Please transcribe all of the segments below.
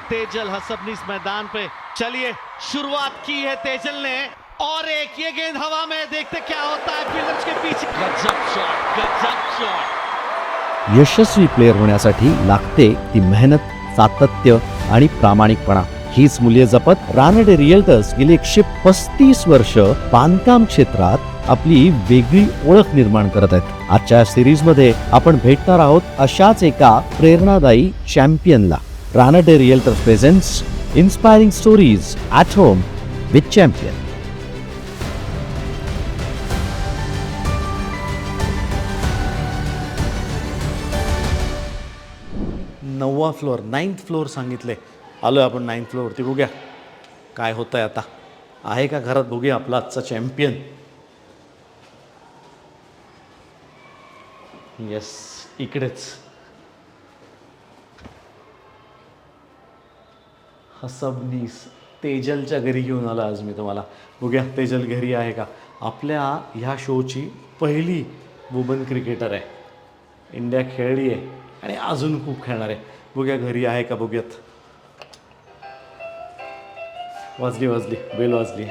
तेजल हसबनीस मैदान पे। चलिए शुरुआत की है तेजल ने और एक ये गेंद हवा में, देखते क्या होता है फील्डर्स के पीछे। गजब शॉट, गजब शॉट। यशस्वी प्लेयर होण्यासाठी लागते ती मेहनत, सातत्य आणि प्रामाणिकपणा. हीच मूल्ये जपत रानडे रिअल्टर्स गेली 135 वर्ष बांधकाम क्षेत्रात आपली वेगळी ओळख निर्माण करत आहेत. आजच्या सिरीज मध्ये आपण भेटणार आहोत अशाच एका प्रेरणादायी चॅम्पियनला. Ranade realtors presents inspiring stories at home with champion. 9वा फ्लोअर, 9th फ्लोअर सांगितले. आलो आहे आपण 9th फ्लोअरवरती. बघूया काय होतं आहे आता. आहे का घरात? बघूया आपला आजचा चॅम्पियन. येस, इकडेच. हसबनीस तेजलच्या घरी घेऊन आला आज मी तुम्हाला. बघूया तेजल घरी आहे का. आपल्या ह्या शोची पहिली वुमन क्रिकेटर आहे. इंडिया खेळली आहे आणि अजून खूप खेळणार आहे. बघूया घरी आहे का, बघूयात. वाजली वाजली, बेल वाजली.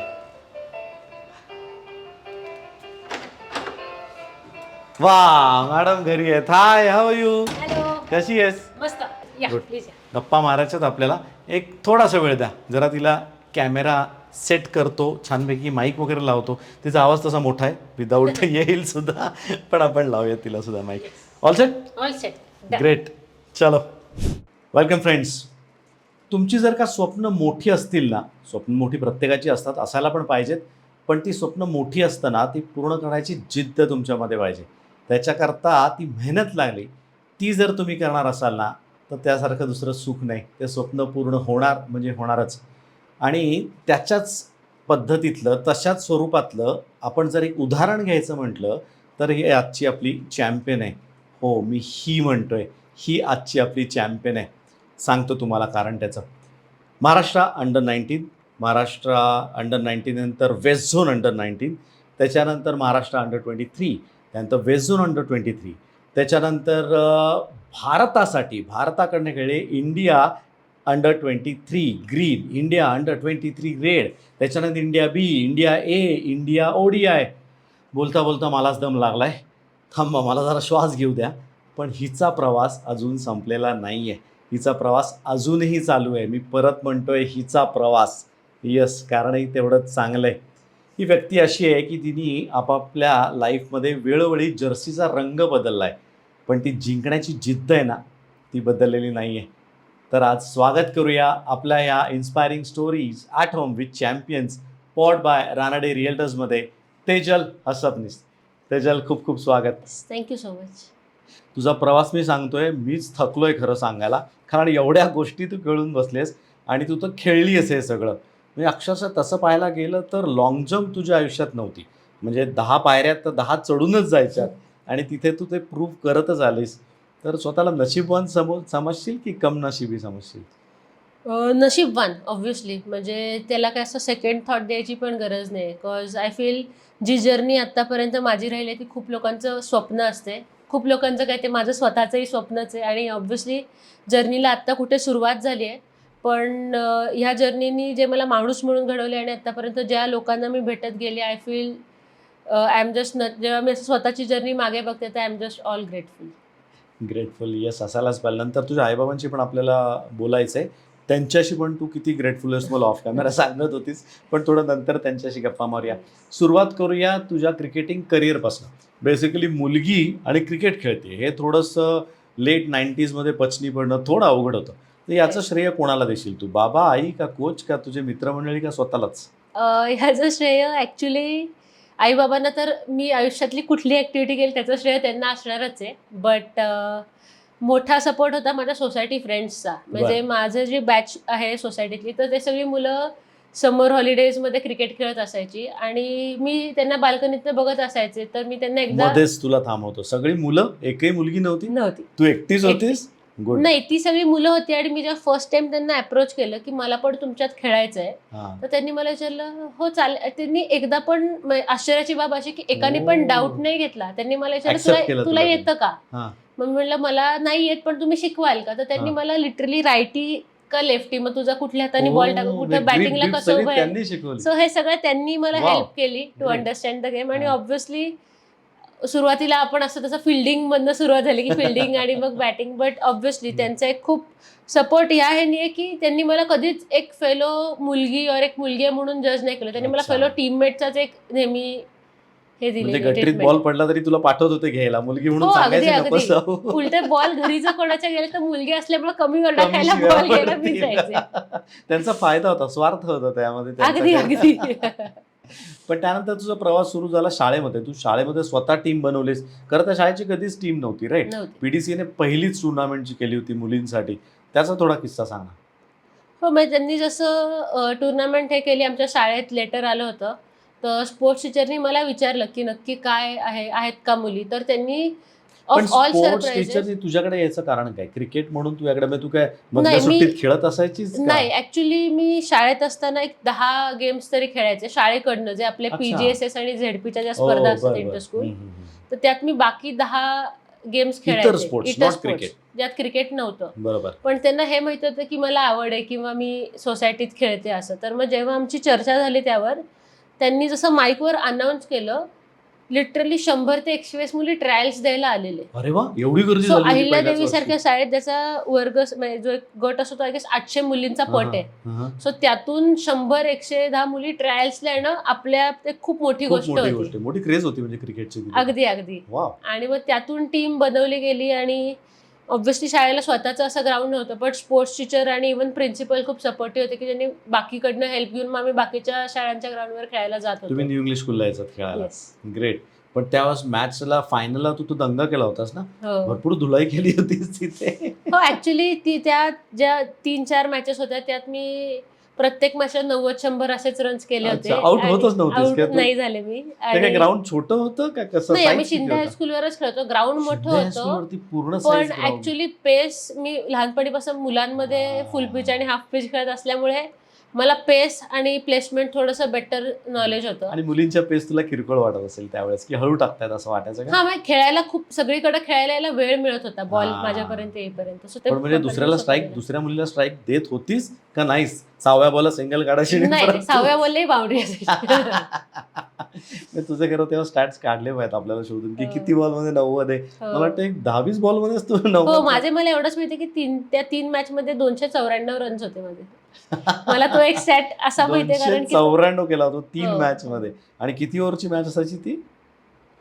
वा, मॅडम घरी आहेत. हाय, हाव यू? हॅलो. कशी आहेस? मस्त. या Good. प्लीज या. गप्पा मारायच्यात आपल्याला. एक थोडासा वेळ द्या जरा. तिला कॅमेरा सेट करतो, छानपैकी माईक वगैरे लावतो. तिचा आवाज तसा मोठा आहे, विदाऊट येईल सुद्धा, पण आपण लावूया तिला सुद्धा mike. All set? All set. Great. चलो, वेलकम फ्रेंड्स. तुमची जर का स्वप्न मोठी असतील ना, स्वप्न मोठी प्रत्येकाची असतात, असायला पण पाहिजेत, पण ती स्वप्न मोठी असताना ती पूर्ण करण्याची जिद्द तुमच्यामध्ये पाहिजे. त्याच्याकरता ती मेहनत लागली, ती जर तुम्ही करणार असाल ना, तर त्यासारखं दुसरं सुख नाही. ते स्वप्न पूर्ण होणार म्हणजे होणारच. आणि त्याच्याच पद्धतीतलं, तशाच स्वरूपातलं आपण जर एक उदाहरण घ्यायचं म्हटलं तर ही आजची आपली चॅम्पियन आहे. हो, मी ही म्हणतोय, ही आजची आपली चॅम्पियन आहे. सांगतो तुम्हाला कारण त्याचं. महाराष्ट्र अंडर 19, महाराष्ट्र अंडर 19 नंतर वेस्ट झोन अंडर 19, त्याच्यानंतर महाराष्ट्र अंडर 23, त्यानंतर वेस्ट झोन अंडर 23, त्याच्यानंतर भारताकडनं खेळले India under 23 green, India under 23 red, त्याच्यानंतर इंडिया बी, इंडिया ए, इंडिया ODI. बोलता बोलता मलाच दम लागला आहे. थांबा, मला जरा श्वास घेऊ द्या. पण हिचा प्रवास अजून संपलेला नाही आहे. हिचा प्रवास अजूनही चालू आहे. मी परत म्हणतोय, हिचा प्रवास. यस, कारणही तेवढंच चांगलं आहे. ही व्यक्ती अशी आहे की तिने आपापल्या लाईफमध्ये वेळोवेळी जर्सीचा रंग बदलला आहे, पण ती जिंकण्याची जिद्द आहे ना, ती बदललेली नाही आहे. तर आज स्वागत करूया आपल्या या inspiring stories at home with champions pod by Ranade रिअल्टर्समध्ये तेजल हसबनीस. तेजल, खूप खूप स्वागत. Thank you so much. तुझा प्रवास मी सांगतोय, मीच थकलोय खरं सांगायला, कारण एवढ्या गोष्टी तू खेळून बसलेस आणि तू तर खेळली हे सगळं. म्हणजे अक्षरशः तसं पाहायला गेलं तर लाँग जम्प तुझ्या आयुष्यात नव्हती. म्हणजे 10 पायऱ्यात तर 10 चढूनच जायच्यात आणि तिथे तू ते प्रूव्ह करतच आलीस. तर स्वतःला नशीबवान समजशील की कम नशिबी समजशील? नशीबवान ऑब्व्हियसली. म्हणजे त्याला काय असं सेकंड थॉट द्यायची पण गरज नाही. बिकॉज आय फील जी जर्नी आत्तापर्यंत माझी राहिली आहे ती खूप लोकांचं स्वप्न असते. खूप लोकांचं काय, ते माझं स्वतःचंही स्वप्नच आहे. आणि ऑब्व्हियसली जर्नीला आत्ता कुठे सुरुवात झाली आहे, पण ह्या जर्नीनी जे मला माणूस म्हणून घडवले आणि आत्तापर्यंत ज्या लोकांना मी भेटत गेले, I feel I am just जेव्हा मी असं स्वतःची जर्नी मागे बघते तर I am just all grateful. Grateful. Yes, असायलाच पाहिजे. नंतर तुझ्या आईबाबांशी पण आपल्याला बोलायचं आहे. त्यांच्याशी पण तू किती ग्रेटफुल आहेस मला ऑफ कॅमेरा सांगत होतीस, पण थोडं नंतर त्यांच्याशी गप्पा मारूया. सुरुवात करूया तुझ्या क्रिकेटिंग करिअरपासून. बेसिकली मुलगी आणि क्रिकेट खेळते हे थोडंसं लेट 90sमध्ये पचनी पडणं थोडं अवघड होतं. तर याचं श्रेय कोणाला देशील तू? बाबा, आई, का कोच, का तुझे मित्रमंडळी, का स्वतःलाच? ह्याचं श्रेय ॲक्च्युली आईबाबांना. तर मी आयुष्यातली कुठली ॲक्टिव्हिटी केली त्याचं श्रेय त्यांना असणारच आहे. बट मोठा सपोर्ट होता माझ्या सोसायटी फ्रेंड्सचा. म्हणजे माझं जे बॅच आहे सोसायटीतली, तर ते सगळी मुलं समर हॉलिडेजमध्ये क्रिकेट खेळत असायची आणि मी त्यांना बाल्कनीतनं बघत असायचे. तर मी त्यांना एकदा मध्येच तुला थांबवतो. सगळी मुलं, एकही मुलगी नव्हती? नव्हती. तू एकटीच होतीस? गुड. नाही, ती सगळी मुलं होती. आणि मी जेव्हा फर्स्ट टाइम त्यांना अप्रोच केलं की मला पण तुमच्यात खेळायचं आहे, हां. तर त्यांनी मला विचारलं, हो चालेल. त्यांनी एकदा पण आश्चर्याची बाब अशी की एकाने पण डाऊट नाही घेतला. त्यांनी मला Accept विचारलं, केलं तुला तुला येतं का? हां. मग मी म्हटलं, मला नाही येत, पण तुम्ही शिकवाल का? तर त्यांनी हां. मला लिटरली रायटी का लेफ्टी, मग तुझा कुठल्या हाताने बॉल टाकू, कुठं बॅटिंगला कसं उभं आहे. त्यांनी शिकवली. सो हे सगळं त्यांनी मला Wow. हेल्प केली to Great. Understand the game. आणि हा. ऑब्व्हियसली सुरुवातीला आपण असं तसं फिल्डिंग मधनं सुरुवात झाली की फिल्डिंग आणि मग बॅटिंग, बट ऑब्व्हियसली त्यांचा एक खूप सपोर्ट या ह्यानी आहे की त्यांनी मला कधीच एक फेलो मुलगी और एक मुलगी आहे म्हणून जज नाही केलं. त्यांनी मला अच्छा. फेलो टीममेटचाच एक नेहमी हे म्हणजे दिले गटरीत treatment. बॉल पडला तरी तुला पाठवत होते घ्यायला, मुलगी म्हणून हो, सांगायचं अगदी, नको अगदी. जाऊ. उलटे बॉल घरी जर कोणाच्या गेले तर मुलगी असल्यामुळे कमी ओरडा कमी खायला शिव्या बॉल घ्यायला पडतील. मी जायचे. त्यांचा फायदा होता, स्वार्थ होता त्यामध्ये त्यांचा अगदी काही. अगदी. पण त्यानंतर तुझा प्रवास सुरू झाला शाळेमध्ये. तू शाळेमध्ये स्वतः टीम बनवलीस. खरं तर शाळेची कधीच टीम नव्हती, राईट? नव्हती. पीडीसीने पहिलीच टुर्नामेंट जी केली होती मुलींसाठी, त्याचा थोडा किस्सा सांग ना. हो, मग त्यांनी जसं टुर्नामेंट हे केली, आमच्या शाळेत लेटर आलं होतं, तर स्पोर्ट्स टीचरनी मला विचारलं की नक्की काय आहेत का मुली, तर त्यांनी पण ऑफ ऑल स्पोर्ट्स सरप्राइजेस. टीचरनी तुझ्याकडे यायचं कारण काय? क्रिकेट म्हणून तुझ्याकडे तू काय मधल्या नाही, मी- सुट्टीत खेळत असायचीच का? नाही, ऍक्च्युली मी शाळेत असताना एक 10 गेम्स तरी खेळायचे शाळेकडनं, जे आपले अच्छा. PGSS आणि झेडपीच्या ज्या ओ, स्पर्धा असतात बरं, इंटर बरं. स्कूल, हम्म, हम्म, हम्म. तर त्यात मी बाकी 10 गेम्स इतर खेळायचे. sports, इतर not sports, cricket. ज्यात क्रिकेट नव्हतं. बरोबर. पण त्यांना हे माहित होतं की मला आवड आहे किंवा मी सोसायटीत खेळते असं. तर मग जेव्हा आमची चर्चा झाली त्यावर, त्यांनी जसं माईकवर अनाऊन्स केलं, लिटरली 100 ते 120 मुली ट्रायल्स द्यायला आलेले. अरे वा, एवढी गर्दी सो झाली होती अहिल्यादेवी पहिल्याच सारख्या वर्षी. शाळेत ज्याचा वर्ग म्हणजे जो एक गट असतो तो 800 मुलींचा पट आहे. हा, हा. सो त्यातून 100-110 मुली ट्रायल्सला येणं आपल्या ते खूप मोठी खूप गोष्ट मोठी होती. गोष्ट आहे. मोठी क्रेज होती म्हणजे क्रिकेटची. अगदी अगदी. वा. आणि मग त्यातून टीम बनवली गेली. आणि ऑब्व्हियसली शाळेला स्वतःचं असं ग्राउंड नव्हतं, पण स्पोर्ट्स टीचर आणि इव्हन प्रिन्सिपल खूप सपोर्टिव्ह होते की त्यांनी बाकीकडनं हेल्प घेऊन मग आम्ही बाकीच्या शाळांच्या ग्राउंडवर खेळायला जात होतो. तुम्ही न्यू इंग्लिश स्कूलला यायचात खेळायला. Yes. ग्रेट. पण त्यावेळेस मॅचला फायनलला तू दंगा केला होतास ना? हो. भरपूर धुलाई केली होतीस तिथे. हो, ऍक्च्युली त्या ज्या 3-4 मॅचेस होत्या त्यात मी प्रत्येक मॅचला 90-100 असेच रन्स केले होते. अच्छा, out होतच नव्हतीस Out का तू? नाही झाले मी. ते काय ग्राउंड छोटं होतं का कसं? नाही, आम्ही Size किती शिंदे होता? हायस्कूलवरच खेळतो. ग्राउंड मोठं शिंदे होतं, हायस्कूलवरती पूर्ण पण size ground. ऍक्च्युली पेस मी लहानपणीपासून मुलांमध्ये फुल पिच आणि हाफ पिच खेळत असल्यामुळे मला पेस आणि प्लेसमेंट थोडंसं बेटर नॉलेज होतं. आणि मुलींच्या पेस तुला किरकोळ वाटत असेल त्यावेळेस, की हळू टाकतायत असं वाटायचं का? हा, मग खेळायला खूप सगळीकडे खेळायला यायला वेळ मिळत होता बॉल हा. माझ्यापर्यंत येईपर्यंत. So ते पण म्हणजे दुसऱ्याला स्ट्राईक, दुसऱ्या मुलीला स्ट्राईक देत होतीस का नाहीस? 6व्या बॉलला सिंगल काढायची आणि नाही, परत 6व्या बॉललाही बाउंड्री असायची. म्हणजे तुझे खरं तेव्हा स्टॅट्स काढले पाहिजेत आपल्याला शोधून की हो. किती बॉल मध्ये 90 आहे. मला वाटतं एक 10-20 बॉल मध्येच तू हो, 90. मला एवढंच माहिती की त्या 3 मॅच मध्ये 294 रन्स होते माझे. मला तो एक सेट असा माहितीये कारण की 294 केला होता 3 हो. मॅच मध्ये. आणि किती ओव्हरची मॅच असायची ती?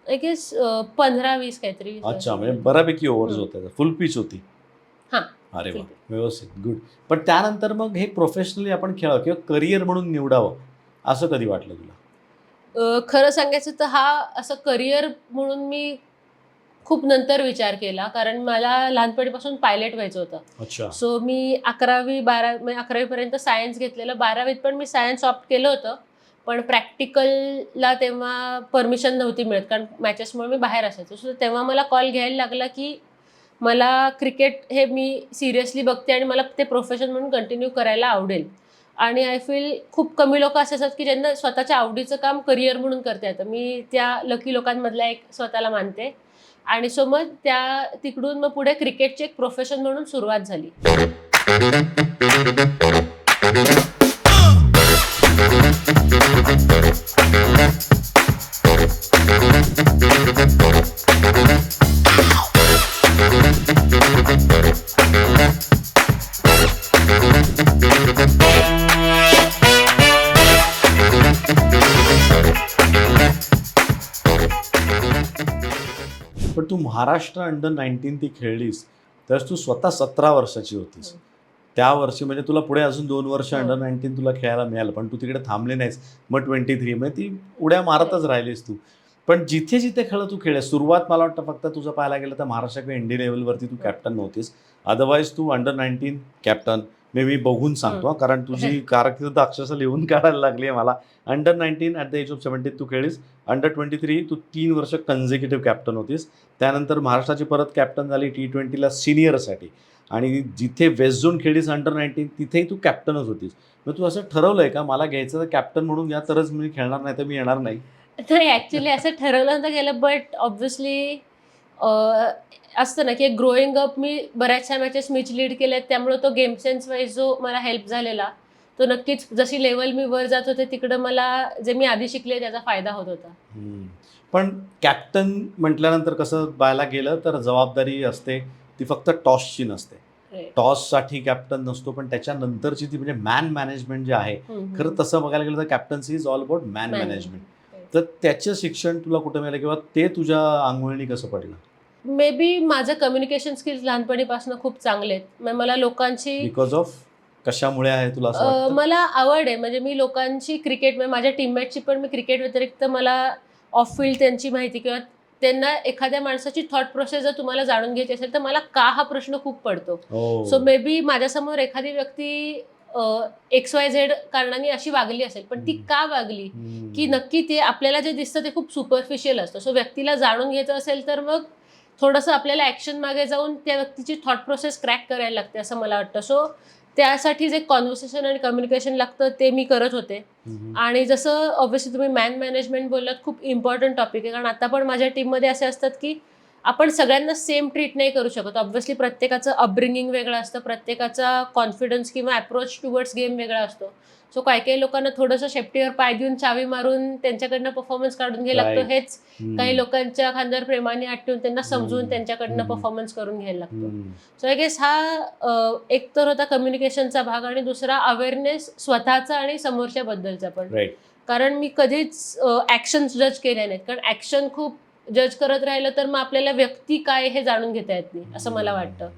आय गेस 15-20 काहीतरी. अच्छा, म्हणजे बऱ्यापैकी ओव्हर्स हम्म. होत्या. फुल पिच होती. हा. अरे वा, ठीक व्यवस्थित, गुड. पण त्यानंतर मग हे प्रोफेशनली आपण खेळावं किंवा करिअर म्हणून निवडावं असं कधी वाटलं तुला? खरं सांगायचं तर हा असं करिअर म्हणून मी खूप नंतर विचार केला, कारण मला लहानपणीपासून पायलट व्हायचं होतं. अच्छा. सो मी 11वी पर्यंत सायन्स घेतलेलं. 12वीत पण मी सायन्स ऑप्ट केलं होतं, पण प्रॅक्टिकलला तेव्हा परमिशन नव्हती मिळत कारण मॅचेसमुळे मी बाहेर असायचो. सो तेव्हा मला कॉल घ्यायला लागला की मला क्रिकेट हे मी सिरियसली बघते आणि मला ते प्रोफेशन म्हणून कंटिन्यू करायला आवडेल. आणि आय फील खूप कमी लोक असे असतात की ज्यांना स्वतःच्या आवडीचं काम करिअर म्हणून करता येतं. मी त्या लकी लोकांमधला एक स्वतःला मानते. आणि सो मग तिकडून मग पुढे क्रिकेटचे एक प्रोफेशन म्हणून सुरुवात झाली. पण तू महाराष्ट्र अंडर 19 ती खेळलीस तर तू स्वतः 17 वर्षाची होतीस. हो. त्या वर्षी म्हणजे तुला पुढे अजून 2 वर्ष हो. अंडर 19 तुला खेळायला मिळालं, पण तू तिकडे थांबले नाहीस. मग 23 म्हणजे ती उड्या मारतच राहिलीस तू. पण जिथे जिथे खेळ तू खेळले, सुरुवात मला वाटतं फक्त तुझं पाहायला गेलं तर महाराष्ट्र किंवा इंडियन लेवलवरती तू कॅप्टन नव्हतीस. अदरवाईज तू अंडर 19 कॅप्टन मी बघून सांगतो हा, कारण तुझी कारकीर्द अक्षरशः लिहून काढायला लागली आहे मला. Under 19 at the age of 17 तू खेळलीस. अंडर 23 तू 3 वर्ष कन्झिक्युटिव्ह कॅप्टन होतीस. त्यानंतर महाराष्ट्राची परत कॅप्टन झाली T20ला सिनियरसाठी. आणि जिथे वेस्ट झोन खेळलीस अंडर 19 तिथेही तू कॅप्टनच होतीस. मग तू असं ठरवलंय का मला घ्यायचं तर कॅप्टन म्हणून घ्या तरच मी खेळणार, नाही तर मी येणार नाही? नाही, ॲक्च्युली असं ठरवलं नव्हतं गेलं, बट ऑब्व्हियसली असतं ना की एक ग्रोईंग अप मी बऱ्याचशा मॅचेस मीच लीड केल्यात, त्यामुळे तो गेम सेन्स वाईज जो मला हेल्प झालेला तो नक्कीच जशी लेवल मी वर जात होते तिकडं मला जे मी आधी शिकले त्याचा फायदा होत होता. पण कॅप्टन म्हटल्यानंतर कसं पाहायला गेलं तर जबाबदारी असते ती फक्त टॉसची नसते. टॉससाठी कॅप्टन नसतो, पण त्याच्यानंतरची ती म्हणजे मॅन मॅनेजमेंट जे आहे, खरं तसं बघायला गेलं तर captaincy is all about man management. तर त्याचं शिक्षण तुला कुठं मिळालं किंवा ते तुझ्या अंगवळणी कसं पडलं? मे बी माझं कम्युनिकेशन स्किल्स लहानपणीपासून खूप चांगले आहेत. मला लोकांची बिकॉज ऑफ कशामुळे आहे तुला असं वाटतं? मला आवड आहे, म्हणजे मी लोकांची क्रिकेट माझ्या टीममेटची पण मी क्रिकेट व्यतिरिक्त मला ऑफ फील्ड त्यांची माहिती किंवा त्यांना एखाद्या माणसाची थॉट प्रोसेस जर तुम्हाला जाणून घ्यायची असेल तर मला का हा प्रश्न खूप पडतो. सो मे बी माझ्यासमोर एखादी व्यक्ती XYZ कारणाने अशी वागली असेल, पण ती का वागली की नक्की ते आपल्याला जे दिसतं ते खूप सुपरफिशियल असतं. सो व्यक्तीला जाणून घ्यायचं असेल तर मग थोडंसं आपल्याला ॲक्शन मागे जाऊन त्या व्यक्तीची थॉट प्रोसेस क्रॅक करायला लागते असं मला वाटतं. सो त्यासाठी जे कॉन्व्हर्सेशन आणि कम्युनिकेशन लागतं ते मी करत होते. आणि जसं ऑब्व्हियसली तुम्ही मॅन मॅनेजमेंट बोललात, खूप इम्पॉर्टंट टॉपिक आहे, कारण आता पण माझ्या टीममध्ये असे असतात की आपण सगळ्यांना सेम ट्रीट नाही करू शकत. ऑब्व्हियसली प्रत्येकाचं अपब्रिंगिंग वेगळं असतं, प्रत्येकाचा कॉन्फिडन्स किंवा अप्रोच टुवर्ड्स गेम वेगळा असतो. सो काही लोकांना थोडंसं शेपटीवर पाय देऊन चावी मारून त्यांच्याकडनं परफॉर्मन्स काढून घ्यायला लागतो, हेच काही लोकांच्या खांद्यावर प्रेमाने हात ठेवून त्यांना समजून त्यांच्याकडनं परफॉर्मन्स करून घ्यायला लागतो. सो आय गेस हा एक तर होता कम्युनिकेशनचा भाग, आणि दुसरा अवेअरनेस स्वतःचा आणि समोरच्याबद्दलचा पण. कारण मी कधीच ॲक्शन्स जज केल्या नाहीत, कारण ॲक्शन खूप जज करत राहिलं तर मग आपल्याला व्यक्ती काय हे जाणून घेता येत नाही असं मला वाटतं.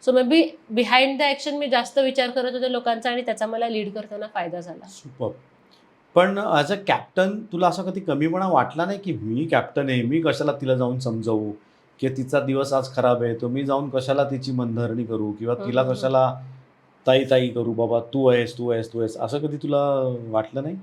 So may be behind the action मी जास्त विचार करत होते लोकांचा, आणि त्याचा मला लीड करताना फायदा झाला. सुपर. पण ॲज अ कॅप्टन तुला असं कधी कमीपणा वाटला नाही की मी कॅप्टन आहे, मी कशाला तिला जाऊन समजवू, की तिचा दिवस आज खराब आहे तो मी जाऊन कशाला तिची मनधरणी करू, किंवा तिला कशाला ताई ताई करू, बाबा तू आहेस तू आहेस तू आहेस, असं कधी तुला वाटलं नाही?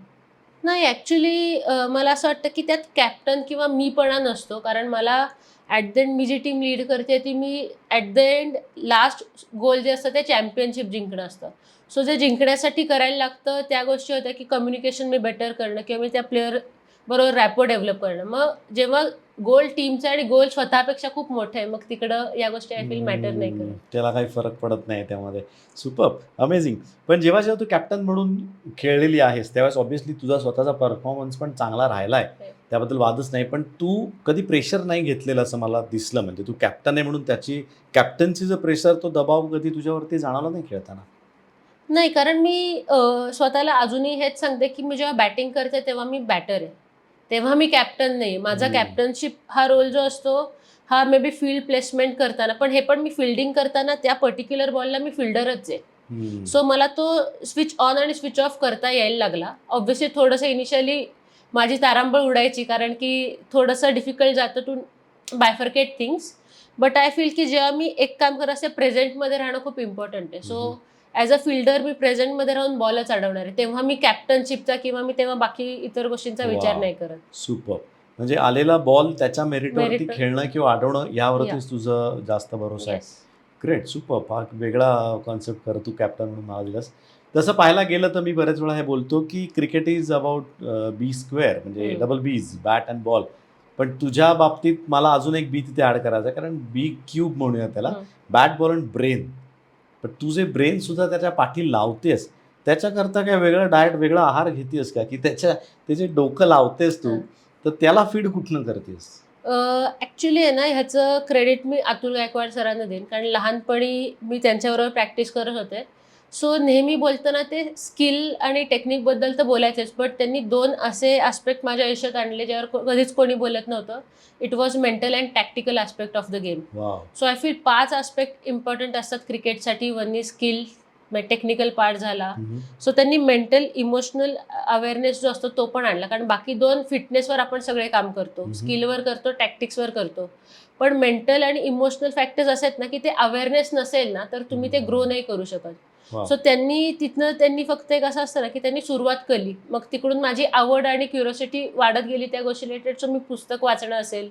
नाही, ॲक्च्युली मला असं वाटतं की त्यात कॅप्टन किंवा मीपणा नसतो, कारण मला ॲट द एंड मी जी टीम लीड करते ती मी at the end last goal जे असतं ते चॅम्पियनशिप जिंकणं असतं. सो जे जिंकण्यासाठी करायला लागतं त्या गोष्टी होत्या की कम्युनिकेशन मी बेटर करणं किंवा मी त्या प्लेअर बरोबर रॅपो डेव्हलप करणं. मग जेव्हा गोल टीमचा आणि गोल स्वतःपेक्षा खूप मोठं आहे, मग तिकडं या गोष्टी आय फील मॅटर नाही करत. त्याला काही फरक पडत नाही त्यामध्ये. Super, amazing. पण जेव्हा जेव्हा तू कॅप्टन म्हणून खेळलेली आहेस त्यावेळेस ऑब्व्हियसली तुझा स्वतःचा परफॉर्मन्स पण चांगला राहिला आहे, त्याबद्दल वादच नाही. पण तू कधी प्रेशर नाही घेतलेलं असं मला दिसलं, म्हणजे तू कॅप्टन आहे म्हणून त्याची कॅप्टन्सीचं प्रेशर, तो दबाव कधी तुझ्यावरती जाणवला नाही खेळताना? नाही, कारण मी स्वतःला अजूनही हेच सांगते की मी जेव्हा बॅटिंग करते तेव्हा मी बॅटर आहे, तेव्हा मी कॅप्टन नाही. माझा कॅप्टनशिप हा रोल जो असतो हा मे बी फील्ड प्लेसमेंट करताना, पण हे पण मी फिल्डिंग करताना त्या पर्टिक्युलर बॉलला मी फिल्डरच आहे. सो मला तो स्विच ऑन आणि स्विच ऑफ करता यायला लागला. ऑब्व्हियसली थोडंसं इनिशियली माझी तारांबळ उडायची, कारण की थोडंसं डिफिकल्ट जातं to bifurcate things. But I feel की जेव्हा मी एक काम करत असते प्रेझेंटमध्ये राहणं खूप इम्पॉर्टंट आहे. सो ॲज अ फिल्डर मी प्रेझेंटमध्ये राहून बॉलच अडवणार आहे, तेव्हा मी कॅप्टनशिपचा किंवा मी तेव्हा बाकी इतर गोष्टींचा विचार नाही करत. सुपर. म्हणजे आलेला बॉल त्याच्या मेरिटवरती Merit- खेळणं किंवा अडवणं यावरतीच तुझं जास्त भरोसा आहे. Great, super. फार वेगळा कॉन्सेप्ट कर तू कॅप्टन म्हणून मला दिलास. तसं पाहायला गेलं तर मी बरेच वेळा हे बोलतो की cricket is about B square, म्हणजे double Bs, bat and ball. पण तुझ्या बाबतीत मला अजून एक बी तिथे ॲड करायचा आहे, कारण बी क्यूब म्हणूया त्याला, बॅट बॉल अँड ब्रेन. पण तू जे ब्रेन सुद्धा त्याच्या पाठी लावतेस त्याच्याकरता काय वेगळं डाएट, वेगळा आहार घेतेस का, की त्याचे डोकं लावतेस तू, तर त्याला फीड कुठनं करतेस? ॲक्च्युली आहे ना, ह्याचं क्रेडिट मी अतुल गायकवाड सरांना देईन, कारण लहानपणी मी त्यांच्याबरोबर प्रॅक्टिस करत होते. सो नेहमी बोलताना ते स्किल आणि टेक्निकबद्दल तर बोलायचेच, बट त्यांनी 2 असे ॲस्पेक्ट माझ्या आयुष्यात आणले ज्यावर कधीच कोणी बोलत नव्हतं. It was mental and tactical aspect of the game. So I feel 5 aspect important असतात क्रिकेटसाठी. One is skill, technical part झाला. सो त्यांनी मेंटल इमोशनल अवेअरनेस जो असतो तो पण आणला, कारण बाकी 2 फिटनेसवर आपण सगळे काम करतो, स्किलवर करतो, टॅक्टिक्सवर करतो. पण मेंटल आणि इमोशनल फॅक्टर्स असे आहेत ना की ते अवेअरनेस नसेल ना तर तुम्ही ते ग्रो नाही करू शकत. सो त्यांनी फक्त एक असं असतं ना की त्यांनी सुरुवात केली, मग तिकडून माझी आवड आणि क्युरिओसिटी वाढत गेली त्या गोष्टी रिलेटेड. सो मी पुस्तक वाचणं असेल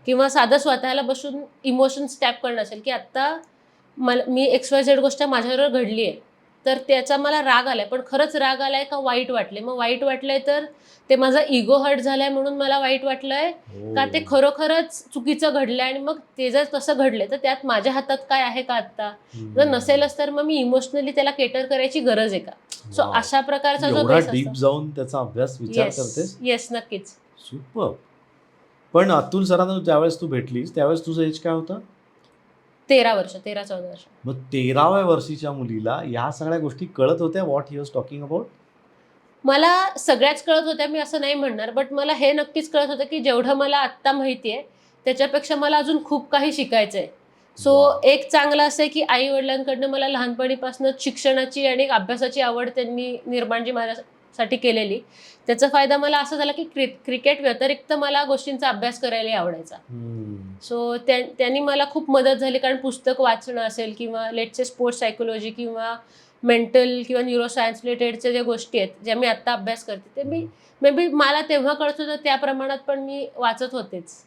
किंवा साधं स्वतःला बसून इमोशन्स टॅप करणं असेल की आत्ता मी XYZ गोष्ट माझ्याबरोबर घडली आहे, तर त्याचा मला राग आलाय, पण खरंच राग आलाय का वाईट वाटले? मग वाईट वाटलंय तर ते माझा इगो हर्ट झालाय म्हणून मला वाईट वाटलंय का ते खरोखरच चुकीचं घडलंय आणि मग ते जर तसं घडलंय तर त्यात माझ्या हातात काय आहे का आता? जर नसेलच तर मग मी इमोशनली त्याला केटर करायची गरज आहे का? So Wow. अशा प्रकारचा जो एवढा बेस डीप असतो. जाऊन त्याचा अभ्यास विचार करतेस. येस नक्कीच. सुपर. पण अतुल सरांना ज्यावेळेस तू भेटलीस त्यावेळेस तुझं एज काय होतं? 13-14 वर्ष. मग 13व्या वर्षीच्या मुलीला या सगळ्या गोष्टी कळत होत्या what he was talking about? मला सगळ्याच कळत होत्या, मी असं नाही म्हणणार, बट मला हे नक्कीच कळत होतं की जेवढं मला आत्ता माहिती आहे त्याच्यापेक्षा मला अजून खूप काही शिकायचं आहे. So Wow. एक चांगलं असं आहे की आई वडिलांकडनं मला लहानपणीपासूनच शिक्षणाची आणि अभ्यासाची आवड त्यांनी निर्माण जी माझ्यासाठी केलेली, त्याचा फायदा मला असा झाला की क्रिकेट व्यतिरिक्त मला गोष्टींचा अभ्यास करायला आवडायचा. सो त्यांनी मला खूप मदत झाली, कारण पुस्तक वाचणं असेल किंवा लेटचे स्पोर्ट्स सायकोलॉजी किंवा मेंटल किंवा न्यूरोसायन्स रिलेटेडच्या ज्या गोष्टी आहेत ज्या मी आत्ता अभ्यास करते ते मी मे बी मला तेव्हा कळत होतं त्या प्रमाणात पण मी वाचत होतेच.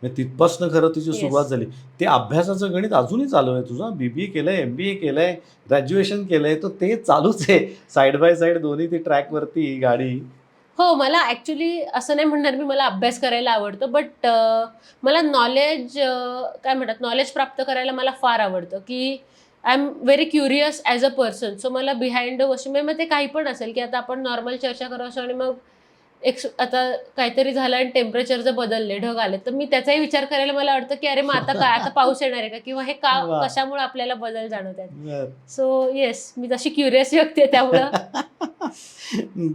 तिथपासनं खरं तुझी Yes. सुरुवात झाली. ते अभ्यासाचं गणित अजूनही चालू आहे तुझं. BBA केलंय, MBA केलंय, ग्रॅज्युएशन केलंय, तर ते चालूच आहे साईड बाय साईड दोन्ही ती ट्रॅकवरती गाडी. हो, मला ॲक्च्युली असं नाही म्हणणार मी मला अभ्यास करायला आवडतं, बट मला नॉलेज काय म्हणतात नॉलेज प्राप्त करायला मला फार आवडतं की I am very curious as a person. So मला बिहाइंड द गोष्टी मग ते काही पण असेल की आता आपण नॉर्मल चर्चा करत असतो आणि मग आता काहीतरी झालं आणि टेम्परेचर जर बदलले, ढग आले, तर मी त्याचाही विचार करायला मला वाटतं की अरे मग आता काय, आता पाऊस येणार आहे का किंवा हे का वा. कशामुळे आपल्याला बदल जाणवत आहेत. बरं. सो येस, मी तशी क्युरियस व्यक्ती आहे त्यामुळं.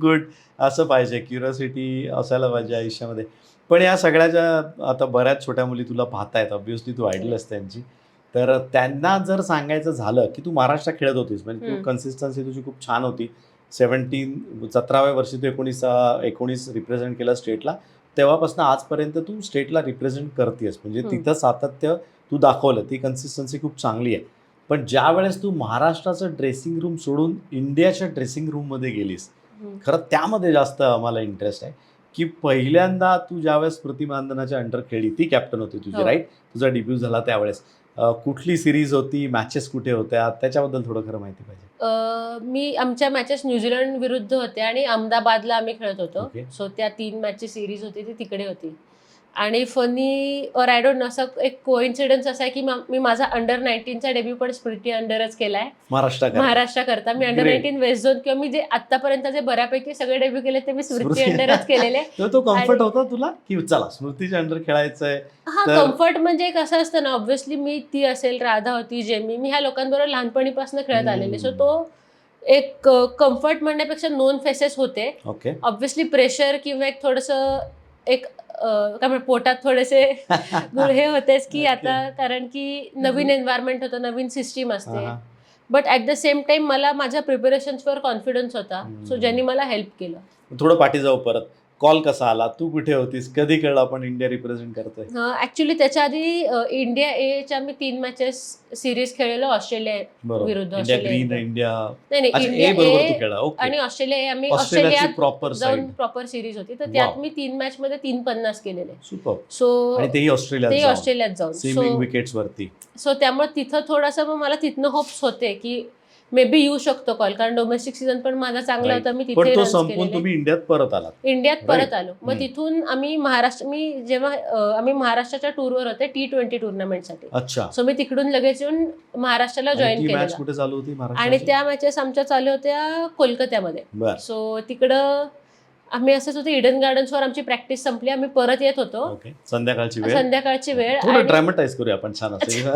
गुड. असं पाहिजे, क्युरिओसिटी असायला पाहिजे आयुष्यामध्ये. पण या सगळ्याच्या आता बऱ्याच छोट्या मुली तुला पाहतायत, ऑब्व्हियसली तू आयडल आहेस त्यांची. तर त्यांना जर सांगायचं झालं की तू महाराष्ट्रात खेळत होतीस, म्हणजे तू कन्सिस्टन्सी तुझी खूप छान होती. 17व्या वर्षी तू 19 रिप्रेझेंट केलं स्टेटला. तेव्हापासून आजपर्यंत तू स्टेटला रिप्रेझेंट करतेस, म्हणजे तिथं सातत्य तू दाखवलं, ती कन्सिस्टन्सी खूप चांगली आहे. पण ज्या वेळेस तू महाराष्ट्राचं ड्रेसिंग रूम सोडून इंडियाच्या ड्रेसिंग रूममध्ये गेलीस, खरं त्यामध्ये जास्त आम्हाला इंटरेस्ट आहे की पहिल्यांदा तू ज्यावेळेस स्मृती मानधनाच्या अंडर खेळली, ती कॅप्टन होती तुझी, हो. राईट? तुझा डेब्यू झाला त्यावेळेस. कुठली सिरीज होती, मॅचेस कुठे होत्या, त्याच्याबद्दल थोडं खरं माहिती पाहिजे. मी आमच्या मॅचेस न्यूझीलंड विरुद्ध होत्या आणि अहमदाबादला आम्ही खेळत होतो. Okay. सो त्या 3 मॅचची सिरीज होती ती तिकडे होती. आणि funny or I don't no असं एक कोइन्सिडन्स असा आहे की मी माझा अंडर 19चा डेब्यू पण स्मृती अंडरच केलाय महाराष्ट्राकरता. मी अंडर 19 वेस्ट झोन किंवा मी जे आतापर्यंत जे बऱ्यापैकी सगळे डेब्यू केले ते मी स्मृती अंडरच केलेले. तो कम्फर्ट होता तुला की चला स्मृतीच्या अंडर खेळायचंय? हा, कम्फर्ट म्हणजे कसं असतं ना, ऑब्व्हियसली मी ती असेल, राधा होती, जेमी, मी ह्या लोकांबरोबर लहानपणीपासून खेळत आलेले. सो तो एक कम्फर्ट म्हणण्यापेक्षा नोन फेसेस होते. ओके. ऑब्व्हियसली प्रेशर किंवा एक थोडंसं एक काय म्हणतात पोटात थोडेसे हे होतेच की आता, कारण की नवीन एन्व्हायरमेंट होतं, नवीन सिस्टीम असते. But at the same time मला माझ्या प्रिपरेशन्सवर कॉन्फिडन्स होता, सो ज्यांनी मला हेल्प केलं. थोडं पाठी जाऊ परत. कॉल कसा आला, तू कुठे होतीस, कधी कळलं आपण इंडिया रिप्रेझेंट करतोय? ऍक्च्युली त्याच्या आधी इंडिया एच्या मी 3 मॅचेस सिरीज खेळलेलो ऑस्ट्रेलिया विरुद्ध. इंडिया ग्रीन, इंडिया नाही अच्छा, इंडिया ए बरोबर तू ए खेळला. ओके. आणि ऑस्ट्रेलिया आम्ही ऑस्ट्रेलियाची ऑस्ट्रेलियात प्रॉपर जाऊन साईड. प्रॉपर सिरीज होती, तर त्यात Wow. मी 3 मॅच मध्ये 350 केलेले. सुपर. सो आणि तेही ऑस्ट्रेलियात जाऊन स्विमिंग विकेट्स वरती. सो त्यामुळे तिथं थोडासा मग मला तिथनं होप्स होते की मे बी येऊ शकतो कॉल, कारण डोमेस्टिक सीझन पण माझा चांगला होता. मी पण तिथे तो रन्स संपून केलेले. तुम्ही इंडियात परत आलात. इंडियात Right. परत आलो. मग तिथून आम्ही आम्ही महाराष्ट्राच्या टूरवर होते T20 टुर्नामेंटसाठी. अच्छा. सो मी तिकडून लगेच येऊन महाराष्ट्राला जॉईन ती मॅच केलं. कुठे चालू होती आणि महाराष्ट्राची? त्या मॅचेस आमच्या चालू होत्या कोलकात्यामध्ये. बर. सो तिकडं आम्ही असंच होतं, इडन गार्डन्सवर आमची प्रॅक्टिस संपली, आम्ही परत येत होतो. ओके. संध्याकाळची वेळ. संध्याकाळची वेळ. थोडं ड्रामटाईज करूया आपण, छान असेल.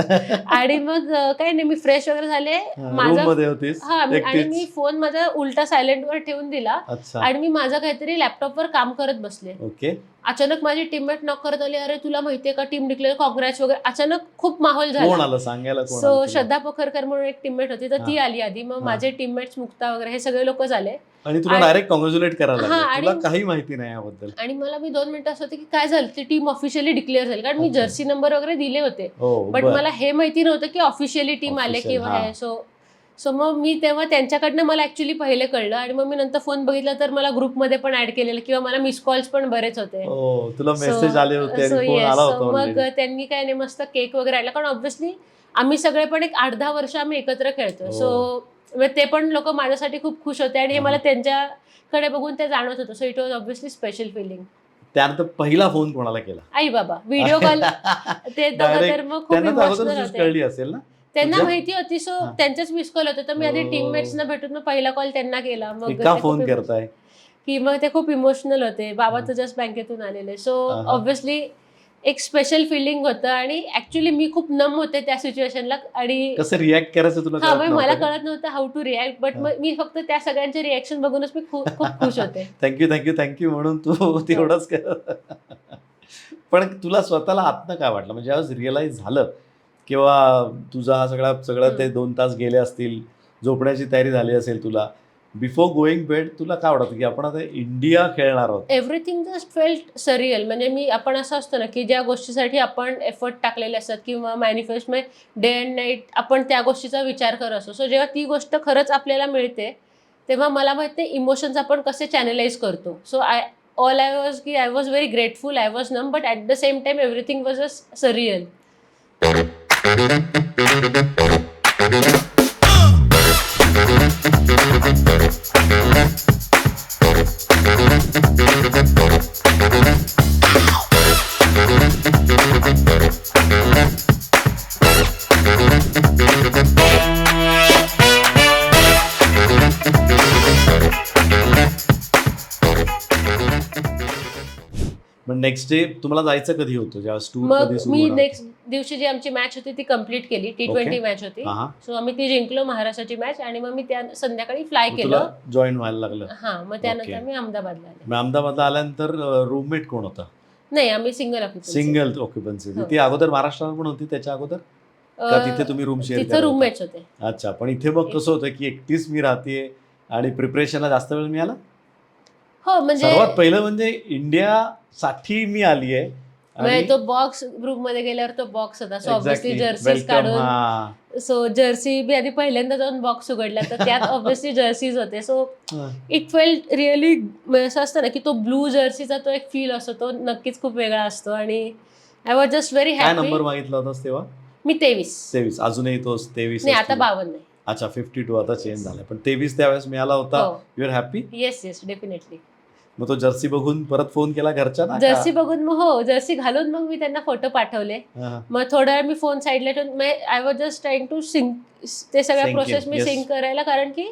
आणि मग काही नाही, मी फ्रेश वगैरे झाले. रूम मध्ये होतीस आणि मी फोन माझा उलटा सायलेंटवर ठेवून दिला अच्छा. आणि मी माझं काहीतरी लॅपटॉपवर काम करत बसले. ओके. अचानक माझी टीममेट नॉक करत आली, अरे तुला माहितीये का टीम डिक्लेअर, कॉंग्रॅच वगैरे. अचानक खूप माहोल कोण झाला. आलं सांगायला? कोण सो आलं तुला? श्रद्धा पोखरकर म्हणून एक टीममेट होती, तर ती आली आधी. मग माझे टीममेट्स मुक्ता वगैरे हे सगळे लोक झाले आणि तुला डायरेक्ट कॉंग्रॅच्युलेट करायला हा, लागले. तुला आणि- काही माहिती नाही याबद्दल. आणि मला मी 2 मिनिटं असं होते की काय झालं, ती टीम ऑफिशियली डिक्लेअर झाली, कारण मी अच्छा. जर्सी नंबर वगैरे दिले होते. हो, बट बर. मला हे माहिती नव्हतं की ऑफिशियली टीम आले Official, किंवा हा. हे. सो मग मी तेव्हा त्यांच्याकडनं मला ऍक्च्युली पहिले कळलं, आणि मग मी नंतर फोन बघितला तर मला ग्रुपमध्ये पण ऍड केलेलं किंवा मला मिस कॉल्स पण बरेच होते. हो, तुला मेसेज आले होते आणि फोन आला होता मग already. त्यांनी काय नाही, मस्त केक वगैरे आणला, कारण ऑब्व्हियसली आम्ही सगळे पण एक 8-10 वर्ष आम्ही एकत्र खेळतो. हो. सो ते पण लोक माझ्यासाठी खूप खुश होते आणि हे मला त्यांच्याकडे बघून ते जाणवत होतं. So it was obviously special feeling. त्यानंतर पहिला फोन कोणाला केला? आई बाबा व्हिडिओ कॉल ते दोघं तर मग खूप त्यांना तर इमोशनल अगोदरच होते. कळली असेल ना त्यांना तुझ्या? माहिती होती. सो त्यांचेच मिस कॉल होते. तर मी आधी टीममेट्सना भेटून मग पहिला कॉल त्यांना केला. मग का ते फोन खूप करताय? की मग ते खूप इमोशनल होते. बाबा तर जस्ट बँकेतून आलेले. सो ऑब्व्हियसली एक स्पेशल फिलिंग होतं आणि ऍक्च्युली मी खूप नम होते त्या सिच्युएशनला आणि कसं रिॲक्ट करायचं तुला हा कळत मग मला नव्हतं का? कळत नव्हतं हाऊ टू रिॲक्ट. बट मग मी फक्त त्या सगळ्यांचे रिॲक्शन बघूनच मी खूप खुश होते. थँक्यू थँक्यू थँक्यू म्हणून तू तेवढंच कर. पण तुला स्वतःला आत्ता काय वाटलं म्हणजे आज रिअलाइज झालं किंवा तुझा हा सगळं ते 2 तास गेले असतील, झोपण्याची तयारी झाली असेल तुला, बिफोर गोईंग बेड तुला काय वाटतं की आपण आता इंडिया खेळणार आहोत? Everything just felt surreal. म्हणजे आपण असं असतं ना की ज्या गोष्टीसाठी आपण एफर्ट टाकलेले असतात किंवा मॅनिफेस्ट डे अँड नाईट आपण त्या गोष्टीचा विचार करत असतो. सो जेव्हा ती गोष्ट खरंच आपल्याला मिळते तेव्हा मला माहिती इमोशन्स आपण कसे चॅनलाइज करतो. So I was very grateful. I was numb but at the same time everything was just surreal. मग नेक्स्ट डे तुम्हाला जायचं कधी होतं जेव्हा टूर मग कधी सुरू मी होणार? नेक्स्ट दिवशी जी आमची मॅच होती ती कंप्लीट केली. T20 मॅच होती. सो आम्ही ती जिंकलो महाराष्ट्राची मॅच आणि मग मी त्या संध्याकाळी फ्लाय मग केलं. तुला जॉईन व्हायला लागलं? हा मग त्यानंतर Okay. मी अहमदाबादला आले. मग अहमदाबादला आल्यानंतर रूममेट कोण होता? नाही आम्ही सिंगल ऑक्युपन्सी. Single occupancy. हो. ती अगोदर महाराष्ट्रात पण होती त्याच्या अगोदर का तिथे तुम्ही रूम शेअर तिथं रूममेट्स होते. अच्छा. पण इथे मग कसं होतं की एकटीच मी राहतेय आणि प्रिपरेशनला जास्त वेळ मिळाला? हो म्हणजे सर्वात पहिलं म्हणजे इंडियासाठी मी आली आहे म्हणजे तो बॉक्स ग्रुप मध्ये गेल्यावर तो बॉक्स होता. सो ऑब्व्हियसली जर्सीज काढून सो जर्सी मी आधी पहिल्यांदा जाऊन बॉक्स उघडला तर त्यात ऑब्व्हियसली जर्सीज होते. सो इट फेल्ट रिअली असं असतं ना की तो ब्लू जर्सीचा तो एक फील असतो तो नक्कीच खूप वेगळा असतो आणि आय वॉज जस्ट व्हेरी काय हॅपी. नंबर मागितला होतास तेव्हा? मी 23. 23. अजूनही तोच 23? नाही आता 52 नाही. अच्छा 52 आता चेंज झालाय पण 23 त्यावेळेस मिळाला होता. हो. You are happy? Yes definitely. मग तो जर्सी बघून परत फोन केला घरच्यांना? जर्सी बघून मग हो जर्सी घालून मग मी त्यांना फोटो पाठवले. मग थोडा वेळ मी फोन साईडला ठेवून I was just trying to sync ते सगळ्या Sync in, प्रोसेस मी yes. सिंक करायला कारण की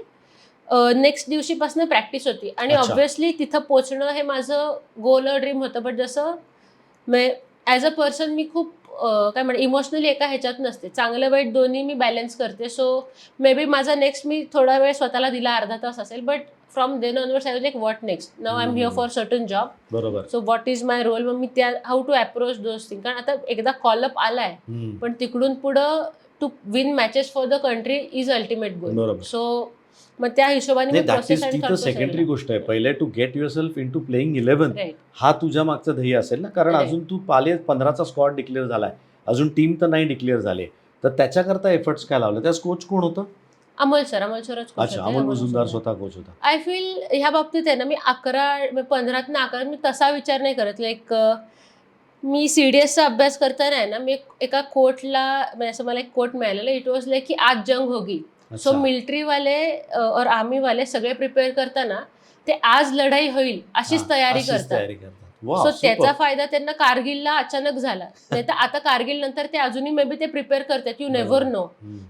नेक्स्ट दिवशीपासून प्रॅक्टिस होती आणि अच्छा. ऑब्व्हियसली तिथं पोचणं हे माझं गोल ड्रीम होतं. बट जसं ॲज अ पर्सन मी खूप काय म्हणते इमोशनली एका ह्याच्यात नसते. चांगलं वाईट दोन्ही मी बॅलन्स करते. सो मे बी माझा नेक्स्ट मी थोडा वेळ स्वतःला दिला अर्धा तास असेल but from then onwards I was like what next now I am here for certain job. बरोबर. So what is my role. मग मी त्या how to approach those thing. कारण आता एकदा कॉलअप आलाय पण तिकडून पुढं to win matches for the country is ultimate goal. बरोबर. सो मग त्या हिशोबाने मी प्रोसेस आणि ती तर सेकंडरी गोष्ट आहे. पहिले to get yourself into playing 11 right. हा तुझ्या मागचं ध्येय असेल ना कारण Right. अजून तू 15चा स्क्वॉड डिक्लेअर झालाय अजून टीम तर नाही डिक्लेअर झाली तर त्याच्याकरता एफर्ट्स काय लावले? त्याच कोच कोण होतं? अमोल सरच अच्छा अमोल मुजुमदार स्वतः कोच होता. आय फील ह्या बाबतीत आहे ना मी 15 मी तसा विचार नाही करत. लाईक मी CDSचा अभ्यास करताना आहे ना मी एका कोटला म्हणजे असं मला एक कोट मिळालेलं. इट वॉज लाईक की आज जंग होगी. सो मिलिटरीवाले और आर्मीवाले सगळे प्रिपेअर करताना ते आज लढाई होईल अशीच तयारी करतात. सो त्याचा फायदा त्यांना कारगिलला अचानक झाला. नाही तर आता कारगिल नंतर ते अजूनही मे बी ते प्रिपेअर करतात. You never know.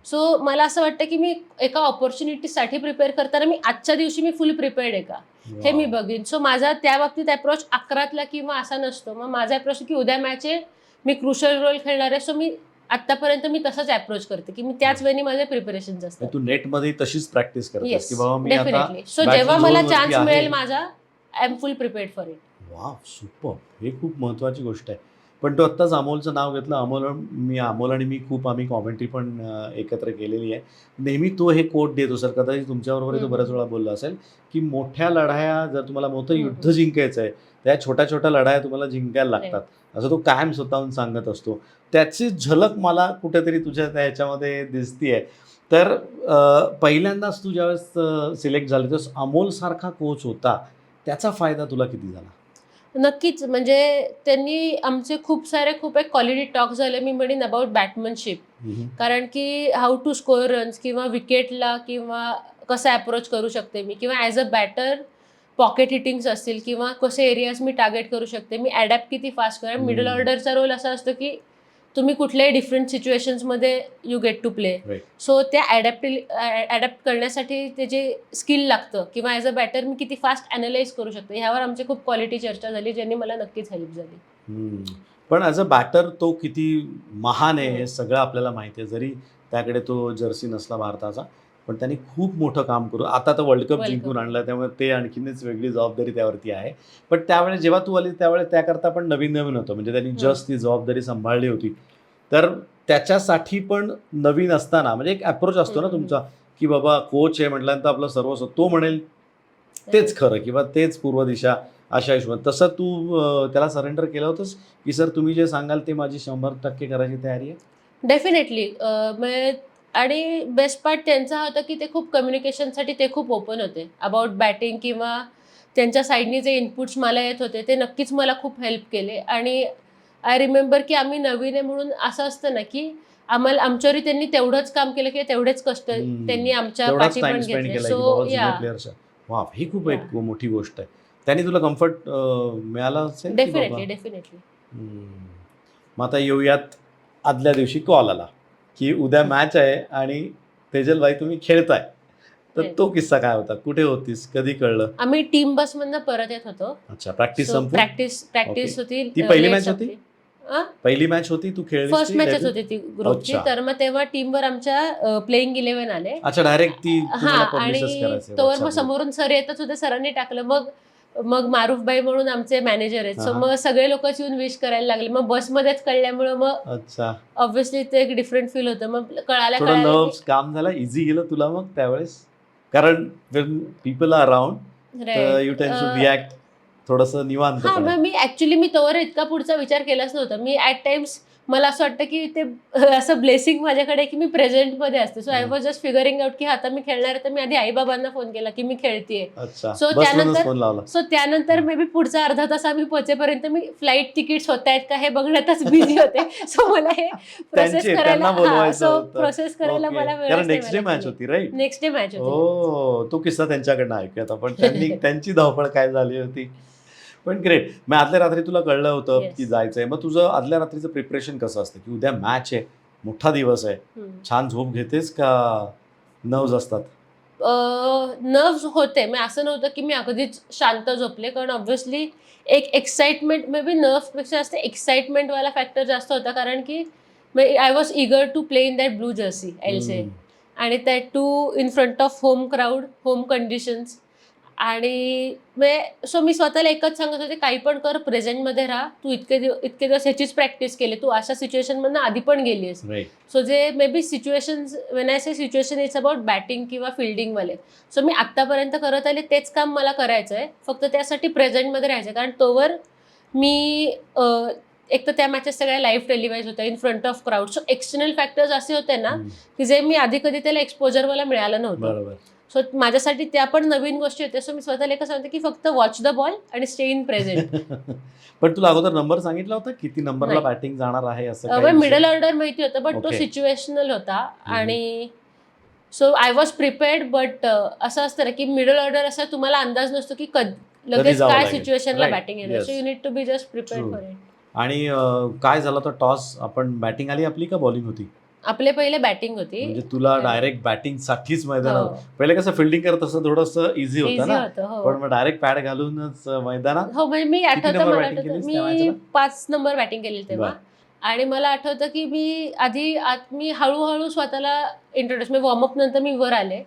सो मला असं वाटतं की मी एका ऑपॉर्च्युनिटीसाठी प्रिपेअर करताना मी आजच्या दिवशी मी फुल प्रिपेअर्ड आहे का हे मी बघीन. सो माझा त्या बाबतीत अप्रोच 11 किंवा असा नसतो. मग माझा अप्रोच की उद्या मॅच आहे मी क्रुशल रोल खेळणार आहे. सो मी आतापर्यंत मी तसंच अप्रोच करते की मी त्याच वेळी माझे प्रिपरेशन असतात. तू नेटमध्ये तशीच प्रॅक्टिस करतेस की बाबा मी डेफिनेटली. आता सो जेव्हा मला चान्स मिळेल माझा I am full prepared for it. Wow super. हे खूप महत्त्वाची गोष्ट आहे. पण तो आत्ताच अमोलचं नाव घेतलं. अमोल आणि मी खूप आम्ही कॉमेंट्री पण एकत्र केलेली आहे. नेहमी तो हे कोट देतो सर कदाचित तुमच्याबरोबर तो बऱ्याच वेळा बोलला असेल की मोठ्या लढाया जर तुम्हाला मोठं युद्ध जिंकायचं आहे त्या छोट्या छोट्या लढाया तुम्हाला जिंकायला लागतात असं तो कायम स्वतःहून सांगत असतो. त्याची झलक मला कुठेतरी तुझ्या ह्याच्यामध्ये दिसतीये. तर पहिल्यांदाच तू ज्यावेळेस सिलेक्ट झाली तर अमोल सारखा कोच होता त्याचा फायदा तुला किती झाला? नक्कीच, म्हणजे त्यांनी आमचे खूप एक क्वालिटी टॉक झाले मी म्हणेन अबाउट बॅटमनशिप. कारण की हाऊ टू स्कोअर रन्स किंवा विकेटला किंवा कसं अप्रोच करू शकते मी किंवा as a batter pocket hittings असतील किंवा कसे एरियाज मी टार्गेट करू शकते, मी ॲडॅप्ट किती फास्ट करेन. मिडल ऑर्डरचा रोल असा असतो की तुम्ही कुठल्याही डिफरंट सिच्युएशन्समध्ये you get to play. So त्या ॲडॅप्ट करण्यासाठी ते जे स्किल लागतं किंवा ॲज अ बॅटर मी किती फास्ट ॲनालाइज करू शकते, ह्यावर आमची खूप क्वालिटी चर्चा झाली, ज्यांनी मला नक्कीच हेल्प झाली. पण ॲज अ बॅटर तो किती महान आहे हे सगळं आपल्याला माहिती आहे. जरी त्याकडे तो जर्सी नसला भारताचा, पण त्यांनी खूप मोठं काम करू. आता तर वर्ल्ड कप जिंकून आणलं, त्यामुळे ते आणखीनच वेगळी जबाबदारी त्यावरती आहे. पण त्यावेळेस जेव्हा तू आली त्यावेळेस त्याकरता पण नवीन होतं, म्हणजे त्यांनी जस्ट ती जबाबदारी सांभाळली होती. तर त्याच्यासाठी पण नवीन असताना म्हणजे एक अप्रोच असतो ना तुमचा, की बाबा कोच आहे म्हटल्यानंतर आपलं सर्वस्व तो म्हणेल तेच खरं किंवा तेच पूर्व दिशा अशा हिशोबाने. तसं तू त्याला सरेंडर केलं होतंस की सर तुम्ही जे सांगाल ते माझी 100% करायची तयारी आहे? डेफिनेटली. आणि बेस्ट पार्ट त्यांचा होता की ते खूप कम्युनिकेशनसाठी ते खूप ओपन होते अबाउट बॅटिंग किंवा त्यांच्या साईडनी जे इनपुट्स मला येत होते ते नक्कीच मला खूप हेल्प केले. आणि आय रिमेंबर की आम्ही नवीन आहे म्हणून असं असतं ना की आमच्यावरही त्यांनी तेवढंच काम केलं की तेवढेच कष्ट त्यांनी आमच्या पाठी पण घेतले. सो या वा, ही खूप एक मोठी गोष्ट आहे. त्यांनी तुला कम्फर्ट मिळालं असेल? डेफिनेटली. मग आता येऊयात, आदल्या दिवशी कॉल आला की उद्या मॅच आहे आणि तेजल भाई तुम्ही खेळताय, तर तो किस्सा काय होता? कुठे होतीस? कधी कळलं? आम्ही टीम बस मधनं परत येत होतो. अच्छा, प्रॅक्टिस प्रॅक्टिस होती. ती पहिली मॅच होती? पहिली मॅच होती तू खेळली? फर्स्ट मॅचच होती ती ग्रुपची. तर मग तेव्हा टीमवर आमच्या प्लेइंग 11 आले. अच्छा, डायरेक्ट ती आणि तोवर मग समोरून सर येतच होते, सरांनी टाकलं. मग मारुफबाई म्हणून आमचे मॅनेजर आहेत, सो मग सगळे लोक येऊन विश करायला लागले. मग बसमध्येच कळल्यामुळे मग अच्छा, ऑब्व्हियसली ते एक डिफरंट फील होतं. मग कळालं काम झालं, इझी गेलं तुला मग त्यावेळेस? कारण पीपल आर अराउंड, यू टेंड टू रिॲक्ट थोडंसं निवांत. मी तोवर इतका पुढचा विचार केलाच नव्हता. मी ॲट टाइम्स मला असं वाटतं की ते असं ब्लेसिंग माझ्याकडे की मी प्रेझेंटमध्ये असते. So I was just figuring out की आता मी खेळणार आहे. तर मी आधी आईबाबांना फोन केला की मी खेळतेय. सो त्यानंतर मे बी पुढचा अर्धा तास आम्ही पोहोचेपर्यंत मी फ्लाईट तिकीट्स होत आहेत का हे बघण्यातच बिझी होते. सो मला हे प्रोसेस करायला मला वेळ. नेक्स्ट डे मॅच होती, राईट? नेक्स्ट डे मॅच होती. हो, तो किस्सा त्यांच्याकडनं ऐकूयात आपण. त्यांची धावपळ काय झाली होती. पण ग्रेट. मग आदल्या रात्री तुला कळलं होतं की जायचंय, मग तुझं आदल्या रात्रीचं प्रिपरेशन कसं असतं की उद्या मॅच आहे, मोठा दिवस आहे, छान झोप घेतेस का नर्व्स असतात? नर्व्स होते. मी असं नव्हतं की मी अगदीच शांत झोपले, कारण ऑब्व्हियसली एक एक्साइटमेंट, मे बी नर्व्सपेक्षा जास्त एक्साइटमेंटवाला फॅक्टर जास्त होता. कारण की I was eager to play in that blue jersey, I will say, आणि that to in front of home crowd, home conditions. आणि सो मी स्वतःला एकच सांगत होते, काही पण कर, प्रेझेंटमध्ये राहा. तू इतके दिवस ह्याचीच प्रॅक्टिस केली, तू अशा सिच्युएशनमधनं आधी पण गेली आहेस. सो जे may be situation, when I say situation, it's about batting किंवा फिल्डिंगवाले. सो मी आत्तापर्यंत करत आले तेच काम मला करायचं आहे, फक्त त्यासाठी प्रेझेंटमध्ये राहायचं. कारण तोवर मी एक तर त्या मॅचेस सगळ्या लाईव्ह टेलिवाइज होत्या in front of crowd. So external factors असे होते ना की जे मी आधी कधी त्याला एक्सपोजर मला मिळालं नव्हतं. सो माझ्यासाठी त्या पण नवीन गोष्टी होत्या. सो मी स्वतःला एकच सांगते की फक्त वॉच द बॉल आणि स्टे इन प्रेझेंट. पण तुला अगोदर नंबर सांगितला होता किती नंबरला बॅटिंग जाणार आहे असं? मिडल ऑर्डर माहिती होतं, बट तो सिच्युएशनल होता. आणि so I was prepared. But असं असतं ना की मिडल ऑर्डर असा तुम्हाला अंदाज नसतो की लगेच काय सिच्युएशनला बॅटिंग येणार. So you need to be just prepared for it. आणि काय झालं तर टॉस, आपण बॅटिंग आली आपली का बॉलिंग होती? आपले पहिले बॅटिंग होती. म्हणजे तुला डायरेक्ट बॅटिंग साठीच मैदानात. पहिले कसं फिल्डिंग करत असं थोडंसं इझी होतं ना, पण मग डायरेक्ट पॅड घालूनच मैदानात. हो, म्हणजे मी आठवतं, मला आठवतं मी 5 नंबर बॅटिंग केली तेव्हा. आणि मला आठवतं की मी हळूहळू स्वतःला इंट्रोड्यूस, मी वॉर्मअप नंतर मी वर आले.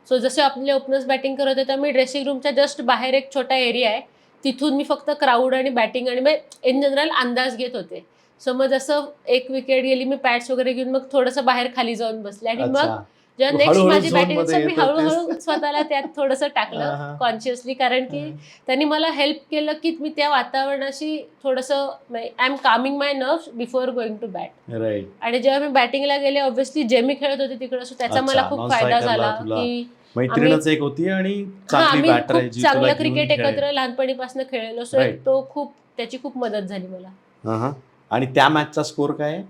सो जसे आपले ओपनर्स बॅटिंग करत होते, मी ड्रेसिंग रूमच्या जस्ट बाहेर एक छोटा एरिया आहे, तिथून मी फक्त क्राऊड आणि बॅटिंग आणि इन जनरल अंदाज घेत होते. सो मग जसं एक विकेट गेली, मी पॅड्स वगैरे घेऊन मग थोडंसं बाहेर खाली जाऊन बसले. आणि मग जेव्हा नेक्स्ट माझी बॅटिंग, मी हळूहळू स्वतःला त्यात थोडंसं टाकलं कॉन्शियसली. कारण की त्यांनी मला हेल्प केलं की मी त्या वातावरणाशी थोडंसं, I am calming my nerves before going to bat. आणि जेव्हा मी बॅटिंगला गेले, ऑब्व्हियसली जे मी खेळत होते तिकडं, सो त्याचा मला खूप फायदा झाला की मैत्रीणच एक होती आणि चांगली आम्ही बॅटर आहे खूप जी तुला चांगलं घेऊन क्रिकेट खेळेल. एकत्र लहानपणीपासून खेळलेलो, सो Right. त्याची खूप मदत झाली मला. हा. आणि त्या मॅचचा स्कोर काय आहे?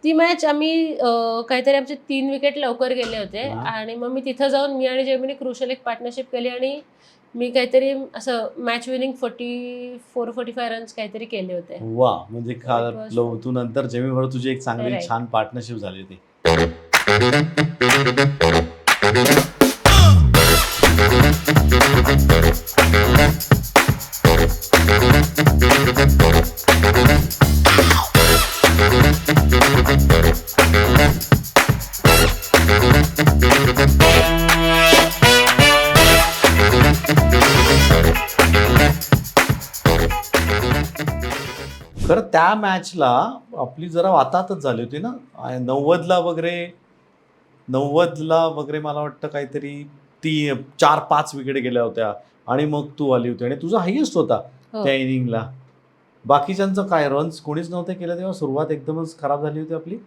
ती मॅच आम्ही काहीतरी आमचे 3 विकेट लवकर गेले होते हा. आणि मग मी तिथं जाऊन मी आणि जेमीने क्रुशियल एक पार्टनरशिप केली आणि मी काहीतरी असं मॅच विनिंग 44-45 रन्स काहीतरी केले होते. वा, म्हणजे It was तू नंतर जेमी बरोबर तुझी एक चांगली Right. छान पार्टनरशिप झाली होती. खरं त्या मॅचला आपली जरा वाताहतच झाली होती ना. 90ला वगैरे मला वाटतं काहीतरी 4-5 विकेट गेल्या होत्या आणि मग तू आली होती आणि तुझा हायेस्ट होता हो. त्या इनिंगला. बाकीच्यांचं काय, रन्स कोणीच नव्हते केलं तेव्हा? सुरुवात एकदमच खराब झाली होती आपली.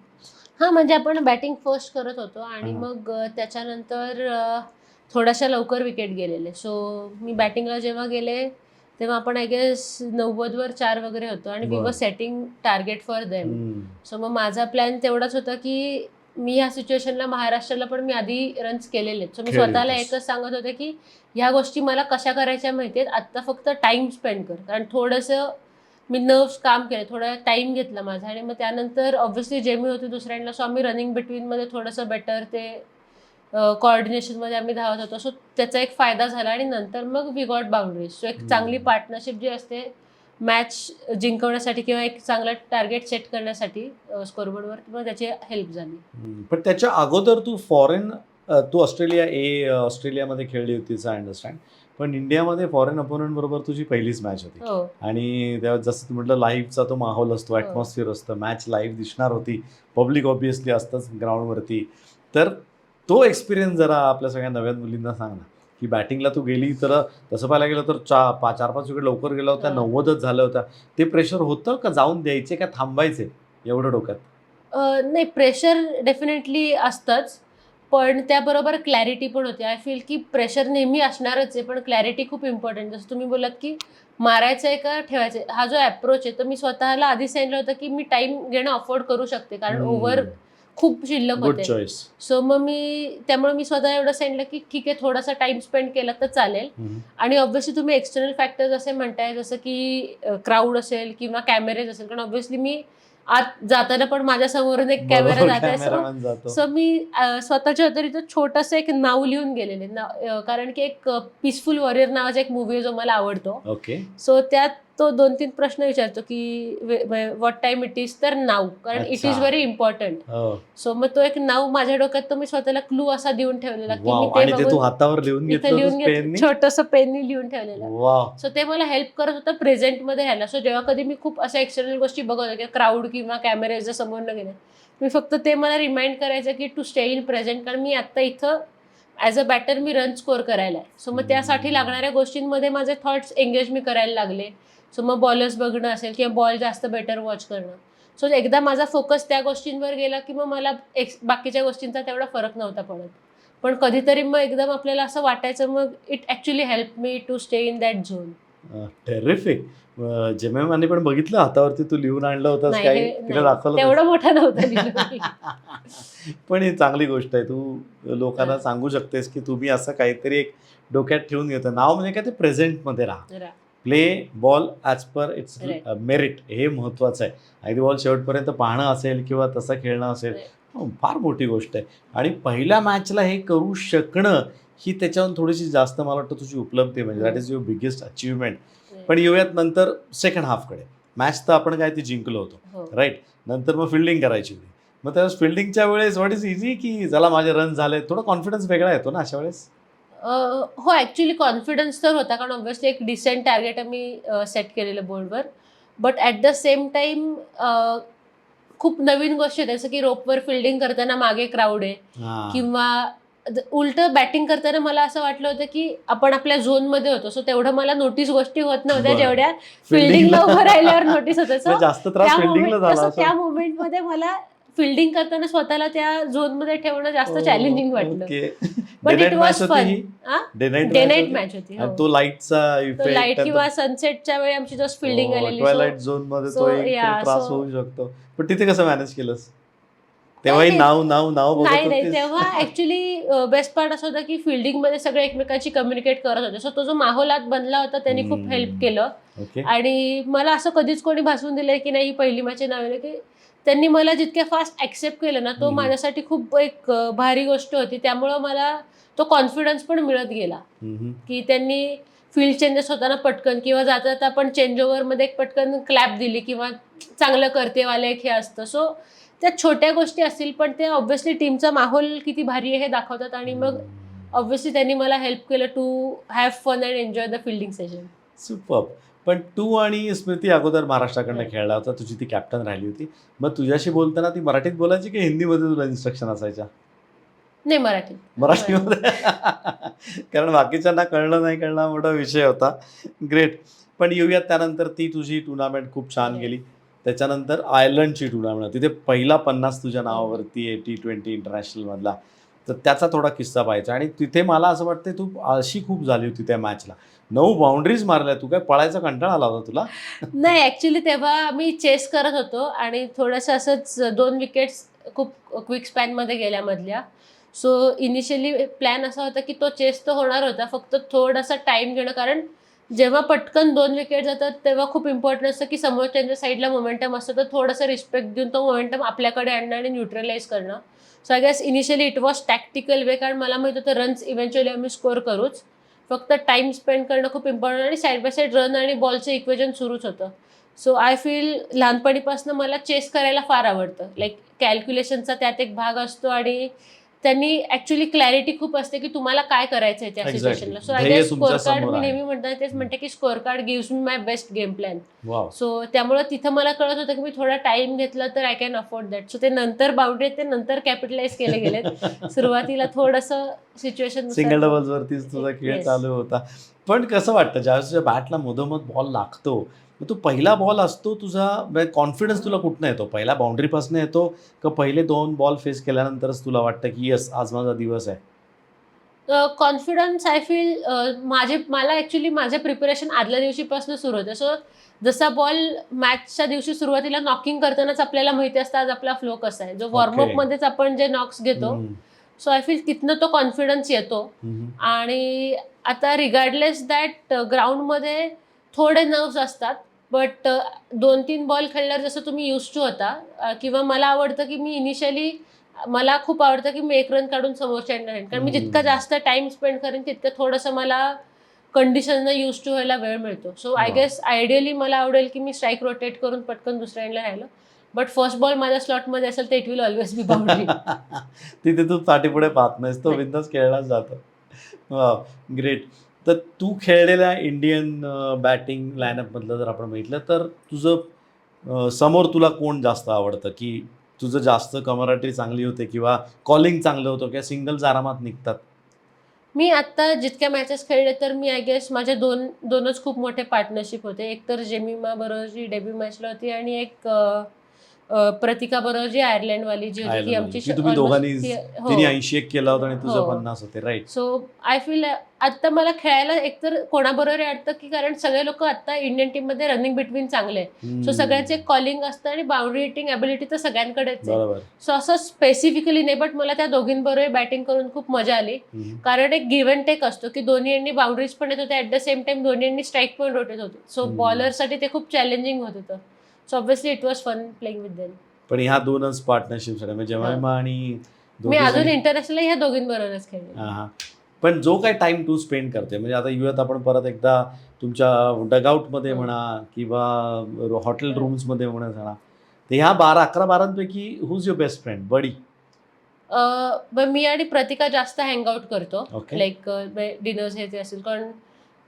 हा, म्हणजे आपण बॅटिंग फर्स्ट करत होतो आणि हा. मग त्याच्यानंतर थोड्याशा लवकर विकेट गेलेले. सो मी बॅटिंगला जेव्हा गेले तेव्हा आपण आय गेस 90वर 4 वगैरे होतो आणि वी बरं. वर setting target for them. So मग माझा प्लॅन तेवढाच होता की मी ह्या सिच्युएशनला महाराष्ट्राला पण मी आधी रन्स केलेले. सो मी खेळले स्वतःला होतेस. एकच सांगत होते की ह्या गोष्टी मला कशा करायच्या माहिती आहेत, आत्ता फक्त टाइम स्पेंड कर. कारण थोडंसं मी नर्व्स काम केले, थोडा टाइम घेतला माझा आणि मग त्यानंतर ऑब्व्हियसली जेमी होती दुसऱ्यांना, सो आम्ही रनिंग बिटवीनमध्ये थोडंसं बेटर ते कोऑर्डिनेशनमध्ये आम्ही धावत होतो. सो त्याचा एक फायदा झाला आणि नंतर मग वी गॉट बाउंड्रीज. सो एक चांगली पार्टनरशिप जी असते मॅच जिंकवण्यासाठी किंवा एक चांगलं टार्गेट सेट करण्यासाठी स्कोरबोर्डवर, किंवा त्याची हेल्प झाली. पण त्याच्या अगोदर तू ऑस्ट्रेलियामध्ये खेळली होतीस, आय अंडरस्टँड. पण इंडियामध्ये फॉरेन अपोनंट बरोबर तुझी पहिलीच मॅच होती. हो. आणि तेव्हा जसं तू म्हटलं, लाईव्हचा तो माहोल असतो, ॲटमॉस्फिअर असतं, मॅच लाईव्ह दिसणार होती, पब्लिक ऑब्व्हियसली असतंच ग्राउंडवरती. तर तो एक्सपिरियन्स जरा आपल्या सगळ्या नव्या मुलींना सांग ना, की बॅटिंगला तू गेली तर तसं पाहायला गेलं तर 4-5 विकेट लवकर गेल्या होत्या, 90च झाल्या होत्या. ते प्रेशर होतं का जाऊन द्यायचे का थांबायचे एवढं डोक्यात? नाही, प्रेशर डेफिनेटली असतंच, पण त्याबरोबर क्लॅरिटी पण होती. आय फील की प्रेशर नेहमी असणारच आहे, पण क्लॅरिटी खूप इम्पॉर्टंट. जसं तुम्ही बोलात की मारायचं आहे का ठेवायचं आहे, हा जो अप्रोच आहे, तर मी स्वतःला आधी सांगितलं होतं की मी टाइम घेणं अफोर्ड करू शकते, कारण ओव्हर खूप शिल्लक गुड होते. चॉईस. सो मग त्यामुळे मी स्वतः एवढं सांगितलं की ठीक आहे, थोडासा टाइम स्पेंड केला तर चालेल. आणि ऑब्व्हियसली तुम्ही एक्सटर्नल फॅक्टर्स असे म्हणताय, जसं की क्राऊड असेल किंवा कॅमेरेज असेल, कारण ऑब्व्हियसली मी आत जाताना पण माझ्या समोरून एक कॅमेरा जात आहे. सो मी स्वतःच्या व्यतिरिक्त छोटंसं एक नाव लिहून गेलेले, कारण की एक पीसफुल वॉरियर नावाचा एक मूवी आहे जो मला आवडतो. ओके. सो त्यात तो 2-3 प्रश्न विचारतो की व्हॉट टाइम इट इज, तर नाव, कारण it is very important. So मग तो एक नाव माझ्या डोक्यात, तो मी स्वतःला क्लू असा देऊन ठेवलेला की मी आणि ते तू बघून हातावर लिहून इथं लिहून घेतलं घेतलं, छोटंसं पेननी लिहून ठेवलेलं. सो ते मला हेल्प करत होतं प्रेझेंटमध्ये राहायला. सो जेव्हा कधी मी खूप अशा एक्सटर्नल गोष्टी बघत होते, क्राऊड किंवा कॅमेरेच्या समोर न गेले, मी फक्त ते मला रिमाइंड करायचं की टू स्टे इन प्रेझेंट, कारण मी आत्ता इथं ॲज अ बॅटर मी रन स्कोर करायला आहे. सो मग त्यासाठी लागणाऱ्या गोष्टींमध्ये माझे थॉट्स एंगेज मी करायला लागले. सो मग बॉलर्स बघणं असेल किंवा बॉल जास्त बेटर वॉच करणं. सो एकदा माझा फोकस त्या गोष्टींवर गेला की मग मला बाकीच्या गोष्टींचा तेवढा फरक नव्हता पडत. पण कधीतरी मग एकदम आपल्याला असं वाटायचं, मग it actually help me to stay in that zone. Terrific. जेमेमाने पण बघितलं हातावरती तू लिहून आणलं होतं, काही तिला दाखवलं तेवढं मोठं नव्हतं. पण ही चांगली गोष्ट आहे, तू लोकांना सांगू शकतेस की तुम्ही असं काहीतरी एक डोक्यात ठेवून घेतं. नाव म्हणजे काय, ते प्रेझेंटमध्ये राहा, play ball as per it's merit, हे महत्त्वाचं आहे. अगदी बॉल शेवटपर्यंत पाहणं असेल किंवा तसं खेळणं असेल, फार मोठी गोष्ट आहे. आणि पहिल्या मॅचला हे करू शकणं ही त्याच्याहून थोडीशी जास्त मला वाटतं तुझी उपलब्धी, म्हणजे that is your biggest achievement. पण येऊयात नंतर सेकंड हाफकडे. मॅच तर आपण काय ती जिंकलो होतो, राईट. नंतर मग फिल्डिंग करायची होती. मग त्या फिल्डिंगच्या वेळेस व्हॉट इज इझी की चला माझे रन झाले, थोडा कॉन्फिडन्स वेगळा येतो ना अशा वेळेस? हो, ॲक्च्युली कॉन्फिडन्स तर होता, कारण ऑब्व्हियसली एक डिसेंट टार्गेट आम्ही सेट केलेलं बोर्डवर. But at the same time खूप नवीन गोष्टी आहेत, जसं की रोपवर फिल्डिंग करताना मागे क्राऊड आहे, किंवा उलटं बॅटिंग करताना मला असं वाटलं होतं की आपण आपल्या झोनमध्ये होतो. सो तेवढं मला नोटीस गोष्टी होत नव्हत्या जेवढ्या फिल्डिंगला उभं राहिल्यावर नोटीस होतं. जास्त त्रास फिल्डिंगला झाला. त्या मोमेंटमध्ये मला फिल्डिंग करताना स्वतःला त्या झोनमध्ये ठेवणं जास्त चॅलेंजिंग वाटलं. But Day it night was match होती फन. ही? Day night day night match होती. आणि तो लाईटचा तो लाईट किंवा सनसेटच्या वेळी आमची जस्ट फिल्डिंग आलेली. ट्वायलाइट झोन मध्ये so, तो एक yeah, त्रास so- होऊ शकतो. पण तिथे कसं मॅनेज केलंस? तेव्हाही नाव बघत नाही होतीस? तेव्हा ऍक्च्युली बेस्ट पार्ट असं होतं की फिल्डिंग मध्ये सगळे एकमेकांची कम्युनिकेट करत होते. सो तो जो माहोल आत बनला होता त्यांनी खूप हेल्प केलं. ओके. आणि मला असं कधीच कोणी भासून दिलंय की नाही ही पहिली मॅच नाव की त्यांनी मला जितक्या फास्ट ऍक्सेप्ट केलं ना तो माझ्यासाठी खूप एक भारी गोष्ट होती. त्यामुळं मला तो कॉन्फिडन्स पण मिळत गेला की त्यांनी फील्ड चेंजेस होताना पटकन किंवा जाता जाता आपण चेंज ओव्हर मध्ये एक पटकन क्लॅप दिली किंवा चांगलं करते वाले एक हे असतं. सो त्या छोट्या गोष्टी असतील पण ते ऑब्व्हियसली टीमचा माहोल किती भारी आहे हे दाखवतात. आणि मग ऑब्व्हियसली त्यांनी मला हेल्प केलं to have fun and enjoy the fielding session. Super. पण तू आणि स्मृती अगोदर महाराष्ट्राकडनं खेळला होता, तुझी ती कॅप्टन राहिली होती. मग तुझ्याशी बोलताना ती मराठीत बोलायची की हिंदीमध्ये तुला इन्स्ट्रक्शन असायच्या? नाही मराठी. मराठीमध्ये. कारण बाकीच्यांना कळलं नाही कळलं मोठा विषय होता. ग्रेट. पण येऊयात त्यानंतर ती तुझी टुर्नामेंट खूप छान गेली. त्याच्यानंतर आयर्लंडची टुर्नामेंट, तिथे पहिला 50 तुझ्या नावावरती आहे T20 इंटरनॅशनलमधला. तर त्याचा थोडा किस्सा पाहायचा. आणि तिथे मला असं वाटतं तू आळशी खूप झाली होती त्या मॅचला. 9 बाउंड्रीज मारल्या. तू काय पळायचा कंटाळा आला होता तुला? नाही ऍक्च्युली तेव्हा मी चेस करत होतो आणि थोडंसं असंच 2 विकेट्स खूप क्विक स्पॅनमध्ये गेल्या मधल्या. सो इनिशियली प्लॅन असा होता की तो चेस तर होणार होता, फक्त थोडासा टाइम घेणं. कारण जेव्हा पटकन 2 विकेट जातात तेव्हा खूप इम्पॉर्टंट असतं की समोरच्या साईडला मोमेंटम असतं तर थोडंसं रिस्पेक्ट देऊन तो मोमेंटम आपल्याकडे आणणं आणि न्यूट्रलाइज करणं. So I guess initially it was tactical way, कारण मला माहित होतं रन्स इव्हेंच्युअली आम्ही स्कोअर करूच, फक्त टाइम स्पेंड करणं खूप इम्पॉर्टंट. आणि साईड बाय साईड रन आणि बॉलचं इक्वेजन सुरूच होतं. सो आय फील लहानपणीपासून मला चेस करायला फार आवडतं. लाईक कॅल्क्युलेशनचा त्यात एक भाग असतो आणि त्यांनी ऍक्च्युली क्लॅरिटी खूप असते की तुम्हाला काय करायचं आहे त्या सिच्युएशनला. So I guess score card मी नेहमी म्हणतात तेच म्हणते की score card gives me my best game plan. So त्यामुळे तिथं मला कळत होतं की मी थोडा टाइम घेतला तर I can afford that. So ते नंतर बाउंड्री ते नंतर कॅपिटलाइज केले गेलेत. सुरुवातीला थोडंसं सिच्युएशन सिंगल डबल्स वरतीच तुझा खेळ चालू होता. पण कसं वाटतं ज्यावेळेस तुझ्या बॅटला मधोमध बॉल लागतो, मग तो पहिला बॉल असतो तुझा कॉन्फिडन्स तुला कुठनं येतो? पहिल्या बाउंड्रीपासून येतो का पहिले 2 बॉल फेस केल्यानंतरच तुला वाटतं की येस आज माझा दिवस आहे? कॉन्फिडन्स आय फील मला ॲक्च्युली माझं प्रिपरेशन आदल्या दिवशीपासून सुरू होतं. सो जसा बॉल मॅचच्या दिवशी सुरुवातीला नॉकिंग करतानाच आपल्याला माहिती असतं आज आपला फ्लो कसा आहे. जो वॉर्मअपमध्येच आपण जे नॉक्स घेतो, सो आय फील तिथनं तो कॉन्फिडन्स येतो. आणि आता रिगार्डलेस दॅट ग्राउंडमध्ये थोडे नर्व्स असतात, बट 2-3 बॉल खेळल्यावर जसं तुम्ही यूज टू होता किंवा मला आवडतं की मी इनिशियली मला खूप आवडतं की मी 1 रन काढून समोरच्या एंडर येईन. कारण मी जितका जास्त टाइम स्पेंड करेन तितकं थोडंसं मला कंडिशनना यूज टू व्हायला वेळ मिळतो. सो आय गेस आयडियली मला आवडेल की मी स्ट्राईक रोटेट करून पटकन दुसऱ्या एंडला राहिलं. बट फर्स्ट बॉल माझ्या स्लॉटमध्ये असेल तर it will always be boundary. तिथे तू पाठीपुढे पाहत नाहीस, तो बिंदास खेळलाच जातो. वा ग्रेट. तर तू खेळलेल्या इंडियन बॅटिंग लाईनअपमधलं जर आपण बघितलं तर तुझं समोर तुला कोण जास्त आवडतं? की तुझं जास्त कमराटरी चांगली होते किंवा कॉलिंग चांगलं होतं किंवा सिंगल्स आरामात निघतात? मी आत्ता जितक्या मॅचेस खेळले तर मी आय गेस माझे दोनच खूप मोठे पार्टनरशिप होते. एक तर जेमिमा बरोबरची डेब्यू मॅचला होती आणि एक प्रतिका बरोबर जी आयर्लंडवाली जी होती ती आमची तुम्ही दोघांनी हो. तिने 81 केला होता आणि तुझं हो. 50 होते, राईट? सो आय फील आत्ता मला खेळायला एकतर कोणाबरोबर वाटतं की कारण सगळे लोक आता इंडियन टीममध्ये रनिंग बिटवीन चांगले आहे. सो सगळ्यांचे कॉलिंग असतं आणि बाउंड्री हिटिंग अबिलिटी तर सगळ्यांकडेच आहे. बरोबर. सो असं स्पेसिफिकली नाही, बट मला त्या दोघींबरोबर बॅटिंग करून खूप मजा आली. कारण एक गिव्ह अँड टेक असतो की दोन्ही यांनी बाउंड्रीज पण येत होते, ॲट द सेम टाइम दोन्ही यांनी स्ट्राईक पण रोटेट होते. सो बॉलरसाठी ते खूप चॅलेंजिंग होत होतं. So obviously it was fun playing with them. पण ह्या 2च पार्टनरशिप म्हणजे जेमिमा आणि मी अजून इंटरनॅशनल ह्या दोघींबरोबरच खेळले. हां. पण जो काही टाइम तू स्पेंड करते म्हणजे आता युएत आपण परत एकदा तुमच्या डगआउटमध्ये म्हणा किंवा हॉटेल रूम्समध्ये म्हणा, तर ह्या 11-12 हुज युअर बेस्ट फ्रेंड बडी? मी आणि प्रतिका जास्त हँगआउट करतो. Okay. लाईक डिनर्स हे ते असेल, कारण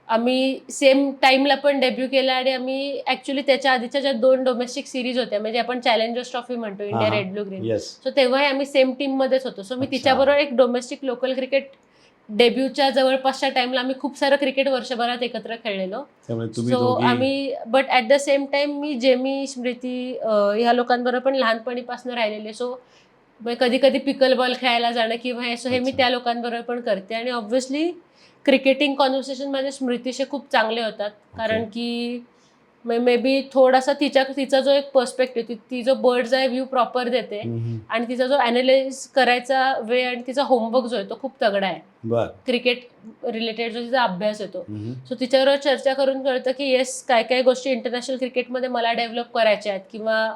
आम्ही सेम टाइमला पण डेब्यू केला आणि आम्ही ऍक्च्युली त्याच्या आधीच्या ज्या 2 डोमेस्टिक सिरीज होत्या म्हणजे आपण चॅलेंजर्स ट्रॉफी म्हणतो India red blue green, yes. So तेव्हाही आम्ही सेम टीम मध्येच होतो. सो मी तिच्याबरोबर एक डोमेस्टिक लोकल क्रिकेट डेब्यूच्या जवळपासच्या टाइमला आम्ही खूप सारं क्रिकेट वर्षभरात एकत्र खेळलेलो. सो आम्ही but at the same time मी जेमी स्मृती ह्या लोकांबरोबर पण लहानपणीपासून राहिलेले. सो कधी कधी पिकल बॉल खेळायला जाणं किंवा हे मी अच्छा. त्या लोकांबरोबर पण करते. आणि ऑब्व्हियसली क्रिकेटिंग कॉन्व्हर्सेशन माझे स्मृतीशी खूप चांगले होतात, कारण की मे बी थोडासा तिचा जो एक पर्स्पेक्टिव्ह, ती जो बर्ड्स आय व्ह्यू प्रॉपर देते आणि तिचा जो अनालाइज करायचा वे आणि तिचा होमवर्क जो आहे तो खूप तगडा आहे. बर. क्रिकेट रिलेटेड जो तिचा अभ्यास येतो, सो तिच्याबरोबर चर्चा करून कळतं की येस, काय काय गोष्टी इंटरनॅशनल क्रिकेटमध्ये मला डेव्हलप करायच्या आहेत किंवा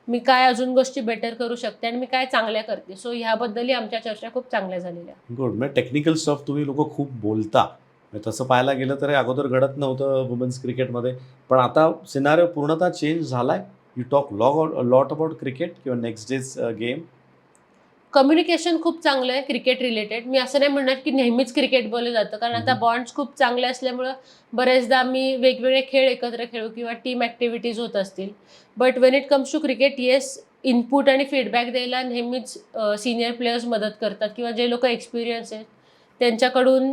मी काय अजून गोष्टी बेटर करू शकते आणि मी काय चांगल्या करते. सो ह्याबद्दलही आमच्या चर्चा खूप चांगल्या झालेल्या. गुड. म्हणजे टेक्निकल स्टफ तुम्ही लोक खूप बोलता. म्हणजे तसं पाहायला गेलं तर हे अगोदर घडत नव्हतं वुमन्स क्रिकेटमध्ये, पण आता सिनारिओ पूर्णतः चेंज झालाय. You talk lot about cricket किंवा नेक्स्ट डेज गेम. कम्युनिकेशन खूप चांगलं आहे क्रिकेट रिलेटेड. मी असं नाही म्हणणार की नेहमीच क्रिकेट बोललं जातं, कारण आता बॉन्ड्स खूप चांगले असल्यामुळं बरेचदा आम्ही वेगवेगळे खेळ एकत्र खेळू किंवा टीम ॲक्टिव्हिटीज होत असतील. But when it comes to cricket, yes, input आणि फीडबॅक द्यायला नेहमीच सिनियर प्लेयर्स मदत करतात किंवा जे लोक एक्सपिरियन्स आहेत त्यांच्याकडून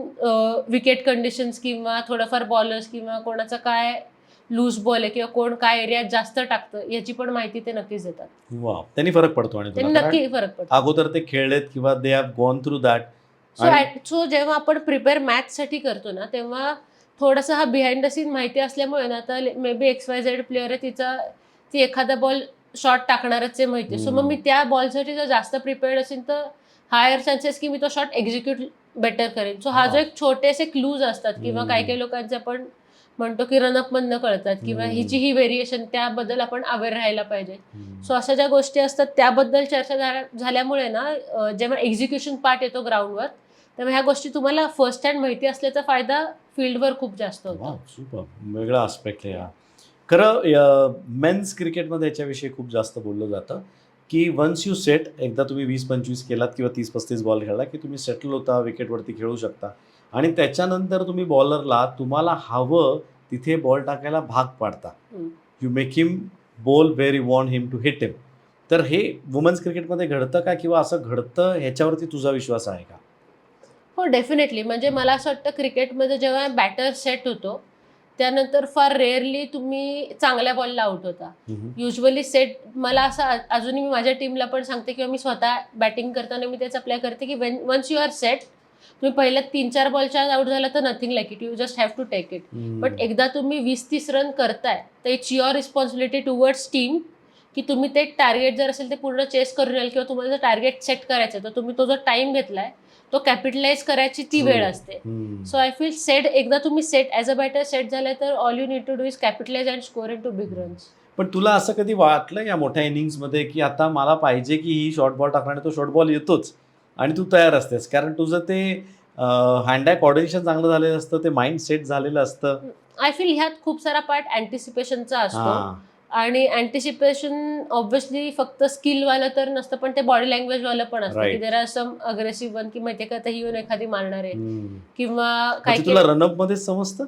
विकेट कंडिशन्स किंवा थोडंफार बॉलर्स किंवा कोणाचं काय लूज बॉल आहे किंवा कोण काय एरियात जास्त टाकतं याची पण माहिती ते नक्कीच देतात. वा, त्यांनी फरक पडतो. आणि त्यांनी नक्की फरक पडतो. अगोदर ते खेळलेत किंवा they have gone through that. So जेव्हा आपण प्रिपेअर मॅचसाठी करतो ना, तेव्हा थोडासा हा बिहाइंड द सीन माहिती असल्यामुळे ना, आता मे बी XYZ प्लेअर आहे, ती एखादा बॉल शॉट टाकणारच आहे माहिती. सो मग मी त्या बॉलसाठी जर जास्त प्रिपेअर्ड असेल तर हायर चान्सेस की मी तो शॉट एक्झिक्यूट बेटर करेन. सो हा जो एक छोटेसे क्लूज असतात किंवा काही काही लोकांचे आपण म्हणतो की रनअप मधनं कळतात किंवा हिची ही व्हेरिएशन, त्याबद्दल आपण अवेअर राहायला पाहिजे. सो अशा ज्या गोष्टी असतात त्याबद्दल चर्चा झाल्यामुळे ना, जेव्हा एक्झिक्युशन पार्ट येतो ग्राउंडवर, तेव्हा ह्या गोष्टी तुम्हाला फर्स्ट हँड माहिती असल्याचा फायदा फील्डवर खूप जास्त होतो. सुपर. वेगळा आस्पेक्ट आहे हा. खरं मेन्स क्रिकेटमध्ये याच्याविषयी खूप जास्त बोललं जातं की वन्स यू सेट, एकदा तुम्ही 20-25 केलात किंवा 30-35 बॉल खेळला की तुम्ही सेटल होता, विकेटवरती खेळू शकता आणि त्याच्यानंतर तुम्ही बॉलरला तुम्हाला हवं तिथे बॉल टाकायला भाग पाडता. You make him ball where you want him to hit him. तर हे वुमन्स क्रिकेटमध्ये घडतं का किंवा असं घडतं ह्याच्यावरती तुझा विश्वास आहे का? हो, डेफिनेटली. म्हणजे मला असं वाटतं क्रिकेटमध्ये जेव्हा बॅटर सेट होतो त्यानंतर फार रेअरली तुम्ही चांगल्या बॉलला आउट होता. युजली सेट, मला असं अजूनही मी माझ्या टीमला पण सांगते किंवा मी स्वतः बॅटिंग करताना मी तेच अप्लाय करते की वन्स यू आर सेट, तुम्ही पहिल्या 3-4 बॉलच्या आउट झाला तर nothing like it, you just have to take it. But एकदा तुम्ही 20-30 रन करताय तर it's your responsibility towards team की तुम्ही ते टार्गेट जर असेल ते पूर्ण चेस करून येईल किंवा तुम्हाला जर टार्गेट सेट करायचं तर तुम्ही तो जो टाइम घेतलाय तो कॅपिटलाइज करायची ती वेळ असते. सो आय फील सेट, एकदा तुम्ही set as a batter set झालाय तर all you need to do is capitalise and score into big runs. पण तुला असं कधी वाटलं या मोठ्या इनिंग्समध्ये की आता मला पाहिजे की ही शॉर्ट बॉल टाकणार, तो शॉर्ट बॉल येतोच आणि तू तयार असतेस, कारण तुझं ते हँड आय कोऑर्डिनेशन चांगलं झालेलं असतं, ते माइंड सेट झालेलं असतं. आय फील ह्यात खूप सारा पार्ट अँटिसिपेशनचा असतो आणि अँटिसिपेशन ऑब्व्हियसली फक्त स्किलवालं तर नसतं, पण ते बॉडी लँग्वेजवालं पण असतं की there are some aggressive one की माहितीये का, ही येऊन एखादी मारणार आहे किंवा काय तुला रनअप मध्ये समजतं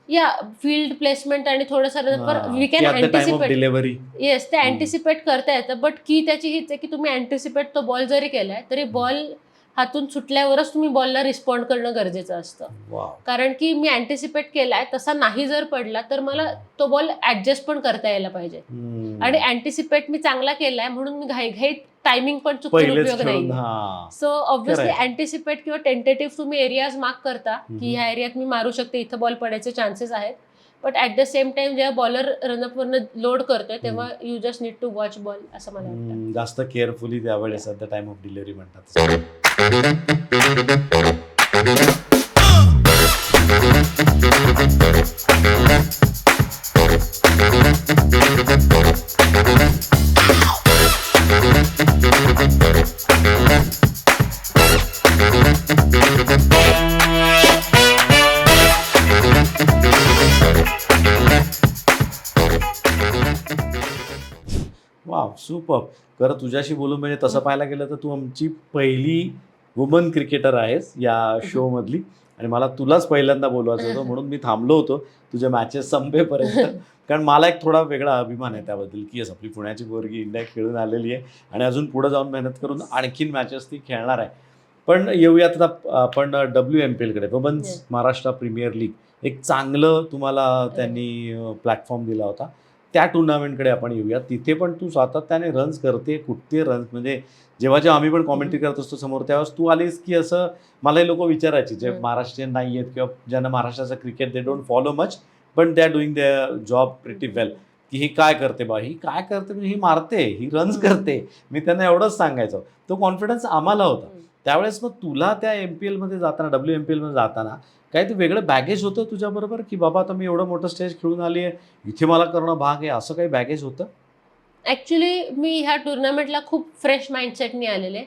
या फील्ड प्लेसमेंट आणि थोडंसं we can anticipate. Delivery, yes, ते अँटिसिपेट करता येतं. बट की त्याची हीच आहे की तुम्ही अँटिसिपेट तो बॉल जरी केलाय तरी बॉल हातून सुटल्यावरच तुम्ही बॉलला रिस्पॉन्ड करणं गरजेचं असतं. कारण की मी अँटिसिपेट केलाय तसा नाही जर पडला तर मला तो बॉल ऍडजस्ट पण करता यायला पाहिजे. आणि अँटिसिपेट मी चांगला केलाय म्हणून मी घाईघाईत टायमिंग पण चुकून उपयोग नाही. सो ऑब्व्हियसली अँटिसिपेट किंवा टेंटेटिव्ह तुम्ही एरियाज मार्क करता की ह्या एरियात मी मारू शकते, इथं बॉल पडायचे चान्सेस आहेत. But at the same time जेव्हा बॉलर रनअपवरनं लोड करतोय तेव्हा you just need to watch ball, असं मला वाटतं. जास्त केअरफुली त्यावेळेस at the time of delivery म्हणतात. वा, सुपर. खरं तुझ्याशी बोलून म्हणजे तसं पाहायला गेलं तर तू आमची पहिली वुमन क्रिकेटर आहेस या शो मधली आणि मला तुलाच पहिल्यांदा बोलवायचं होतं म्हणून मी थांबलो होतो तुझ्या मॅचेस संपेपर्यंत. कारण मला एक थोडा वेगळा अभिमान आहे त्याबद्दल की आपली पुण्याची पोरगी इंडिया खेळून आलेली आहे आणि अजून पुढे जाऊन मेहनत करून आणखीन मॅचेस ती खेळणार आहे. पण येऊयात आता आपण WMPL कडे, वुमन्स महाराष्ट्र प्रीमियर लीग. एक चांगलं तुम्हाला त्यांनी प्लॅटफॉर्म दिला होता. त्या टुर्नामेंटकडे आपण येऊया. तिथे पण तू सातत्याने रन्स करते, कुठते रन्स, म्हणजे जेव्हा आम्ही पण कॉमेंट्री करत असतो समोर, त्यावेळेस तू आलीस की असं मलाही लोक विचारायचे जे महाराष्ट्रीयन नाही आहेत किंवा ज्यांना महाराष्ट्राचं cricket they don't follow much पण they are doing their job pretty well, की ही काय करते बा, ही काय करते म्हणजे ही मारते, ही रन्स करते. मी त्यांना एवढंच सांगायचो. तो कॉन्फिडन्स आम्हाला होता. त्यावेळेस मग तुला त्या MPL मध्ये जाताना, WMPL मध्ये जाताना काय ते वेगळं बॅगेज होतं तुझ्याबरोबर, की बाबा आता मी एवढं मोठं स्टेज खेळून आली आहे, इथे मला करणं भाग आहे, असं काही बॅगेज होतं? ॲक्च्युली मी ह्या टुर्नामेंटला खूप फ्रेश माइंडसेटनी आलेले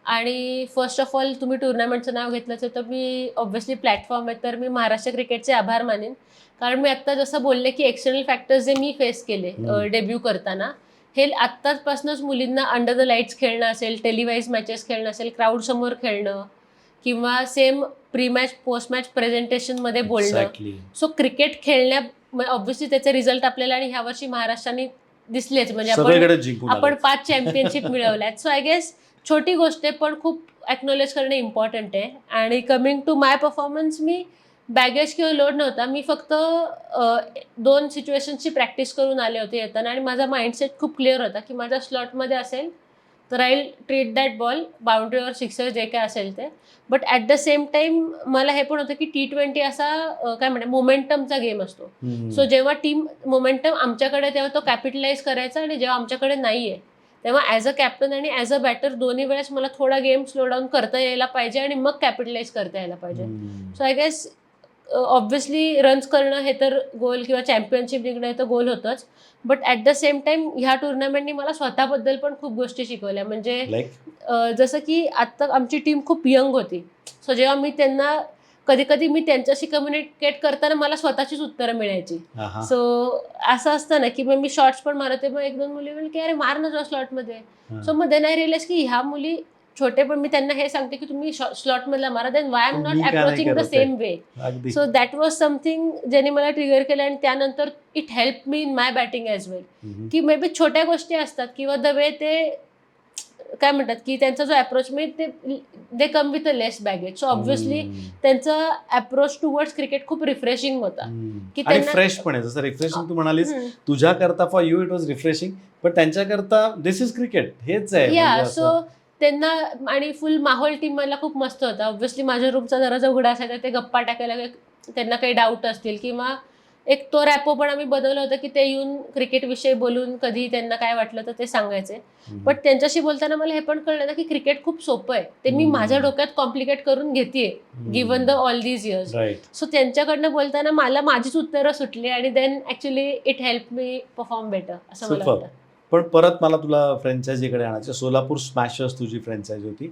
आणि फर्स्ट ऑफ ऑल तुम्ही टुर्नामेंटचं नाव घेतलं तर मी ऑब्व्हियसली प्लॅटफॉर्म आहे तर मी महाराष्ट्र क्रिकेटचे आभार मानेन. कारण मी आत्ता जसं बोलले की एक्सटर्नल फॅक्टर्स जे मी फेस केले डेब्यू करताना, हे आत्ताचपासूनच मुलींना अंडर द लाईट्स खेळणं असेल, टेलिवाईज मॅचेस खेळणं असेल, क्राऊडसमोर खेळणं किंवा same pre match post match प्रेझेंटेशनमध्ये बोलणं. Exactly. सो क्रिकेट खेळण्या ऑब्व्हियसली त्याचे रिझल्ट आपल्याला आणि ह्यावर्षी महाराष्ट्राने दिसलेच. म्हणजे सगळीकडे जिंकून आपण आले. 5 चॅम्पियनशिप मिळवल्यात. सो आय गेस छोटी गोष्ट आहे पण खूप ॲक्नॉलेज करणं इम्पॉर्टंट आहे. आणि कमिंग टू माय परफॉर्मन्स, मी बॅगेज किंवा लोड नव्हता. मी फक्त 2 सिच्युएशनची प्रॅक्टिस करून आले होते येताना आणि माझा माइंडसेट खूप क्लिअर होता की माझ्या स्लॉटमध्ये असेल तर I will treat that ball, बाउंड्रीवर सिक्सर जे काय असेल ते. But at the same time मला हे पण होतं की T20 असा काय म्हणते मोमेंटमचा गेम असतो. सो जेव्हा टीम मोमेंटम आमच्याकडे तेव्हा तो कॅपिटलाइज करायचा आणि जेव्हा आमच्याकडे नाही आहे तेव्हा ॲज अ कॅप्टन आणि ॲज अ बॅटर दोन्ही वेळेस मला थोडा गेम स्लो डाऊन करता यायला पाहिजे आणि मग कॅपिटलाइज करता यायला पाहिजे. So I guess obviously runs करणं हे तर गोल किंवा चॅम्पियनशिप जिंकणं हे तर गोल होतंच. But at the same time ह्या टुर्नामेंटनी मला स्वतःबद्दल पण खूप गोष्टी शिकवल्या. म्हणजे जसं की आत्ता आमची टीम खूप यंग होती. सो जेव्हा मी त्यांना कधी मी त्यांच्याशी कम्युनिकेट करताना मला स्वतःचीच उत्तरं मिळायची. सो असं असतं ना की मग मी शॉर्ट्स पण मारते, मग 1-2 मुली म्हणले की अरे मार ना तुझ्या स्लॉटमध्ये. सो मग देन आय रिअलाइज की ह्या मुली छोटे पण मी त्यांना हे सांगते की तुम्ही स्लॉटमधला मारा, then why am not approaching the same way. So that was something ज्याने मला ट्रिगर केलं आणि त्यानंतर it help me in my batting as well. की मे बी छोट्या गोष्टी असतात किंवा द वे ते काय म्हणतात की त्यांचा जो अप्रोच मी ते they come with a less baggage. So obviously त्यांचा अप्रोच टुवर्ड्स क्रिकेट खूप रिफ्रेशिंग होता की आणि फ्रेश पण आहे. जसं रिफ्रेशिंग तू म्हणालीस, तुझ्या करता for you it was refreshing, पण त्यांच्या करता दिस इज क्रिकेट, हेच आहे. या सो त्यांना आणि फुल माहोल टीम मला खूप मस्त होता. ऑब्व्हियसली माझ्या रूमचा दरवाजा उघडा असायचा, ते गप्पा टाकायला त्यांना काही डाऊट असतील किंवा एक तो रॅपो पण आम्ही बनवलं होतं की ते येऊन क्रिकेटविषयी बोलून कधी त्यांना काय वाटलं तर ते सांगायचे. बट त्यांच्याशी बोलताना मला हे पण कळलं की क्रिकेट खूप सोपं आहे, ते मी माझ्या डोक्यात कॉम्प्लिकेट करून घेतेय given the all these years. So त्यांच्याकडनं बोलताना मला माझीच उत्तरं सुटली आणि then actually it help me perform better असं मला वाटतं. पण परत मला तुला फ्रँचायझीकडे आणायचं. सोलापूर स्मॅशर्स तुझी फ्रँचायझी होती,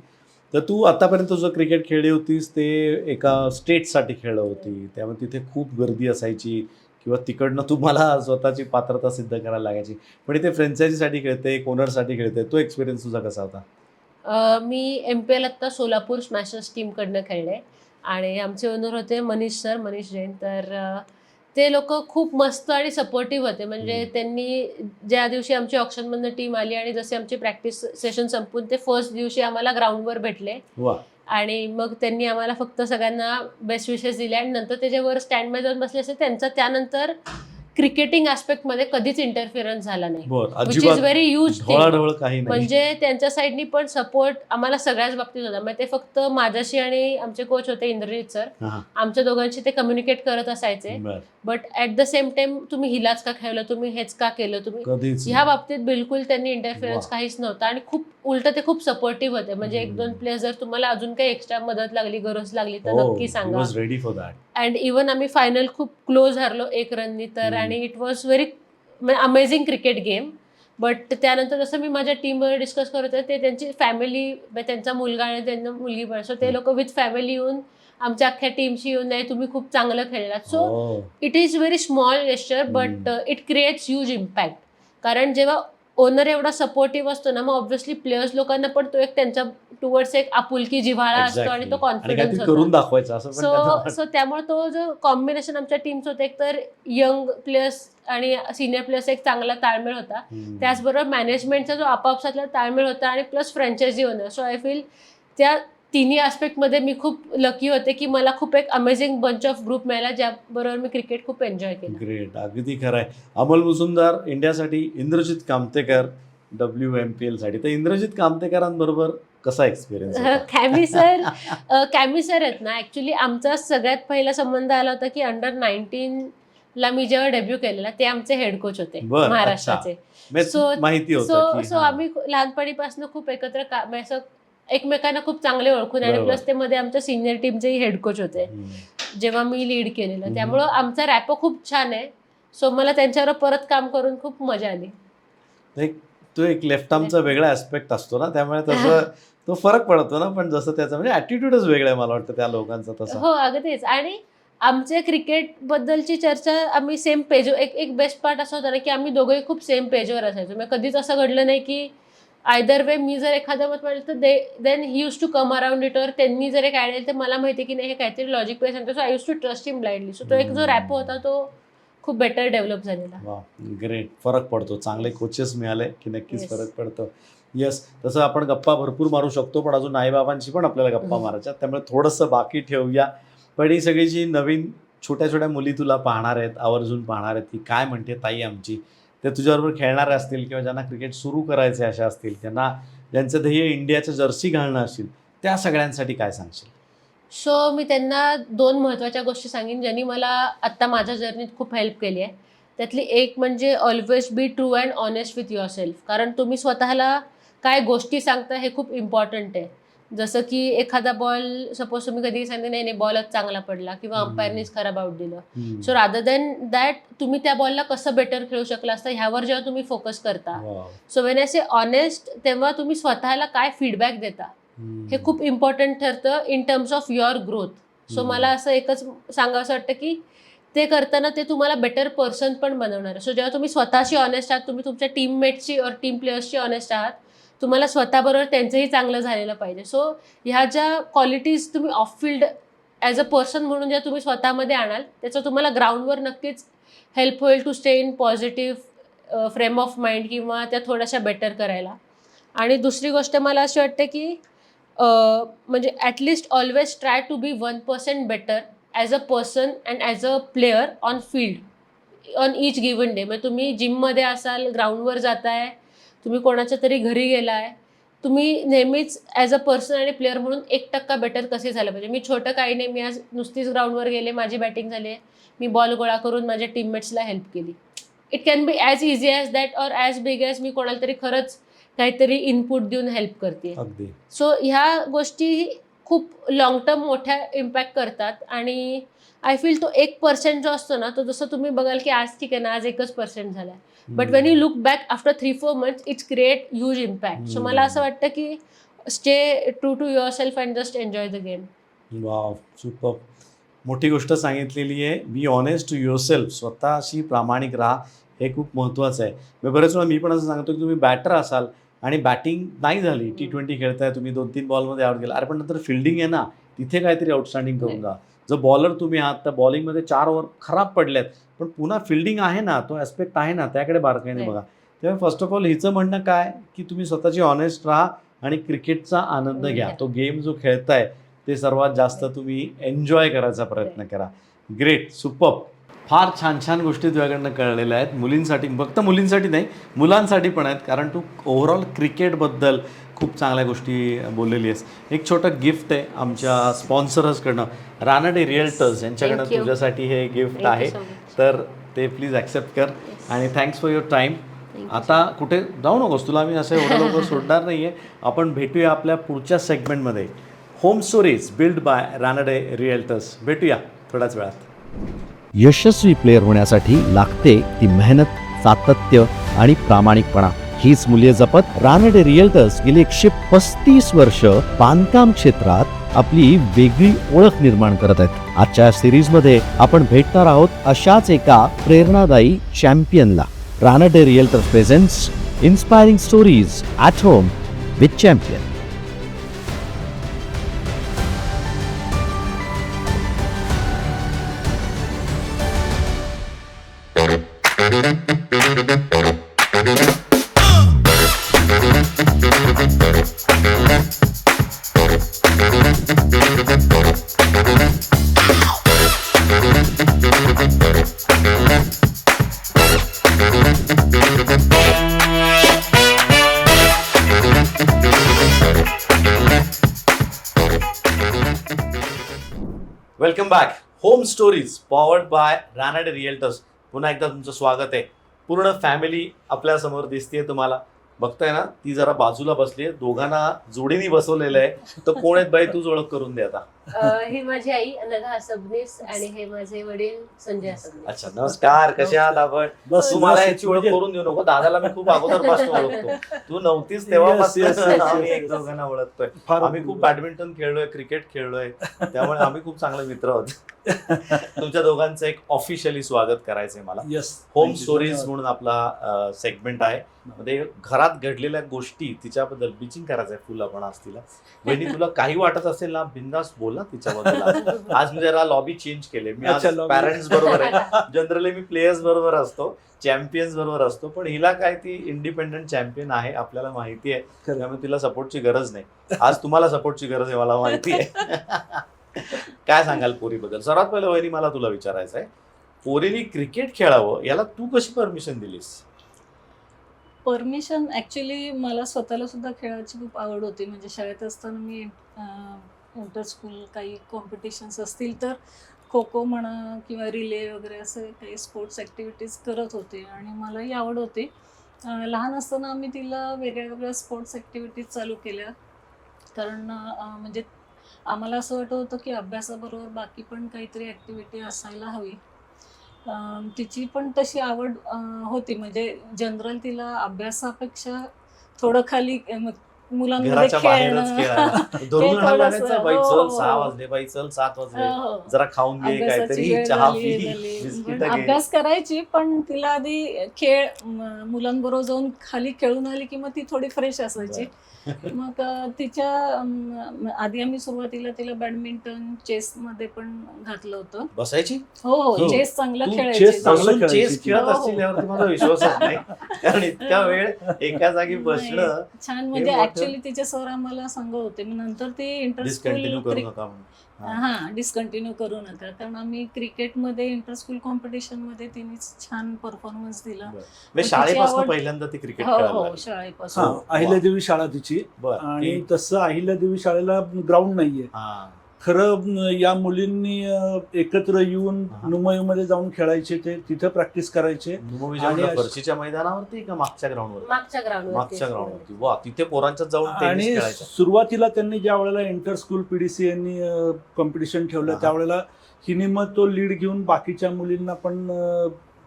तर तू आतापर्यंत जो क्रिकेट खेळली होतीस ते एका स्टेटसाठी खेळलं होती, त्यामुळे तिथे खूप गर्दी असायची किंवा तिकडनं तुम्हाला स्वतःची पात्रता सिद्ध करायला लागायची. पण इथे फ्रँचायझीसाठी खेळते, ओनरसाठी खेळते, तो एक्सपिरियन्स तुझा कसा होता? मी MPL आत्ता सोलापूर स्मॅशर्स टीमकडनं खेळले आणि आमचे ओनर होते मनीष जैन. तर ते लोक खूप मस्त आणि सपोर्टिव्ह होते. म्हणजे त्यांनी ज्या दिवशी आमची ऑक्शनमधनं टीम आली आणि जसे आमचे प्रॅक्टिस सेशन संपून ते फर्स्ट दिवशी आम्हाला ग्राउंडवर भेटले आणि मग त्यांनी आम्हाला फक्त सगळ्यांना बेस्ट विशेस दिले आणि नंतर त्याच्यावर स्टँडमध्ये जाऊन बसले असे. त्यांचा त्यानंतर क्रिकेटिंग ॲस्पेक्टमध्ये कधीच इंटरफिरन्स झाला नाही, which is very huge thing. म्हणजे त्यांच्या साईडनी पण सपोर्ट आम्हाला सगळ्याच बाबतीत होता. म्हणजे ते फक्त माझ्याशी आणि आमचे कोच होते इंद्रजित सर, आमच्या दोघांशी ते कम्युनिकेट करत असायचे. But at the same time तुम्ही हिलाच का खेळलं, तुम्ही हेच का केलं, तुम्ही ह्या बाबतीत बिलकुल त्यांनी इंटरफिरन्स काहीच नव्हता आणि खूप उलट ते खूप सपोर्टिव्ह होते. म्हणजे 1-2 प्लेयर्स जर तुम्हाला अजून काही एक्स्ट्रा मदत लागली, गरज लागली तर नक्की सांगा. अँड इव्हन आम्ही फायनल खूप क्लोज हरलो 1 रननी तर, आणि it was very amazing cricket game. But त्यानंतर जसं मी माझ्या टीमवर डिस्कस करत होते, ते त्यांची फॅमिली, त्यांचा मुलगा आणि त्यांना मुलगी पण, सो ते लोक विथ फॅमिली येऊन आमच्या अख्ख्या टीमशी येऊन नाही तुम्ही खूप चांगलं खेळलात. So it is very small gesture but it creates huge impact. कारण जेव्हा ओनर एवढा सपोर्टिव्ह असतो ना, मग ऑब्व्हियसली प्लेयर्स लोकांना पण तो एक त्यांच्या टुवर्ड्स एक आपुलकी जिव्हाळा असतो आणि तो कॉन्फिडन्स करून दाखवायचा. सो त्यामुळे तो जो कॉम्बिनेशन आमच्या टीमचं होतं, एक तर यंग प्लेयर्स आणि सिनियर प्लेयर्स एक चांगला ताळमेळ होता, त्याचबरोबर मॅनेजमेंटचा जो आपापसातला ताळमेळ होता आणि plus franchise owner. So I feel त्या तिन्ही आस्पेक्टमध्ये मी खूप लकी होते की मला खूप एक अमेझिंग बंच ऑफ ग्रुप मिळाला ज्याबरोबर मी क्रिकेट खूप एन्जॉय केलं. ग्रेट, अगदी खरं आहे. अमोल मुजुमदार इंडियासाठी, इंद्रजित कामतेकर WMPL साठी. तर इंद्रजित कामतेकरांबरोबर कसा एक्सपिरियन्स? कॅमी सर आहेत ना, ॲक्च्युली आमचा सगळ्यात पहिला संबंध आला होता की अंडर-19 मी जेव्हा डेब्यू केलेला ते आमचे हेड कोच होते महाराष्ट्राचे. माहिती सो आम्ही लहानपणीपासून खूप एकत्र असं एकमेकांना खूप चांगले ओळखून आणि प्लस ते मध्ये आमच्या सिनियर टीमचेही हेड कोच होते जेव्हा मी लीड केलेलं. त्यामुळं आमचा रॅपो खूप छान आहे. सो मला त्यांच्यावर परत काम करून खूप मजा आली. तो एक लेफ्ट आर्मचा वेगळा ऍस्पेक्ट असतो ना, त्यामुळे तसं तो फरक पडतो ना. पण जसं त्याचा म्हणजे ॲटिट्यूडच वेगळा आहे मला वाटतं त्या लोकांचा तसा. हो अगदीच. आणि आमच्या क्रिकेट बद्दलची चर्चा आम्ही सेम पेज, एक बेस्ट पार्ट असं होता ना की आम्ही दोघंही खूप सेम पेजवर असायचो. मग कधीच असं घडलं नाही की आयदर वे मी जर एखादं मत मांडलं तर then he use to come around it, और त्यांनी जर एक आयडिया तर मला माहिती की नाही हे काहीतरी लॉजिक पे सांगतो. So I use to trust him blindly. So तो एक जो रॅपो होता तो खूप बेटर डेव्हलप झालेला. वा, ग्रेट. फरक पडतो, चांगले कोचेस मिळाले की नक्कीच फरक पडतो. येस, तसं आपण गप्पा भरपूर मारू शकतो, पण अजून आईबाबांची पण आपल्याला गप्पा मारायच्या, त्यामुळे थोडंसं बाकी ठेवूया. पण ही सगळी जी नवीन छोट्या छोट्या मुली तुला पाहणार आहेत, आवर्जून पाहणार आहेत, ती काय म्हणते ताई आमची, ते तुझ्याबरोबर खेळणारे असतील किंवा ज्यांना क्रिकेट सुरू करायचे अशा असतील, त्यांना ज्यांचं ध्येय इंडियाचं जर्सी घालणं असेल, त्या सगळ्यांसाठी काय सांगशील? सो मी त्यांना 2 महत्त्वाच्या गोष्टी सांगेन ज्यांनी मला आत्ता माझ्या जर्नीत खूप हेल्प केली आहे. त्यातली एक म्हणजे always be true and honest with your self. कारण तुम्ही स्वतःला काय गोष्टी सांगता हे खूप इम्पॉर्टंट आहे. जसं की एखादा बॉल सपोज तुम्ही कधी सांगते नाही नाही बॉलच चांगला पडला किंवा अंपायरनीच खराब आउट दिलं. सो रादर दॅन दॅट तुम्ही त्या बॉलला कसं बेटर खेळू शकला असतं ह्यावर जेव्हा तुम्ही फोकस करता. So when I say honest, तेव्हा तुम्ही स्वतःला काय फीडबॅक देता हे खूप इम्पॉर्टंट ठरतं in terms of your growth. So मला असं एकच सांगावं वाटतं की ते करताना ते तुम्हाला बेटर पर्सन पण बनवणार आहे. सो जेव्हा तुम्ही स्वतःशी ऑनेस्ट आहात, तुम्ही तुमच्या टीममेट्सची और टीम प्लेयर्सची ऑनेस्ट आहात, तुम्हाला स्वतःबरोबर त्यांचंही चांगलं झालेलं पाहिजे. सो ह्या ज्या क्वालिटीज तुम्ही of field as a person म्हणून ज्या तुम्ही स्वतःमध्ये आणाल त्याचा तुम्हाला ग्राउंडवर नक्कीच हेल्प होईल to stay in positive frame of mind किंवा त्या थोड्याशा बेटर करायला. आणि दुसरी गोष्ट मला अशी वाटते की म्हणजे at least always try to be 1% better as a person and as a player on field on each given day. म्हणजे तुम्ही जिममध्ये असाल, ग्राउंडवर जाताय, तुम्ही कोणाच्या तरी घरी गेलाय, तुम्ही नेहमीच ॲज अ पर्सन आणि प्लेअर म्हणून 1% बेटर कसे झालं पाहिजे. मी छोटं काही नाही, मी आज नुसतीच ग्राउंडवर गेले, माझी बॅटिंग झाली, मी बॉल गोळा करून माझ्या टीममेट्सला हेल्प केली. It can be as easy as that और ॲज बिग ॲज मी कोणाला तरी खरंच काहीतरी इनपुट देऊन हेल्प करते. सो ह्या गोष्टी खूप लॉंग टर्म मोठ्या इम्पॅक्ट करतात. आणि आय फील तो 1% जो असतो ना, तो जसं तुम्ही बघाल की आज ठीक आहे ना, आज 1% झाला, but when you look back after 3-4 months it's create huge impact. So मला असं वाटतं की stay true to yourself and just enjoy the game. Wow, super. मोठी गोष्ट सांगितलेली आहे. Be honest to yourself, स्वतःशी प्रामाणिक राहा, हे खूप महत्त्वाचं आहे. बरेच वेळा मी पण असं सांगतो की तुम्ही बॅटर असाल आणि बॅटिंग नाही झाली, T20 खेळताय तुम्ही, 2-3 बॉलमध्ये आउट गेला, अरे पण नंतर फिल्डिंग आहे ना, तिथे काहीतरी आउटस्टँडिंग करून जा. जर बॉलर तुम्ही आहात तर बॉलिंगमध्ये 4 ओव्हर खराब पडल्यात, पण पुन्हा फिल्डिंग आहे ना, तो ॲस्पेक्ट आहे ना, त्याकडे बारकाईने बघा. तेव्हा फर्स्ट ऑफ ऑल हिचं म्हणणं काय की तुम्ही स्वतःची ऑनेस्ट राहा आणि क्रिकेटचा आनंद घ्या. तो गेम जो खेळताय ते सर्वात जास्त तुम्ही एन्जॉय करायचा प्रयत्न करा. Great, super. फार छान छान गोष्टी तुझ्याकडनं कळलेल्या आहेत. मुलींसाठी, फक्त मुलींसाठी नाही, मुलांसाठी पण आहेत, कारण तू ओव्हरऑल क्रिकेटबद्दल खूप चांगल्या गोष्टी बोललेली आहेस. एक छोटं गिफ्ट आहे आमच्या स्पॉन्सर्सकडनं, रानडे रिअल्टर्स यांच्याकडनं तुझ्यासाठी हे गिफ्ट आहे, तर ते प्लीज ॲक्सेप्ट कर. आणि थँक्स फॉर युअर टाईम. आता कुठे जाऊ नकोस, तुला मी असं एवढं लवकर सोडणार नाही आहे. आपण भेटूया आपल्या पुढच्या सेगमेंटमध्ये, home stories build by Ranade realtors. भेटूया थोड्याच वेळात. यशस्वी प्लेयर होण्यासाठी लागते ती मेहनत, सातत्य आणि प्रामाणिकपणा. हीच मूल्ये जपत रानडे रिअल्टर्स गेली 135 वर्ष बांधकाम क्षेत्रात आपली वेगळी ओळख निर्माण करत आहेत. आजच्या सिरीजमध्ये आपण भेटणार आहोत अशाच एका प्रेरणादायी चॅम्पियनला. Ranade realtors presents inspiring stories at home with champion. Welcome back. Home stories powered by Ranade realtors. पुन्हा एकदा तुमचं स्वागत आहे. पूर्ण फॅमिली आपल्या समोर दिसतेय तुम्हाला. बघताय ना, ती जरा बाजूला बसली आहे. दोघांना जोडीने बसवलेलं आहे. तर कोण आहेत बाई, तूच ओळख करून दे आता. ही माझी आई अनघा सबनीस आणि हे माझे वडील संजय सबनीस. अच्छा, नमस्कार. कसे आहात आपण? बस तुम्हाला याची ओळख करून देऊ नको. दादाला मी खूप अगोदरपासून ओळखतो. तू नव्हतीच तेव्हापासून आम्ही एक दोघांना ओळखतोय. आम्ही खूप बॅडमिंटन खेळलोय, क्रिकेट खेळलोय, त्यामुळे आम्ही खूप चांगले मित्र आहोत. तुमच्या दोघांचं एक ऑफिशियली स्वागत करायचंय मला. होम स्टोरीज म्हणून आपला सेगमेंट आहे. मध्ये घरात घडलेल्या गोष्टी तिच्याबद्दल बिचिंग करायचंय. फुलपणा असतील. बहिणी, तुला काही वाटत असेल ना, बिंदास बोल ना तिच्याबद्दल. आज मी जरा लॉबी चेंज केले. मी आज पॅरेंट्स बरोबर आहे. जनरली मी प्लेयर्स बरोबर असतो, चॅम्पियन्स बरोबर असतो, पण हिला काय, ती इंडिपेंडंट चॅम्पियन आहे, आपल्याला माहिती आहे. त्यामुळे तिला सपोर्टची गरज नाही. आज तुम्हाला सपोर्टची गरज आहे, मला माहिती आहे. काय सांगाल पोरीबद्दल? सर्वात पहिलं वहिनी, मला तुला विचारायचं आहे, पोरीनी क्रिकेट खेळावं याला तू कशी परमिशन दिलीस? परमिशन ॲक्च्युली मला स्वतःला सुद्धा खेळायची खूप आवड होती. म्हणजे शाळेत असताना मी इंटर स्कूल काही कॉम्पिटिशन्स असतील तर खो खो म्हणा किंवा रिले वगैरे असं काही स्पोर्ट्स ॲक्टिव्हिटीज करत होते आणि मलाही आवड होती. लहान असताना आम्ही तिला वेगळ्या वेगळ्या स्पोर्ट्स ॲक्टिव्हिटीज चालू केल्या. कारण म्हणजे आम्हाला असं वाटत होतं की अभ्यासाबरोबर बाकी पण काहीतरी ॲक्टिव्हिटी असायला हवी. तिची पण तशी आवड होती. म्हणजे जनरल तिला अभ्यासापेक्षा थोडं खाली मुलांमध्ये खेळणं, धरून लागायचं, बाई चल 6 वाजले, बाई चल 7 वाजले, जरा खाऊन घे काहीतरी, चहा पी, बिस्किट घे. अभ्यास करायची, पण तिला आधी खेळ, मुलांबरोबर जाऊन खाली खेळून आली की मग ती थोडी फ्रेश असायची. मग तिच्या आधी आम्ही सुरुवातीला तिला बॅडमिंटन, चेस मध्ये पण घातलं होतं. बसायची? हो, चेस चांगलं खेळायची. चेस खेळत असतील यावरती माझा विश्वासच नाही. कारण इतका वेळ एका जागी बसणं छान. म्हणजे ऍक्च्युली तिचे सर आम्हाला सांगत होते. मग नंतर ते इंटर स्कूल डिस्कंटिन्यू करू नका, कारण आम्ही क्रिकेटमध्ये इंटर स्कूल कॉम्पिटिशन मध्ये तिने छान परफॉर्मन्स दिला. शाळेपासून पहिल्यांदा ती क्रिकेट हो, शाळेपासून. अहिल्यादेवी शाळा तिची. आणि तसं अहिल्यादेवी शाळेला ग्राउंड नाहीये. खरं या मुलींनी एकत्र येऊन नुमईमध्ये जाऊन खेळायचे, ते तिथं प्रॅक्टिस करायचे. फरशीच्या मैदानावरती का मागच्या ग्राउंडवर? मागच्या ग्राउंडवरती. वा, तिथे पोरांच्यात जाऊन आणि सुरुवातीला त्यांनी ज्या वेळेला इंटर स्कूल पीडीसी यांनी कॉम्पिटिशन ठेवलं, त्यावेळेला हिने मग तो लीड घेऊन बाकीच्या मुलींना पण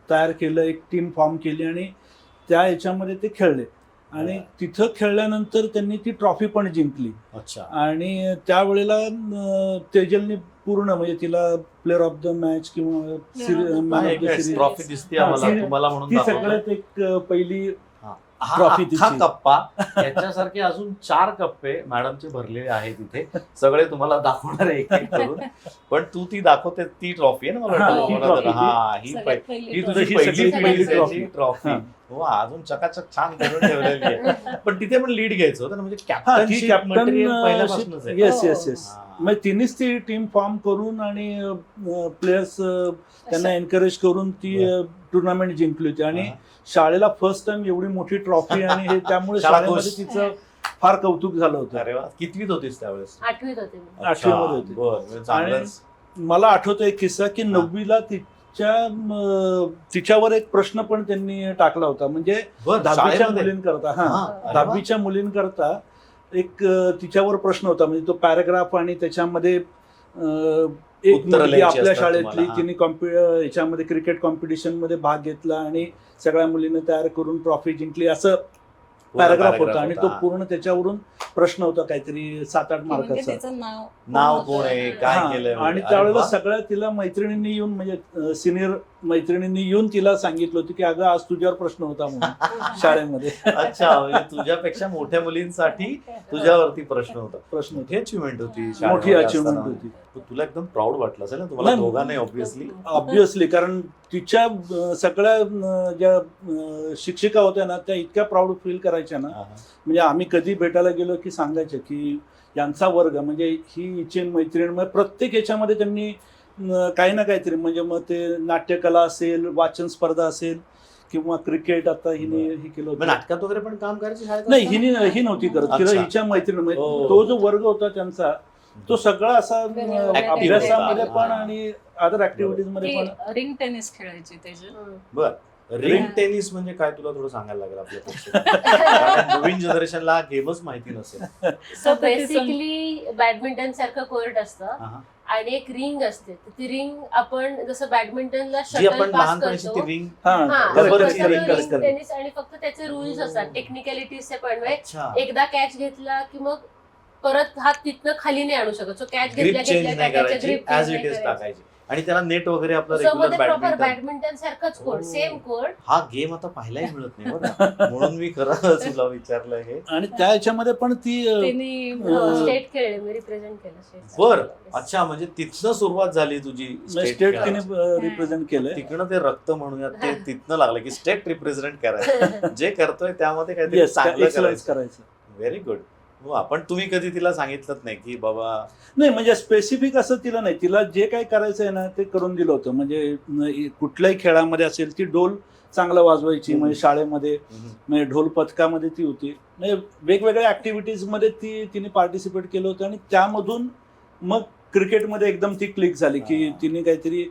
तयार केलं, एक टीम फॉर्म केली आणि त्या याच्यामध्ये ते खेळले. आणि तिथं खेळल्यानंतर त्यांनी ती ट्रॉफी पण जिंकली. अच्छा. आणि त्यावेळेला तेजलनी पूर्ण, म्हणजे तिला प्लेअर ऑफ द मॅच किंवा ट्रॉफी दिसते आम्हाला, तुम्हाला म्हणून ती सगळ्यात एक पहिली ट्रॉफी. कप्पा याच्यासारखे अजून 4 कप्पे मॅडमचे भरलेले आहेत तिथे, सगळे तुम्हाला दाखवणार आहे एक एक करून. पण तू ती दाखवते, ती ट्रॉफी आहे ना? मला ही तुझी पहिली ट्रॉफी. हो, अजून चकाचक छान करून ठेवलेली आहे. पण तिथे पण लीड घ्यायचं होतं ना, म्हणजे कॅप्टन पहिल्यापासूनच. Yes yes yes. मग तिनेच ती टीम फॉर्म करून आणि प्लेयर्स त्यांना एनकरेज करून ती टुर्नामेंट जिंकली होती. आणि शाळेला फर्स्ट टाइम एवढी मोठी ट्रॉफी, आणि हे त्यामुळे शाळेमध्ये तिचं फार कौतुक झालं होतं. अरे वा. कितवीत होतीस त्यावेळेस? 8वीत होते. 8वीमध्ये होते. आणि मला आठवतो एक किस्सा की 9वीला तिच्यावर एक प्रश्न पण त्यांनी टाकला होता. म्हणजे 10वीच्या मुलींकरता, 10वीच्या मुलींकरता एक तिच्यावर प्रश्न होता. म्हणजे तो पॅराग्राफ, आणि त्याच्यामध्ये एक मुलगी आपल्या शाळेतली, तिने याच्यामध्ये क्रिकेट कॉम्पिटिशन मध्ये भाग घेतला आणि सगळ्या मुलींना तयार करून ट्रॉफी जिंकली, असं पॅराग्राफ होता. आणि तो पूर्ण त्याच्यावरून प्रश्न होता, काहीतरी 7-8 मार्काचा. नाव कोण आहे, काय केलं. आणि त्यावेळेला सगळ्या तिला मैत्रिणींनी येऊन, म्हणजे सिनियर मैत्रिणींनी येऊन तिला सांगितलं होतं की अगं आज तुझ्यावर प्रश्न होता म्हणून शाळेमध्ये. अच्छा, म्हणजे तुझ्यापेक्षा मोठ्या मुलींसाठी तुझ्यावरती प्रश्न होता. प्रश्न मोठी अचिव्हमेंट होती, मोठी अचिव्हमेंट होती. तुला एकदम प्राऊड वाटलं असेल ना तुम्हाला दोघांनाही? ऑब्व्हियसली, कारण तिच्या सगळ्या ज्या शिक्षिका होत्या ना, त्या इतक्या प्राऊड फील करायच्या ना. म्हणजे आम्ही कधी भेटायला गेलो की सांगायचं की यांचा वर्ग, म्हणजे ही हिची मैत्रीण, प्रत्येक याच्यामध्ये त्यांनी काही ना काहीतरी म्हणजे मग ते नाट्यकला असेल, वाचन स्पर्धा असेल किंवा क्रिकेट आता हिने हे केलं मग होतं. नाटकात वगैरे पण काम करायची शाळेत नाही असताना? ही नव्हती करत. अच्छा. तिला हिच्या मैत्रिणी हो. तो जो वर्ग होता त्यांचा तो सगळा असा Active अभ्यासामध्ये होता. पण आणि अदर ऍक्टिव्हिटीज मध्ये पण. रिंग टेनिस खेळायची तेजल. बर, रिंग टेनिस म्हणजे काय तुला थोडं सांगायला लागेल आपल्या कारण नवीन जनरेशनला गेमच माहिती नसेल. सो बेसिकली बॅडमिंटन सारखं कोर्ट असतं हा. आणि एक रिंग असते. तर ती रिंग आपण जसं बॅडमिंटनला जी शटल आपण पास लहानपणीची करतो ती रिंग हा, हा, बरोबर, correct, ती तसं ring correct, असते. रिंग टेनिस आणि फक्त त्याचे रूल्स असतात, टेक्निकॅलिटीज पण अच्छा एकदा कॅच घेतला की मग परत हात तिथनं खाली नाही आणू शकत. सो कॅच ग्रिप घेतल्या चेंज घेतल्या नाही त्याच्या करायची, ग्रिप ॲज इट इज टाकायची आणि त्याला नेट वगैरे आपलं सो रेग्युलर मध्ये प्रॉपर बॅडमिंटन. बॅडमिंटन सारखंच कोर्ट, हो. Same court. हा गेम आता पाहायलाही मिळत नाही बरं म्हणून मी खरं तुला विचारलं हे. आणि त्या ह्याच्यामध्ये पण ती तिने स्टेट खेळले, मी रिप्रेझेंट केलं state. बर, अच्छा, म्हणजे तिथनं सुरुवात झाली तुझी स्टेट तिने रिप्रेझेंट केलंय. तिकडनं ते रक्त म्हणूया ते तिथनं लागलं की स्टेट रिप्रेझेंट करायचं. जे करतोय त्यामध्ये काहीतरी Yes, चांगलं excellence करायचं. करायचं. Very good. आपण तुम्ही कधी तिला सांगितलं नाही की बाबा नाही म्हणजे स्पेसिफिक असं तिला नाही, तिला जे काही करायचं आहे ना ते करून दिलं होतं. म्हणजे कुठल्याही खेळामध्ये असेल ती ढोल चांगला वाजवायची. म्हणजे शाळेमध्ये म्हणजे ढोल पथकामध्ये ती होती. म्हणजे वेगवेगळ्या ऍक्टिव्हिटीजमध्ये तिने पार्टिसिपेट केलं होतं आणि त्यामधून मग क्रिकेटमध्ये एकदम ती क्लिक झाली की तिने काहीतरी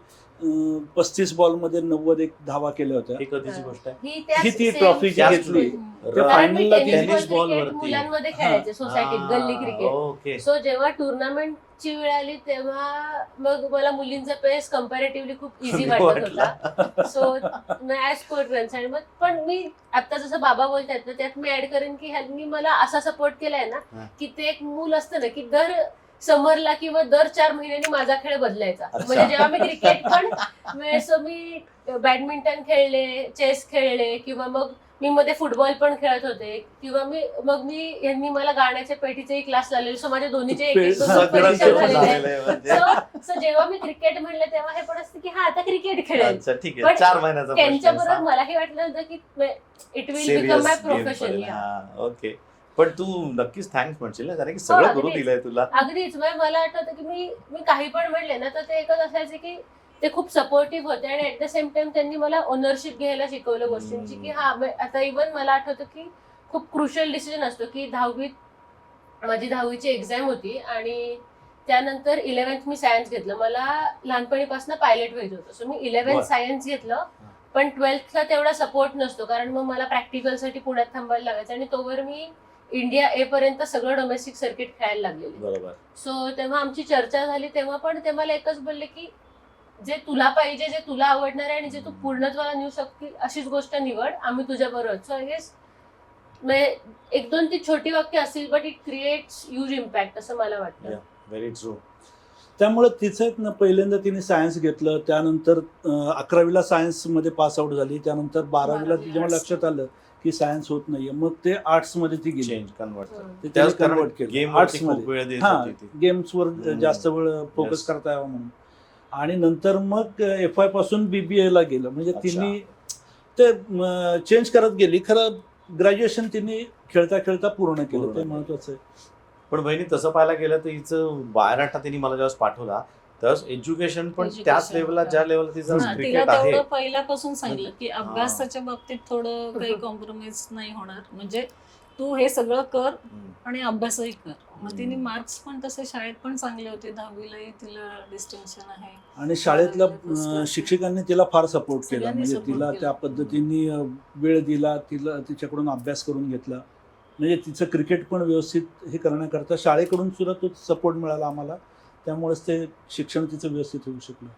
35 बॉलमध्ये 90 एक धावा केल्या होत्या. ही कधीची गोष्ट आहे? ही त्याच ही ती same ट्रॉफी जी त्याच घेतली trophy. ते कारण मी फायनलला tennis tennis ball ball cricket वरती. मुलांमध्ये खेळायचे सोसायटीत, गल्ली क्रिकेट. ओके. सो जेव्हा टुर्नामेंटची वेळ आली तेव्हा मग मला मुलींचा पेस कम्पॅरेटिव्हली खूप इझी वाटत होता. सो ॲज स्कोर रन्स आणि मग पण मी आता जसं बाबा बोलतात ना त्यात मी ऍड करेन की ह्यांनी मला असा सपोर्ट केलाय ना की ते एक मूल असतं ना की दर समरला किंवा दर 4 महिन्यांनी माझा खेळ बदलायचा. म्हणजे जेव्हा मी क्रिकेट पण सो मी बॅडमिंटन खेळले, चेस खेळले किंवा मग मी मध्ये फुटबॉल पण खेळत होते किंवा मी यांनी मला गाण्याच्या पेटीचेही क्लास लावलेले. सो माझे दोन्हीचे एक एक दोन दोन सगळं परीक्षा घेऊन झालेल्या आहेत. झालेलं आहे म्हणजे. सो जेव्हा मी क्रिकेट म्हणलं तेव्हा हे पण असतं की हा आता क्रिकेट खेळेल. अच्छा, ठीक पण आहे. 4 महिन्याचा त्यांच्याबरोबर मलाही वाटलं होतं की it will become my profession. Okay. पण तू नक्कीच थँक्स म्हणशील ना, कारण की सगळं करून अगदीच. दिलंय तुला. अगदीच मला आठवतं की मी काही पण म्हणले ना तर ते एकच असायचे की ते खूप सपोर्टिव्ह होते आणि ऍट द सेम टाइम त्यांनी मला ओनरशिप घ्यायला शिकवलं गोष्टींची की हा आता इव्हन मला आठवतं की खूप क्रुशियल डिसिजन असतो की माझी 10वीची एक्झाम होती आणि त्यानंतर 11th मी सायन्स घेतलं. मला लहानपणीपासून पायलट व्हायचं होतं. सो मी 11th सायन्स घेतलं पण 12thला तेवढा सपोर्ट नसतो कारण मग मला प्रॅक्टिकलसाठी पुण्यात थांबायला लागायचं आणि तोवर मी इंडिया ए पर्यंत सगळं डोमेस्टिक सर्किट खेळायला लागलेली. बरोबर. सो तेव्हा आमची चर्चा झाली तेव्हा पण ते मला एकच बोलले की जे तुला पाहिजे, जे तुला आवडणार आहे आणि जे तू पूर्णत्वाला नेऊ शकतील अशीच गोष्ट निवड, आम्ही तुझ्या बरोबर. सो आय गेस एक दोन ती छोटी वाक्य असतील but it creates huge impact असं मला वाटतं. Very true. त्यामुळे तिचं ना पहिल्यांदा तिने सायन्स घेतलं, त्यानंतर 11वीला सायन्समध्ये पास आउट झाली, त्यानंतर 12वीला जेव्हा लक्षात आलं की सायन्स होत नाहीये मग ते आर्ट्समध्ये ती गेली. चेंज कन्वर्ट ते तिने कन्वर्ट केलं गेम आर्ट्समध्ये. वेळ देत हा, होती ती. गेम्सवर जास्त वेळ फोकस Yes. करता यावा म्हणून. आणि नंतर मग FY पासून BBA ला गेलं. म्हणजे अच्छा. तिने ते चेंज करत गेली. खरं ग्रॅज्युएशन तिने खेळता खेळता पूर्ण केलं, ते महत्वाचं आहे. पण बहिणी तसं पाहायला गेलं तर हिचं बायोडाटा तिने मला जेव्हा पाठवला तर एज्युकेशन पण Education, त्याच लेवलला ज्या लेवलला तिचं तिला क्रिकेट आहे. तेवढं पहिल्यापासून सांगितलं की अभ्यासाच्या बाबतीत थोडं काही कॉम्प्रोमाइज नाही होणार. म्हणजे तू हे सगळं कर आणि अभ्यासही कर. मग तिने मार्क्स पण तसे शाळेत पण चांगले होते. 10वीलाही तिला डिस्टिंक्शन आहे. आणि शाळेतल्या शिक्षकांनी तिला फार सपोर्ट केला. सगळ्यांनी म्हणजे support तिला केला. त्या पद्धतीने वेळ दिला, तिच्याकडून अभ्यास करून घेतला. म्हणजे तिचं क्रिकेट पण व्यवस्थित हे करण्याकरता शाळेकडून सुद्धा तो सपोर्ट मिळाला आम्हाला. त्यामुळेच ते शिक्षण तिचं व्यवस्थित होऊ शकलं.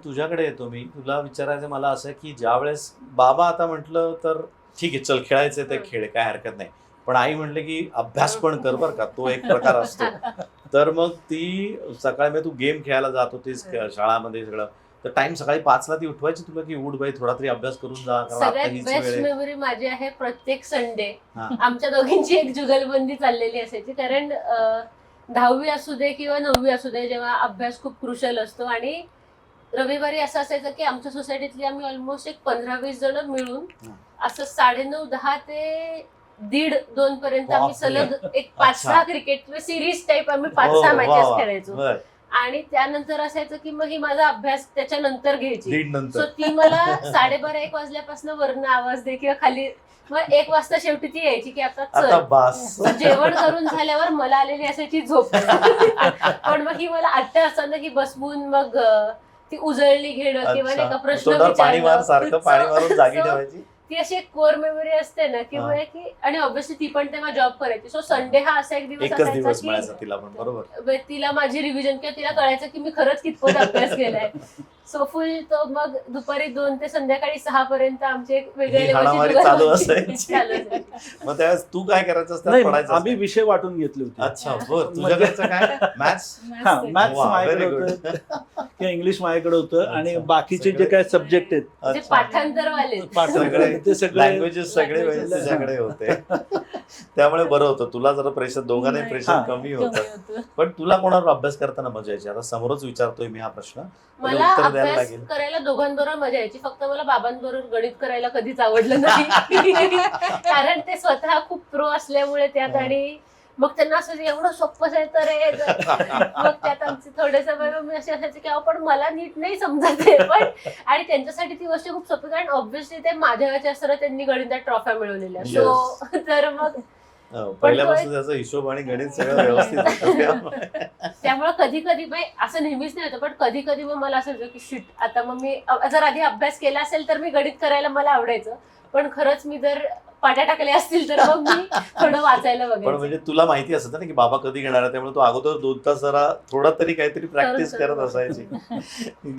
तुझ्याकडे येतो मी. तुला विचारायचं मला असं की ज्या वेळेस बाबा आता म्हटलं तर ठीक आहे चल खेळायचं ते खेळ, काय हरकत नाही, पण आई म्हटले की अभ्यास पण कर बरं का, तो एक प्रकार असतो. तर मग ती सकाळी तू गेम खेळायला जात होतीस शाळामध्ये सगळं, तर टाइम सकाळी 5ला ती उठवायची तुला की उठ बाई थोडा तरी अभ्यास करून जा, कारण आता सगळ्यात हीच बेस्ट वेळ आहे. मेमरी माझी आहे प्रत्येक संडे हा. आमच्या दोघींची एक जुगलबंदी चाललेली असायची, कारण 10वी असू दे किंवा 9वी असू दे, जेव्हा अभ्यास खूप क्रुशल असतो आणि रविवारी असं असायचं की आमच्या सोसायटीतली आम्ही ऑलमोस्ट एक 15-20 जण मिळून असं 9:30 ते 1:30-2 पर्यंत आम्ही सलग एक 5-6 क्रिकेट सिरीज टाईप आम्ही 5-6 मॅचेस खेळायचो. बरं. आणि त्यानंतर असायचं की मग ही माझा अभ्यास त्याच्यानंतर घ्यायची. दीड सो नंतर ती मला 12:30-1 वाजल्यापासून वरनं आवाज दे किंवा खाली, मग 1 वाजता शेवटी ती यायची की आता आता चल. बास. मग जेवण करून झाल्यावर मला आलेली असायची झोप. पण मग ही मला 8 असताना की बसवून मग ती उजळणी घेणं किंवा नाही का अच्छा. प्रश्न तोंडावर पाणी मार, सारखं विचारणं. पाणी मारून जागी So- ठेवायची. ती अशी एक कोर मेमरी असते ना की हा. म्हणजे की, आणि ऑब्व्हियसली ती पण तेव्हा जॉब करायची. सो संडे हा असा एक दिवस एकच दिवस असायचा मिळायचा की तिला पण, बरोबर. तिला माझी रिव्हिजन किंवा तिला कळायचं की मी खरंच कितपत अभ्यास केलाय. सो फुल तो मग दुपारी 2 ते संध्याकाळी 6 पर्यंत आमचे एक वेगळ्या ही हाणामारी levelची चालू जुगारबाजी असायची. चालू असायची. मग त्यावेळेस तू काय करायचं नाही, पडायचं आम्ही विषय वाटून घेतले होते. अच्छा बरं. तुझ्याकडचं काय मॅथ्स? हा, Maths मॅथ्स Wow, माझ्याकडे very good. होतं किंवा इंग्लिश माझ्याकडे होतं आणि अच्छा. बाकीचे जे सगळे- काय सब्जेक्ट आहेत जे पाठांतरवाले सगळे ते सगळे लँग्वेजेस सगळे Languages. तुझ्याकडे होते. त्यामुळे बरं होतं, तुला जरा प्रेशर, दोघांनाही नाही, प्रेशर हा. कमी कमी होतं. होतं. पण तुला कोणावर अभ्यास करताना मजा यायची? आता समोरच विचारतोय मी हा प्रश्न. मला उत्तर द्यायला अभ्यास लागेल. करायला दोघांबरोबर मजा यायची, फक्त मला बाबांबरोबर गणित करायला कधीच आवडलं नाही. कारण ते स्वतः खूप प्रो असल्यामुळे त्यात, आणि मग त्यांना असं एवढं सोपं आहे तर हे मग त्यात आमचे थोडेसे मी असे असायचे की पण मला नीट नाही समजत आहे. पण आणि त्यांच्यासाठी ती गोष्ट खूप सोपी, कारण ऑब्व्हियसली ते माझ्या वेळेच्या असताना त्यांनी गणितात ट्रॉफ्या मिळवलेल्या. सो तर मग पहिल्यापासून त्याचा हिशोब आणि गणित सगळं व्यवस्थित होतं. त्यामुळे कधी कधी असं नेहमीच नाही होतं, पण कधी कधी मग मला असं होतं की शिट, आता मग मी जर आधी अभ्यास केला असेल तर मी गणित करायला मला आवडायचं, पण खरंच मी जर पाट्या टाकल्या असतील तर मग मी थोडं वाचायला पण बघायचं. म्हणजे तुला माहिती असत ना की बाबा कधी घेणार आहे, त्यामुळे तू अगोदर 2 तास जरा थोडा तरी काहीतरी प्रॅक्टिस करत असायची.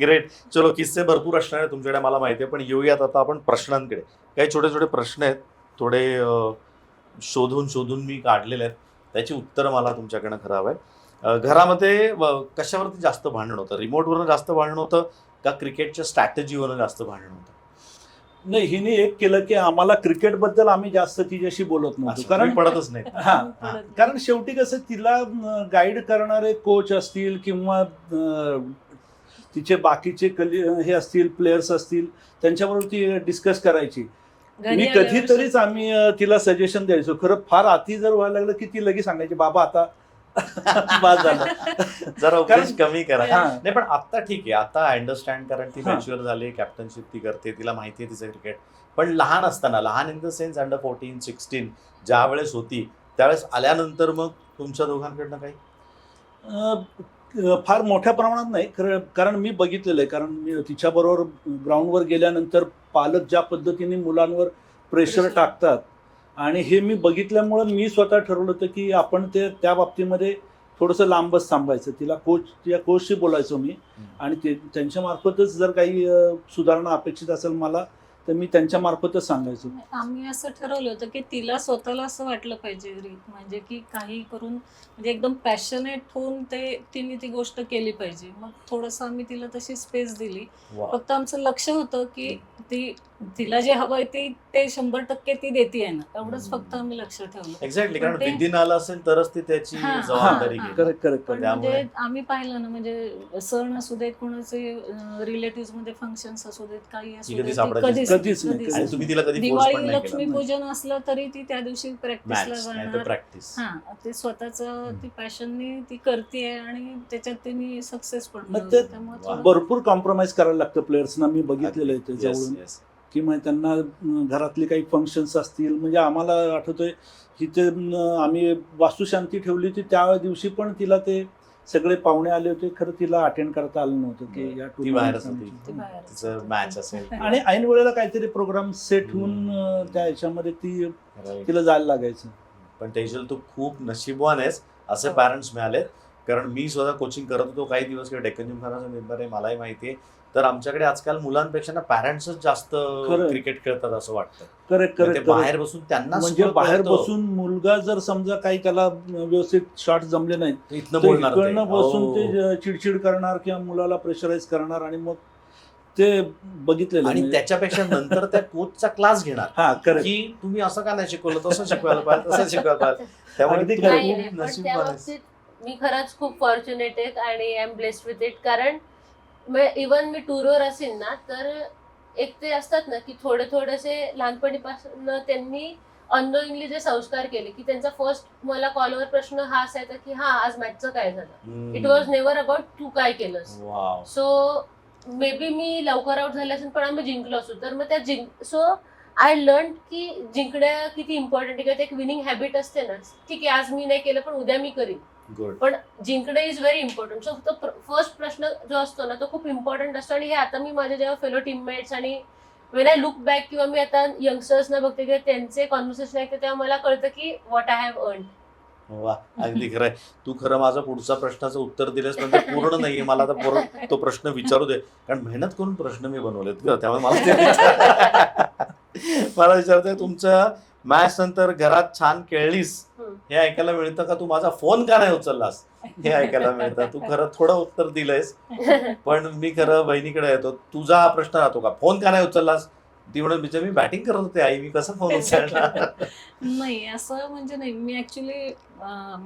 ग्रेट. चलो, किस्से भरपूर असणार आहे तुमच्याकडे मला माहिती आहे, पण येऊयात आता आपण प्रश्नांकडे. काही छोटे छोटे प्रश्न आहेत, थोडे शोधून मी काढलेले आहेत, त्याची उत्तरं मला तुमच्याकडनं खरं हवं आहे. घरामध्ये कशावरती जास्त भांडण होतं? रिमोटवरनं जास्त भांडण होतं का क्रिकेटच्या स्ट्रॅटेजीवरनं जास्त भांडण होतं? नाही, हिने एक केलं की आम्हाला क्रिकेटबद्दल आम्ही जास्त तिच्याशी बोलत नव्हतो, असं, कारण तुम्ही पडतच नाही. कारण शेवटी कसं तिला गाईड करणारे कोच असतील किंवा तिचे बाकीचे हे असतील, प्लेयर्स असतील, त्यांच्याबरोबर ती डिस्कस करायची. घरी मी आल्यावर कधीतरीच आम्ही तिला सजेशन द्यायचो. खरं फार अति जर व्हायला लागलं की ती लगेच सांगायची, बाबा आता बाद झालं. जरा उपदेश कमी करा. हा. नाही, पण आता ठीक आहे, आता अंडरस्टँड, कारण ती हा. मॅच्युअर झाली, कॅप्टनशिप ती करते, तिला माहिती आहे तिचं क्रिकेट. पण लहान असताना, लहान इन द सेन्स अंडर 14-16 ज्या वेळेस होती, त्यावेळेस आल्यानंतर मग तुमच्या दोघांकडनं काही? फार मोठ्या प्रमाणात नाही, कारण मी बघितलेलं आहे. कारण मी तिच्याबरोबर ग्राउंडवर गेल्यानंतर पालक ज्या पद्धतीने मुलांवर प्रेशर टाकतात, आणि हे मी बघितल्यामुळं मी स्वतः ठरवलं होतं की आपण त्या बाबतीमध्ये थोडंसं लांबच थांबायचं. तिला कोचशी बोलायचो मी, आणि त्यांच्या मार्फतच जर काही सुधारणा अपेक्षित असेल मला, तर मी त्यांच्या मार्फतच सांगायचो. आम्ही असं ठरवलं होतं की तिला स्वतःला असं वाटलं पाहिजे म्हणजे की काही करून म्हणजे एकदम पॅशनेट होऊन तिने ती गोष्ट केली पाहिजे. मग थोडंसं आम्ही तिला तशी स्पेस दिली. फक्त आमचं लक्ष होतं की तिला जे हवंय ते 100% ती देते आहे ना, एवढंच फक्त आम्ही लक्ष ठेवलं. एक्झॅक्टली, कारण पण ते- विधीन आलं असेल तरच ती त्याची हा, जबाबदारी हा, घेईल. करेक्ट. पण त्यामुळे- म्हणजे आम्ही पाहिलं ना, म्हणजे सण असू देत, कोणाचे रिलेटिव्ह मध्ये फंक्शन्स असू देत, काही असू ती कधी देत, सापडायचीच कधीच नाही. आणि तुम्ही तिला कधी फोर्स पण दिवाळी नाही लक्ष्मी केला. पूजन असलं तरी ती त्या दिवशी प्रॅक्टिसला मॅच नाही तर जाणार. प्रॅक्टिस. हा, ते स्वतःच ती पॅशनने ती करते आणि त्याच्यात तिने सक्सेस पण मग मिळवली. ते त्यामुळे थोडं- भरपूर कॉम्प्रोमाइज करायला लागतं प्लेयर्सना. मी बघितलेलं आहे त्याच्यावरून, की मग त्यांना घरातले काही फंक्शन्स असतील, म्हणजे आम्हाला आठवतंय तिथे आम्ही वास्तुशांती ठेवली होती, त्या दिवशी पण तिला ते सगळे पाहुणे आले होते, खरं तिला अटेंड करता आलं नव्हतं की या ती बाहेरच tournament होती. ती साठी. बाहेर तिचं मॅच असेल आणि ऐन वेळेला काहीतरी प्रोग्राम सेट होऊन त्या ह्याच्यामध्ये तिला जायला लागायचं. पण तेजल, तू खूप नशीबवान आहेस, असे हो. पॅरेंट्स मिळाले. कारण मी स्वतः कोचिंग करत होतो काही दिवस, किंवा डेक्कन जिमखानाचा मेंबर आहे, मलाही माहिती आहे. तर आमच्याकडे आजकाल मुलांपेक्षा ना पॅरेंट्सच जास्त खरं. क्रिकेट खेळतात असं वाटतं. करेक्ट ते बाहेर बसून त्यांना म्हणजे सगळं बाहेर कळतं. बसून मुलगा जर समजा काही त्याला व्यवस्थित शॉट जमले नाहीत, ते इथनं तर बोलणार ते. इकडनं बसून हो. ते चिडचिड करणार किंवा मुलाला प्रेशराईज करणार, आणि मग ते बघितलेलं आणि म्हणजे- त्याच्यापेक्षा नंतर त्या कोचचा क्लास घेणार हा करेक्ट. की तुम्ही असं का नाही शिकवलं, तसं शिकवायला पाहिजे, तसं शिकवायला पाहिजे. त्यामुळे अगदी तू खरं. नाही, खूप नाही, पण नशीबवान त्या आहेस. बाबतीत मी खरंच खूप फॉर्च्युनेट आहे आणि I am blessed with it. कारण इवन मी टूरवर असेल ना, तर एक ते असतात ना की थोडेसे लहानपणीपासून त्यांनी अननोइंगली जे संस्कार केले, की त्यांचा फर्स्ट मला कॉलवर प्रश्न हा असायचा की हा आज मॅचचं काय झालं. इट वॉज नेव्हर अबाउट तू काय केलंस. वाव. सो मे बी मी लवकर आउट झाले असेल पण आम्ही जिंकलो असू, तर मग त्या सो आय लर्न की जिंकण्या किती इम्पॉर्टंट आहे. एक विनिंग हॅबिट असते ना, ठीक आहे आज मी नाही केलं पण उद्या मी करीन, गुड. पण जिंकणं इज व्हेरी इम्पॉर्टंट. सो तो फर्स्ट प्रश्न जो असतो ना तो खूप इम्पॉर्टंट असतो. आणि हे आता मी माझ्या जेव्हा फेलो टीममेट्स आणि वेन आय लुक बॅक किंवा मी आता यंगस्टर्सना बघते किंवा त्यांचे कॉन्व्हर्सेशन ऐकते तेव्हा मला कळतं की व्हॉट आय हॅव अर्न. वा, अगदी खरंय. तू खरं माझा पुढचा प्रश्नाचं उत्तर दिलेस, पण ते पूर्ण नाहीये. मला आता परत तो प्रश्न विचारू दे, कारण मेहनत करून प्रश्न मी बनवलेत ग, त्यामुळे मला ते मला विचारतोय, तुमचं मॅच नंतर घरात छान खेळलीस हे ऐकायला मिळतं का? तू माझा फोन का नाही उचललास हे ऐकायला मिळतं. तू खरं थोडं उत्तर दिलंयस, पण मी खरं बहिणीकडे येतो. तुझा हा प्रश्न राहतो का, फोन का नाही उचललास? ती म्हणून मी बॅटिंग करत होते आई, मी कसं फोन उचलणार. नाही असं म्हणजे नाही. मी ऍक्च्युली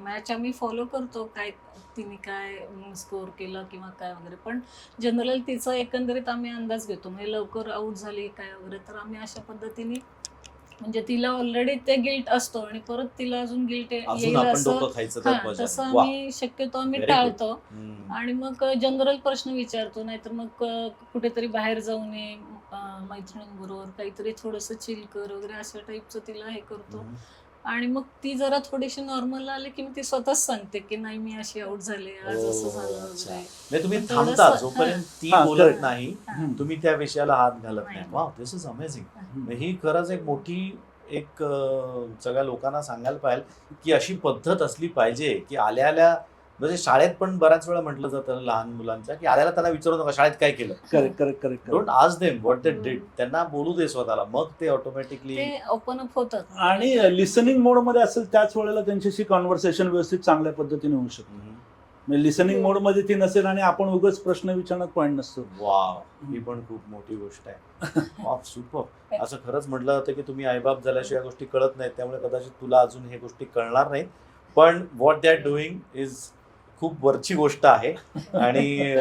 मॅच आम्ही फॉलो करतो, काय तिने काय स्कोअर केलं किंवा काय वगैरे, पण जनरल तिचा एकंदरीत आम्ही अंदाज घेतो. म्हणजे लवकर आऊट झाली काय वगैरे, तर आम्ही अशा पद्धतीने म्हणजे तिला ऑलरेडी ते गिल्ट असतो आणि परत तिला अजून गिल्ट अजून येईल आपण असं डोकं खायचं हा, त्यात मजा. तसं वा. आम्ही शक्यतो आम्ही Very good. टाळतो. हम्म. आणि मग जनरल प्रश्न विचारतो, नाहीतर मग कुठेतरी बाहेर जाऊ नये, मैत्रिणींबरोबर काहीतरी थोडंसं चिल कर वगैरे अशा टाईपचं तिला हे करतो. हम्म. आणि मग ती जरा थोडीशी नॉर्मल आली की मी ती स्वतःच सांगते की नाही मी अशी आउट झाले, आज असं झालं अच्छा. वगैरे. म्हणजे तुम्ही पण थांबता थोडंसं- जोपर्यंत ती हा, बोलत correct. नाही हा. तुम्ही त्या विषयाला हात घालत नाही. नाही. Wow, this is amazing. हम्म. ही खरंच एक मोठी एक सगळ्या लोकांना सांगायला पाहिजे की अशी पद्धत असली पाहिजे की आल्या म्हणजे शाळेत पण बऱ्याच वेळा म्हटलं जातं लहान मुलांच्या की आल्याला त्यांना विचारू नका शाळेत काय केलं. Correct correct correct don't ask them what they did. त्यांना बोलू दे स्वतःला, मग ते ऑटोमॅटिकली. ते ओपन अप होतात. आणि लिसनिंग मोडमध्ये असेल त्याच वेळेला त्यांच्याशी कॉन्व्हर्सेशन व्यवस्थित चांगल्या पद्धतीने होऊ शकतं. म्हणजे लिसनिंग मोडमध्ये ती नसेल आणि आपण उगाच प्रश्न विचारण्यात पॉईंट नसतो. वाव, ही पण खूप मोठी गोष्ट आहे. Wow, super. असं खरंच म्हटलं जातं की तुम्ही आईबाप झाल्याशिवाय या गोष्टी कळत नाहीत, त्यामुळे कदाचित तुला अजून हे गोष्टी कळणार नाहीत, पण what they are doing is खूप वरची गोष्ट आहे. आणि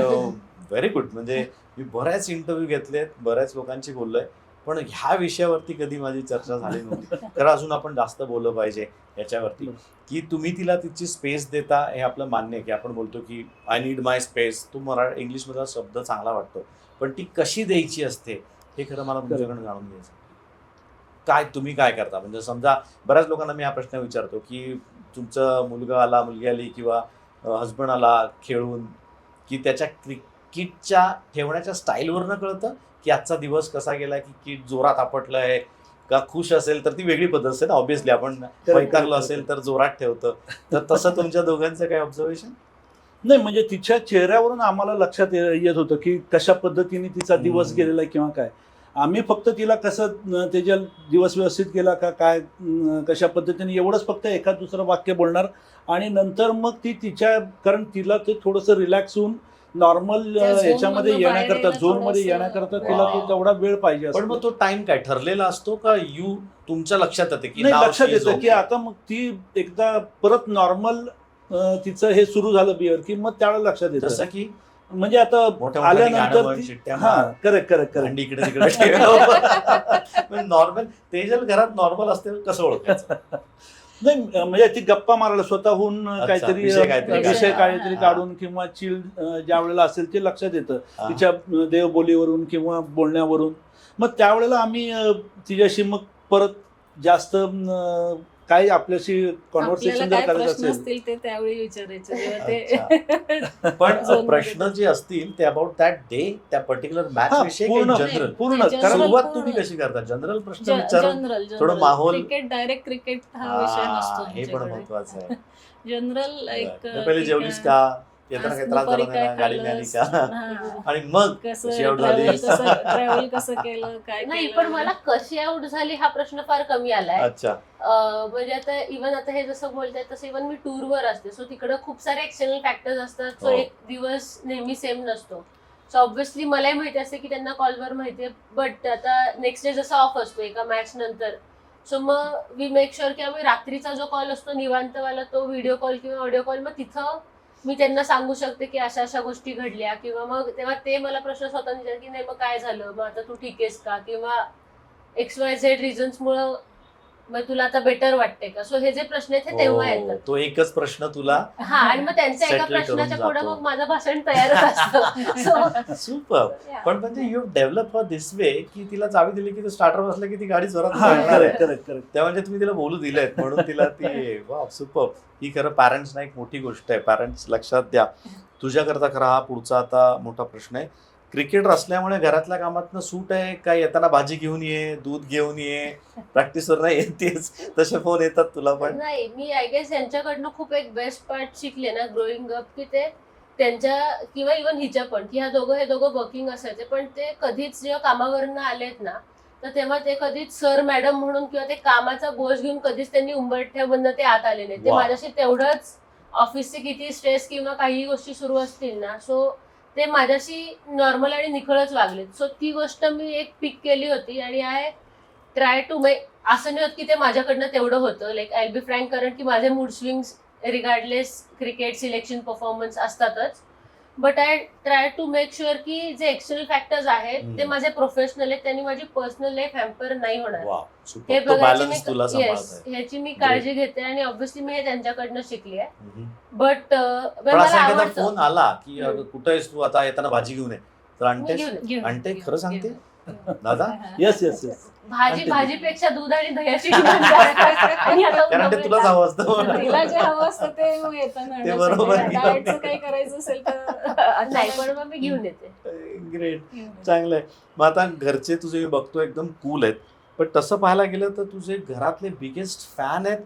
व्हेरी गुड. म्हणजे मी बऱ्याच इंटरव्ह्यू घेतलेत, बऱ्याच लोकांशी बोललोय, पण ह्या विषयावरती कधी माझी चर्चा झाली नव्हती. तर अजून आपण जास्त बोललं पाहिजे याच्यावरती, की तुम्ही तिला तिची स्पेस देता हे आपलं मान्य आहे, की आपण बोलतो की आय नीड माय स्पेस. तो इंग्लिशमधला शब्द चांगला वाटतो, पण ती कशी द्यायची असते हे खरं मला तुमच्याकडून जाणून घ्यायचं. काय तुम्ही काय करता? म्हणजे समजा बऱ्याच लोकांना मी हा प्रश्न विचारतो की तुमचा मुलगा आला, मुलगी आली किंवा हजबंड आला खेळून, की त्याच्या किटच्या ठेवण्याच्या स्टाईलवरनं कळतं की आजचा दिवस कसा गेला, की किट जोरात आपटलं आहे का, खुश असेल तर ती वेगळी पद्धत असते ना ऑब्व्हियसली. आपण वैतागलो असेल तर जोरात ठेवतं. तर तसं तुमच्या दोघांचं काय ऑब्झर्वेशन? नाही म्हणजे तिच्या चेहऱ्यावरून आम्हाला लक्षात येत होतं की कशा पद्धतीने तिचा दिवस गेलेला किंवा काय. आम्ही फक्त तिला कसं त्याच्या दिवस व्यवस्थित गेला का काय, कशा पद्धतीने एवढंच फक्त एखाद दुसरं वाक्य बोलणार. आणि नंतर मग ती तिच्या, कारण तिला ते थोडंसं रिलॅक्स होऊन नॉर्मल त्या झोनमधनं याच्यामध्ये बाहेर येण्याकरता, यायला झोनमध्ये थोडंसं- येण्याकरता तिला Wow. तो तेवढा वेळ पाहिजे पण असतो. मग तो टाइम काय ठरलेला असतो का तुमच्या लक्षात येते की नाही now लक्षात she is येतं की okay? आता मग ती एकदा परत नॉर्मल तिचं हे सुरू झालं बिअर की मग त्यावेळेला लक्षात जसं येतं. की म्हणजे आता मोठ्या आल्यानंतर मोठ्या ती- शिट्ट्या हा मार, करेक्ट करेक्ट करेक्ट. भांडी इकडे तिकडे ठेव. नॉर्मल तेजल घरात नॉर्मल असते कसं ओळखायचं? नाही म्हणजे ती गप्पा मारायला स्वतःहून काहीतरी विषय काहीतरी विषय काढून. काहीतरी हा. काढून किंवा चिल ज्या वेळेला असेल ते लक्षात येतं हा. तिच्या देवबोलीवरून किंवा बोलण्यावरून. मग त्यावेळेला आम्ही तिच्याशी मग परत जास्त काही आपल्याशी कॉन्व्हर्सेशन आपल्याला जर काय करायचं प्रश्न असेल असतील ते त्यावेळी विचारायचे जेव्हा ते पण झोनमध्ये प्रश्न जे असतील ते अबाउट दॅट डे, त्या पर्टिक्युलर मॅच हा, विषयी पूर्ण जनरल पूर्ण जनरल कारण सुरुवात पूर्ण. तुम्ही कशी करता? जनरल प्रश्न विचारून जनरल थोडं माहोल. क्रिकेट, डायरेक्ट क्रिकेट हा विषय नसतो हे पण महत्वाचं आहे. जनरल एक बरं. पहिले जेवलीस का, येताना काही त्रास झाला नाही ना, गाडी नाही आली का, आणि मग कसं कशी out झाली? ट्रॅव्हल कसं केलं काय नाही, केलं? पण मला कशी आउट झाली हा प्रश्न फार कमी आलाय. अच्छा. म्हणजे आता इव्हन आता हे जसं बोलताय तसं इव्हन मी टूरवर असते, सो तिकडे खूप सारे एक्सटर्नल फॅक्टर्स असतात. सो हो. एक दिवस नेहमी सेम नसतो. सो ऑब्व्हियसली मलाही माहिती असते की त्यांना कॉलवर माहिती आहे, बट आता नेक्स्ट डे जसा ऑफ असतो एका मॅच नंतर, सो मग वी मेक शुअर की आम्ही रात्रीचा जो कॉल असतो निवांतवाला तो व्हिडिओ कॉल किंवा ऑडिओ कॉल, मग तिथं मी त्यांना सांगू शकते की अशा अशा गोष्टी घडल्या, किंवा मग तेव्हा ते मला प्रश्न स्वतः विचारतात की नाही मग काय झालं, मग आता तू ठीक आहेस का, किंवा XYZ रिझन्समुळं मग तुला आता बेटर वाटते का. सो हे जे प्रश्न आहेत हे तेव्हा येतात. तो एकच प्रश्न तुला हा, आणि मग त्यांच्या एका settle करून प्रश्नाच्या पुढे जातो. मग माझं भाषण तयारच असतं. So, super. पण म्हणजे you develop for this way की तिला चावी दिली की स्टार्टर बसला की ती गाडी जोरात चालणार आहे. करेक्ट. त्या म्हणजे तुम्ही तिला बोलू दिलेत म्हणून तिला ती वा सुपर. ही खरं पॅरेंट्सना एक मोठी गोष्ट आहे. पॅरेंट्स लक्षात द्या. तुझ्याकरता खरा हा पुढचा आता मोठा प्रश्न आहे. क्रिकेटर असल्यामुळे घरातल्या कामातनं सूट आहे का, येताना भाजी घेऊन ये, दूध घेऊन ये, प्रॅक्टिसवर नाही येतेच, तसे फोन येतात तुला पण? नाही, मी आय गेस यांच्याकडनं खूप एक बेस्ट पार्ट शिकले ना ग्रोईंग अप, की ते त्यांच्या किंवा इव्हन हिच्या पण, की हे दोघं वर्किंग असायचे, पण ते कधीच जेव्हा कामावरनं आलेत ना तर तेव्हा ते कधीच सर मॅडम म्हणून किंवा ते कामाचा बोज घेऊन कधीच त्यांनी उंबरठ्यामधनं ते आत आले नाही. ते वा. माझ्याशी तेवढंच ऑफिसचे किती स्ट्रेस किंवा काही गोष्टी सुरू असतील ना, सो ते माझ्याशी नॉर्मल आणि निखळच वागले. सो ती गोष्ट मी एक पिक केली होती आणि आय ट्राय टू मेक, असं नाही होत की ते माझ्याकडनं तेवढं होतं. लाईक आय बी फ्रँक, कारण की माझे mood swings regardless cricket selection performance असतातच, but I try to make sure की जे एक्सटर्नल फॅक्टर्स आहेत ते माझे प्रोफेशनल आहेत, त्यांनी माझी पर्सनल लाईफ हॅम्पर नाही होणार वा, हे सुपर. तो बघायची बॅलन्स तुला सांभाळता आहे. ह्याची मी काळजी घेते आणि ऑब्व्हियसली मी हे त्यांच्याकडनं शिकली आहे. हम्म. बट पण मला असा एखादा आवडतं. फोन आला की अगं कुठं आहेस तू, आता येताना भाजी घेऊन ये, तर आणतेस? घेऊन- आणते? घेऊन- खरं सांगते घेऊन. दादा? येस. भाजीपेक्षा दूध आणि दह्याची डिमांड जास्त आहे. आणि आता कारण ते तुलाच हवं असतं. तिला जे हवं असतं ते मग येताना ते बरोबर आहे. डाएटचं काही करायचं असेल तर नाही, पण मग मी घेऊन येते. ग्रेट, चांगलं आहे. मग आता घरचे तुझे मी बघतो एकदम कूल आहेत, पण तसं पाहायला गेलं तर तुझे घरातले बिगेस्ट फॅन आहेत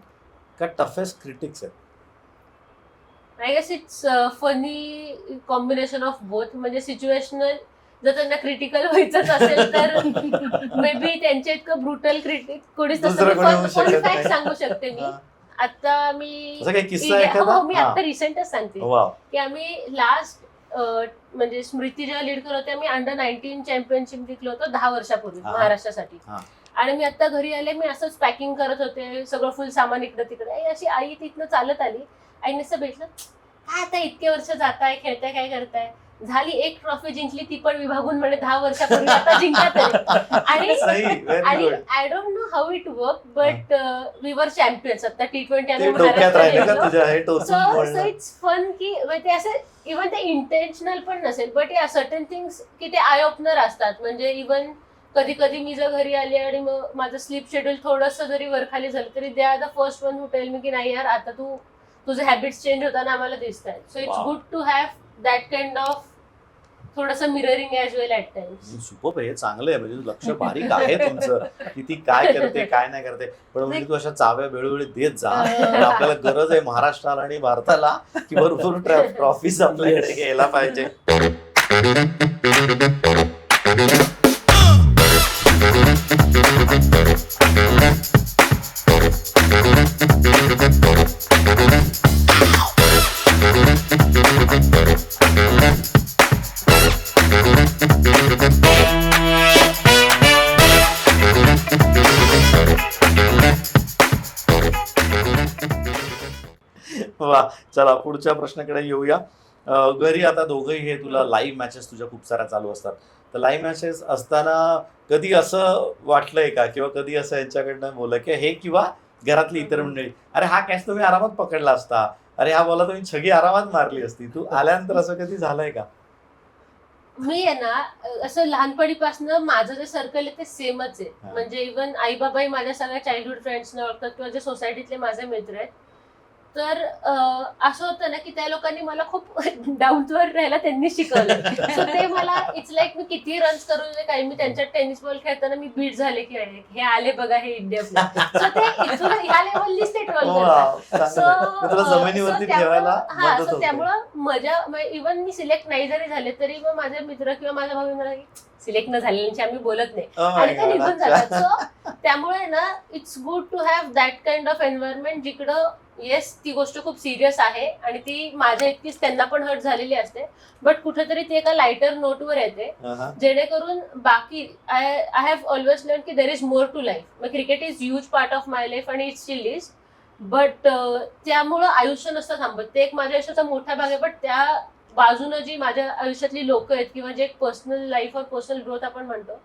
का टफेस्ट क्रिटिक्स आहेत? I guess it's funny combination of both. म्हणजे सिच्युएशनल, जर त्यांना क्रिटिकल व्हायचंच असेल तर मे बी त्यांच्या इतकं ब्रुटल क्रिटिक कोणीच दुसरं कोणी होऊ शकत नसतं. नाही. सांगू शकते मी. हा. आता मी असा काही किस्सा एखादा? हो, मी हा. आता रिसेंटच सांगते वाव. की आम्ही लास्ट म्हणजे स्मृती जेव्हा लीड करत होते, आम्ही अंडर-19 चॅम्पियनशिप जिंकलो होतो 10 वर्षापूर्वी हा. महाराष्ट्रासाठी. हा. आणि मी आता घरी आले, मी असंच पॅकिंग करत होते, सगळं फुल सामान इकडं तिकडे. अशी आई तिथनं चालत आली, आईने असं भेटलं, काय आता इतके वर्ष जाताय, खेळताय, काय करताय, झाली एक ट्रॉफी जिंकली ती पण विभागून, म्हणे 10 वर्षापूर्वी, आता जिंका तरी. आणि सही, very good. I don't know how it work, but we were champions. आता T20 ते आम्ही डोक्यात राहिले का महाराष्ट्रात तुझ्या हे टोचून सो बोलणं? इट्स फन की ते असं इव्हन ते इंटेन्शनल पण नसेल, बट या सर्टन थिंग्स की ते आय ओपनर असतात. म्हणजे इव्हन कधी कधी मी जर घरी आली आणि मग माझं स्लीप शेड्यूल थोडंसं जरी वरखाली झालं तरी they are the first one who tell me की नाही यार, आता तुझे हॅबिट्स चेंज होताना आम्हाला दिसत आहेत. So it's Wow. Good to have that kind of थोडंसं mirroring as well at times. Super, हे चांगलं आहे. म्हणजे लक्ष बारीक आहे तुमचं की ती काय करते काय नाही करते. पण म्हणजे तू अशा चाव्या वेळोवेळी देत जा. तर आपल्याला गरज आहे महाराष्ट्राला आणि भारताला की भरपूर ट्रॉफीज आपल्याकडे घ्यायला पाहिजे. वा, चला पुढच्या प्रश्नाकडे येऊया. घरी आता दोघंही हे तुला लाईव्ह मॅचेस तुझ्या खूप साऱ्या चालू असतात, तर लाईव्ह मॅचेस असताना कधी असं वाटलंय का किंवा कधी असं यांच्याकडनं बोललं की हे, किंवा घरातली इतर मंडळी, अरे हा कॅच तुम्ही आरामात पकडला असता, अरे हा बॉला तुम्ही छगी आरामात मारली असती, तू आल्यानंतर असं कधी झालंय का? मी आहे ना असं लहानपणीपासून माझं जे सर्कल आहे ते सेमच आहे. हा. म्हणजे इव्हन आई बाबाही माझ्या सगळ्या चाइल्डहुड फ्रेंड्सना ओळखतात किंवा जे सोसायटीतले माझे मित्र आहेत. तर असं होतं ना की त्या लोकांनी मला खूप डाऊन टू अर्थ राहायला त्यांनी शिकवलं. सो ते मला इट्स लाईक मी किती रन्स करून काही, मी त्यांच्या टेनिस बॉल खेळताना मी बीट झाले की हे आले बघा हे इंडिया प्लेअर. सो ते इथून ह्या लेवलनीच ते ट्रोल करतात. वाव, चांगलं आहे. ते तुला जमिनीवरती ठेवायला मदत होते. त्यामुळं मजा, इव्हन मी सिलेक्ट नाही जरी झाले तरी मग माझे मित्र किंवा माझा भाऊ मला सिलेक्ट न झालेल्यांशी आम्ही बोलत नाही Oh my आणि ते God, निघून अच्छा. जातात. सो त्यामुळे ना it's good to have that kind of environment जिकडं येस ती गोष्ट खूप सिरियस आहे आणि ती माझ्या इतकीच त्यांना पण हर्ट झालेली असते, बट कुठेतरी ती एका लाईटर नोटवर येते जेणेकरून बाकी आय हॅव ऑलवेज लर्न की there is more to life. मग cricket is huge part of my life आणि इट्स स्टील इज, बट त्यामुळं आयुष्य नसतं थांबत. ते एक माझ्या आयुष्याचा मोठा भाग आहे, बट त्या बाजूनं जी माझ्या आयुष्यातली लोक आहेत किंवा जे एक पर्सनल लाईफ और पर्सनल ग्रोथ आपण म्हणतो,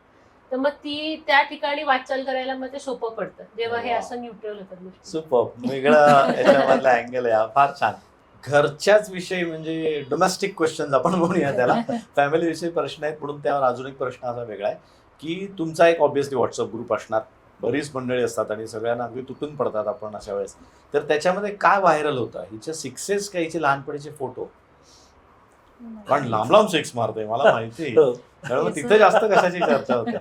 तर मग ती त्या ठिकाणी वाटचाल करायला मग ते सोपं पडतं जेव्हा हे असं न्यूट्रल होतं. सुपर वेगळा याच्यामधला अँगल आहे, फार छान. घरच्याच विषयी म्हणजे डोमेस्टिक क्वेश्चन आपण म्हणूया त्याला, फॅमिली विषयी प्रश्न आहेत म्हणून त्यावर अजून एक प्रश्न असा वेगळा आहे की तुमचा एक ऑब्व्हियसली व्हॉट्सअप ग्रुप असणार, बरीच मंडळी असतात आणि सगळ्यांना अगदी तुटून पडतात आपण अशा वेळेस, तर त्याच्यामध्ये काय व्हायरल होतं? हिचे सिक्सेस का हिचे लहानपणीचे फोटो? कारण लांब लांब सिक्स मारते मला माहिती आहे, त्यामुळे तिथे जास्त कशाची चर्चा होते?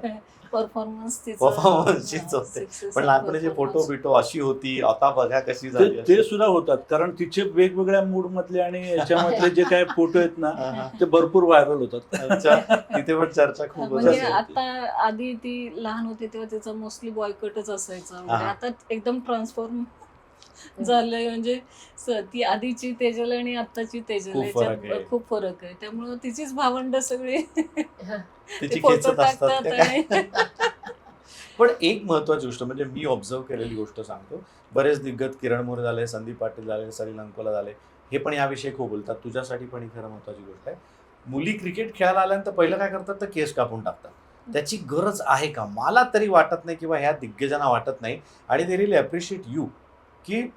परफॉर्मन्सचीच होते, पण लहानपणीचे फोटो बिटो अशी होती, आता बघा कशी झाली. ते सुद्धा होतात, कारण तिचे वेगवेगळ्या मूड मधले आणि याच्यामधले जे काही फोटो आहेत ना ते भरपूर व्हायरल होतात. अच्छा, तिथे पण चर्चा खूप होत म्हणजे असेल. आता आधी ती लहान होती तेव्हा तिचा मोस्टली बॉयकटच असायचा वगैरे. आता एकदम ट्रान्सफॉर्म झालंय, म्हणजे ती आधीची तेजल आणि आत्ताची तेजल खूप फरक आहे. याच्यात खूप फरक आहे. त्यामुळे तिचीच भावंड सगळी तिची फोटो खेचत असतात टाकतात ते काय. पण एक महत्वाची गोष्ट म्हणजे मी ऑब्झर्व केलेली गोष्ट सांगतो, बरेच दिग्गज किरण मोरे झाले, संदीप पाटील झाले, सलील अंकोला झाले, हे पण याविषयी खूप बोलतात. तुझ्यासाठी पण ही खरं महत्वाची गोष्ट आहे, मुली क्रिकेट खेळायला आल्यानंतर पहिलं काय करतात तर केस कापून टाकतात. त्याची गरज आहे का? मला तरी वाटत नाही किंवा ह्या दिग्गजांना वाटत नाही. आणि दे रिअली अप्रिशिएट यू की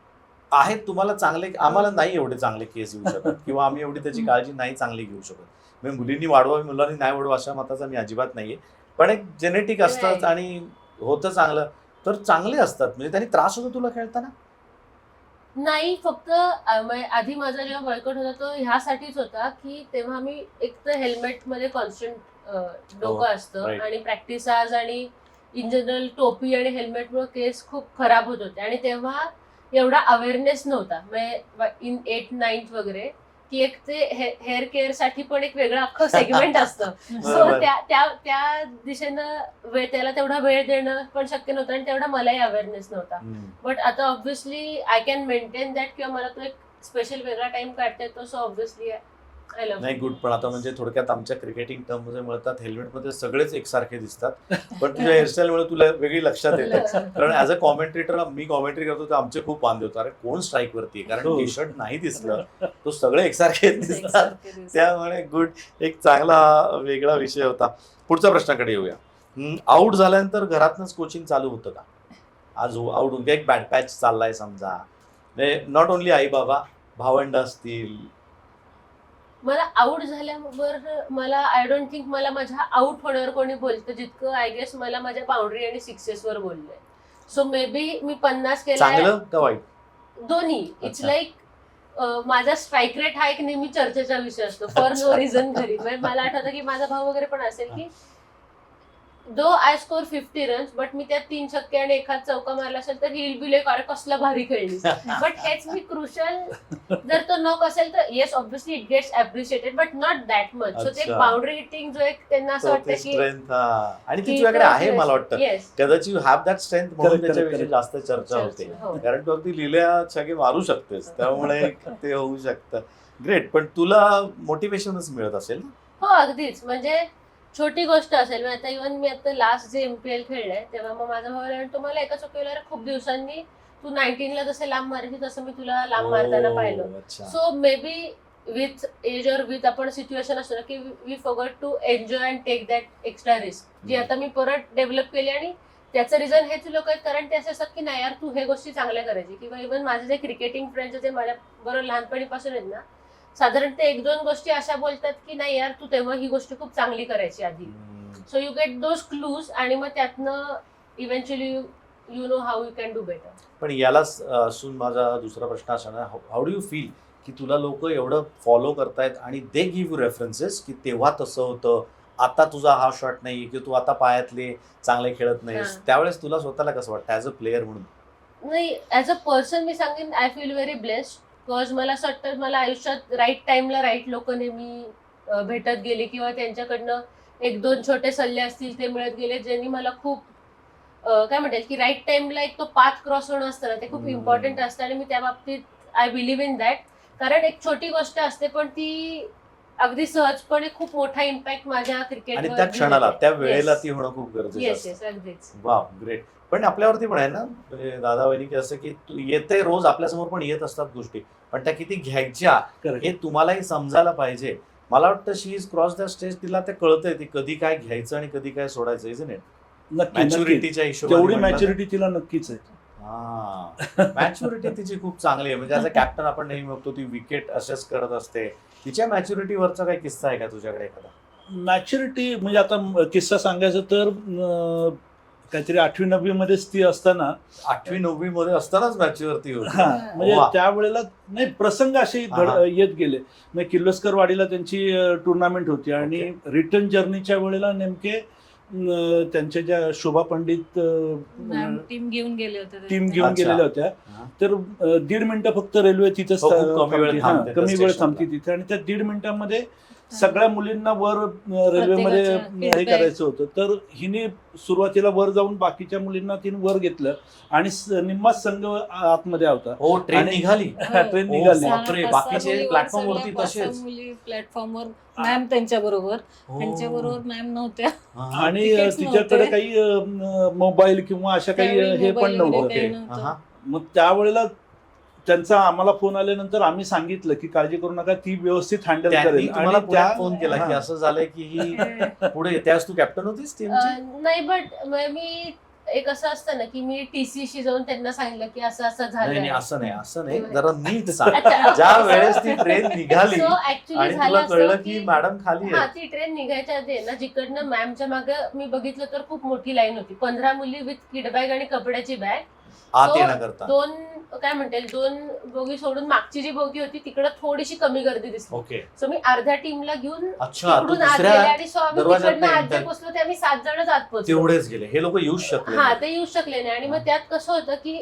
आहेत तुम्हाला चांगले, आम्हाला नाही एवढे चांगले केस येऊ शकत किंवा आम्ही एवढी त्याची काळजी नाही चांगली घेऊ शकत. म्हणजे मुलींनी वाढवावी मुलांनी नाही वाढवा अशा मताचा मी अजिबात नाहीये, पण एक जेनेटिक असतं आणि होतं चांगलं तर चांगले असतात. म्हणजे त्यांनी त्रास होतो तुला खेळताना? नाही, फक्त आधी माझा जेव्हा बॉयकॉट होता तो ह्यासाठीच होता की तेव्हा मी एक तर हेल्मेटमध्ये कॉन्स्टंट डोकं असतं right. आणि प्रॅक्टिस आज आणि इन जनरल टोपी आणि हेल्मेटमुळे केस खूप खराब होत होते आणि तेव्हा एवढा अवेअरनेस नव्हता. म्हणजे इन 8th-9th वगैरे की एक ते हेअर केअर साठी पण एक वेगळं अख्खं सेगमेंट असतं. सो त्या दिशेनं त्याला तेवढा वेळ देणं पण शक्य नव्हतं आणि तेवढा मलाही अवेअरनेस नव्हता. बट आता obviously I can maintain that किंवा मला तो एक स्पेशल वेगळा टाइम काढता येतो. So obviously I love. नाही गुड. पण आता म्हणजे थोडक्यात आमच्या क्रिकेटिंग टर्म मध्ये म्हणतात हेल्मेटमध्ये सगळेच एकसारखे दिसतात, पण तुझ्या हेअरस्टाईलमुळे तुला वेगळी लक्षात येते. कारण ऍज अ कॉमेंट्रेटर मी कॉमेंट्री करतो तर आमचे खूप वांदे होतो, अरे कोण स्ट्राईक वरती आहे, कारण टी शर्ट नाही दिसलं तो सगळे एकसारखे दिसतात. त्यामुळे गुड, एक चांगला वेगळा विषय होता. पुढच्या प्रश्नाकडे येऊया. आउट झाल्यानंतर घरातनंच कोचिंग चालू होतं का? आज आउट होऊन एक बॅड पॅच चाललाय समजा, नॉट ओनली आई बाबा, भावंड असतील. मला आउट झाल्यावर मला आय डोंट थिंक मला माझ्या आउट होण्यावर कोणी बोलतं जितकं आय गेस मला माझ्या बाउंड्री आणि सिक्सेसवर बोललंय. सो मे बी मी 50 केला, चांगलं का वाईट? दोन्ही. इट्स अच्छा. लाईक माझा स्ट्राईक रेट हा एक नेहमी चर्चेचा विषय असतो फॉर नो रिझन घरी. मला आठवतं की माझा भाऊ वगैरे पण असेल की दो आय स्कोर 50 रन्स बट मी त्यात 3 छक्के आणि एखाद चौका मारला असेल तर ही विल बी लाईक अरे कसला भारी खेळली. बट हेच मी क्रुशल जर तो नॉक असेल तर yes obviously it gets appreciated but not that much. So ते अच्छा. बाउंड्री हिटिंग जो एक त्यांना असं वाटतं की स्ट्रेंथ आणि ती तुझ्याकडे आहे मला वाटतं. येस कदाचित यू हॅव दॅट स्ट्रेंथ म्हणून Correct, त्याच्याविषयी correct. जास्त चर्चा होते, हो. कारण तू अगदी लिहिल्या छगे मारू शकतेस, त्यामुळे ते होऊ शकतं. ग्रेट. पण तुला मोटिवेशनच मिळत असेल ना? हो अगदीच. म्हणजे छोटी गोष्ट असेल. आता इव्हन मी आता लास्ट जे MPL खेळलंय तेव्हा मग माझा भाऊ तुम्हाला एका चुकीला खूप दिवसांनी तू 19ला जसं लांब मारायची तसं मी तुला लांब मारताना पाहिलं. Oh, अच्छा. So maybe with age और विथ आपण सिच्युएशन असतो ना की we forgot to enjoy and take that extra risk जी आता मी परत डेव्हलप केली. आणि त्याचं रिझन हेच लोक आहेत कारण ते असे असतात की नाही यार तू हे गोष्टी चांगल्या करायची. किंवा इव्हन माझे जे क्रिकेटिंग फ्रेंड्स जे माझ्या बरोबर लहानपणीपासून आहेत ना, साधारण ते 1-2 गोष्टी अशा बोलतात की नाही यार तू तेव्हा ही गोष्ट खूप चांगली करायची आधी. So you get those clues आणि मग त्यातनं eventually you know how you can do better. पण यालाच असून माझा दुसरा प्रश्न असा ना, हाऊ डू यू फील की तुला लोक एवढं फॉलो करतायत आणि दे गिव्ह यू रेफरन्सेस की तेव्हा तसं होतं, आता तुझा हा शॉट नाही की तू आता पायातले चांगले खेळत नाहीस, त्यावेळेस तुला स्वतःला कसं वाटतं ऍज अ प्लेअर म्हणून? नाही, ऍज अ पर्सन मी सांगेन I feel very blessed. Because मला असं वाटतं मला आयुष्यात राईट टाइमला राईट लोक नेहमी भेटत गेली किंवा त्यांच्याकडनं 1-2 छोटे सल्ले असतील ते मिळत गेले ज्यांनी मला खूप काय म्हणतात की राईट टाइमला एक तो पाथ क्रॉस होणं असतं ना, ते खूप इम्पॉर्टंट असतं. आणि मी त्या बाबतीत आय बिलीव्ह इन दॅट. कारण एक छोटी गोष्ट असते पण ती अगदी सहजपणे खूप मोठा इम्पॅक्ट माझ्या क्रिकेट आणि त्या क्षणाला त्या वेळेला ती होणं खूप गरजेचं येस असतं. येस अगदीच. वा ग्रेट. पण आपल्यावरती पण आहे ना म्हणजे दादा वहिनी की असं की तू येते रोज आपल्यासमोर पण येत असतात गोष्टी, पण त्या किती घ्यायच्या Correct. हे तुम्हालाही समजायला पाहिजे. मला वाटतं शी इज क्रॉस द स्टेज, तिला ते कळतंय ती कधी काय घ्यायचं आणि कधी काय सोडायचं, इज इट? नक्की मॅच्युरिटीच्या तेवढी हिशोबाने मॅच्युरिटी तिला नक्कीच आहे. मॅच्युरिटी तिची खूप चांगली आहे. म्हणजे ॲज अ कॅप्टन आपण नेहमी बघतो ती विकेट असेस करत असते. तिच्या मॅच्युरिटीवरचा काही किस्सा आहे का तुझ्याकडे एखादा? मॅच्युरिटी म्हणजे आता किस्सा सांगायचं तर काहीतरी 8वी-9वी मध्येच ती असताना 8वी-9वी मध्ये असतानाच मॅचवरती होती. म्हणजे वा. त्यावेळेला नाही प्रसंग असे येत गेले. म्हणजे किर्लोस्कर वाडीला त्यांची टुर्नामेंट होती आणि रिटर्न जर्नीच्या वेळेला नेमके त्यांच्या ज्या शोभा पंडित टीम घेऊन गेले होते टीम घेऊन अच्छा. गेलेल्या होत्या. हा. तर 1.5 मिनिटं फक्त रेल्वे तिथंच हो, खूप कमी वेळ थांबते. थांबते त्या कमी वेळ स्टेशनला. थांबते तिथे आणि त्या 1.5 मिनिटांमध्ये सगळ्या मुलींना वर रेल्वेमध्ये हे feedback. करायचं होतं. तर हिने सुरुवातीला वर जाऊन बाकीच्या मुलींना तिने वर घेतलं आणि निम्माच संघ आतमध्ये होता. हो ट्रेन आणि- निघाली. ट्रेन हो, निघाली. बापरे, बाकीचे platform वरती तसेच. मुली प्लॅटफॉर्मवर मॅम त्यांच्या बरोबर, हो. त्यांच्या बरोबर मॅम नव्हत्या. हा. आणि tickets तिच्याकडे नव्हते. काही मोबाईल किंवा अशा काही त्यावेळी हे पण mobile वगैरे नव्हतं. काही ओके. नव्हतं. हा. मग त्यावेळेला त्यांचा आम्हाला फोन आल्यानंतर आम्ही सांगितलं की काळजी करू नका, ती व्यवस्थित हँडल त्यांनी करेल. तुम्हाला आणि पुण्यात फोन केला की हा. असं झालंय की ही पुढे त्यास तू कॅप्टन होतीस टीमची? नाही बट मी एक असं असतं ना की मी TC जाऊन त्यांना सांगितलं की असं असं नाही नाही, झालं. असं नाही असं नाही, जरा नीट सांग. अच्छा. ज्या वेळेस ती ट्रेन निघाली So actually आणि झालं तुला असं कळलं की मॅडम खाली हा आहे. ती ट्रेन निघायच्या आधी आहे ना, जिकडनं मॅमच्या मागे मी बघितलं तर खूप मोठी लाईन होती. 15 मुली विथ किड बॅग आणि कपड्याची बॅग. आत So, येण्याकरता. दोन काय म्हणते 2 बोगी सोडून मागची जी बोगी होती तिकडं थोडीशी कमी गर्दी दिसली. ओके. सो मी अर्ध्या टीमला घेऊन अच्छा तू तिकडून आत गेले दुसऱ्या आणि सो आम्ही दरवाजात तिकडनं नाही आत जे entered. पोहोचलो ते आम्ही 7 जणच आत पोहोचलो. तेवढेच गेले हे लोक येऊच शकले हा नाही. ते येऊ शकले नाही. आणि मग त्यात कसं होतं की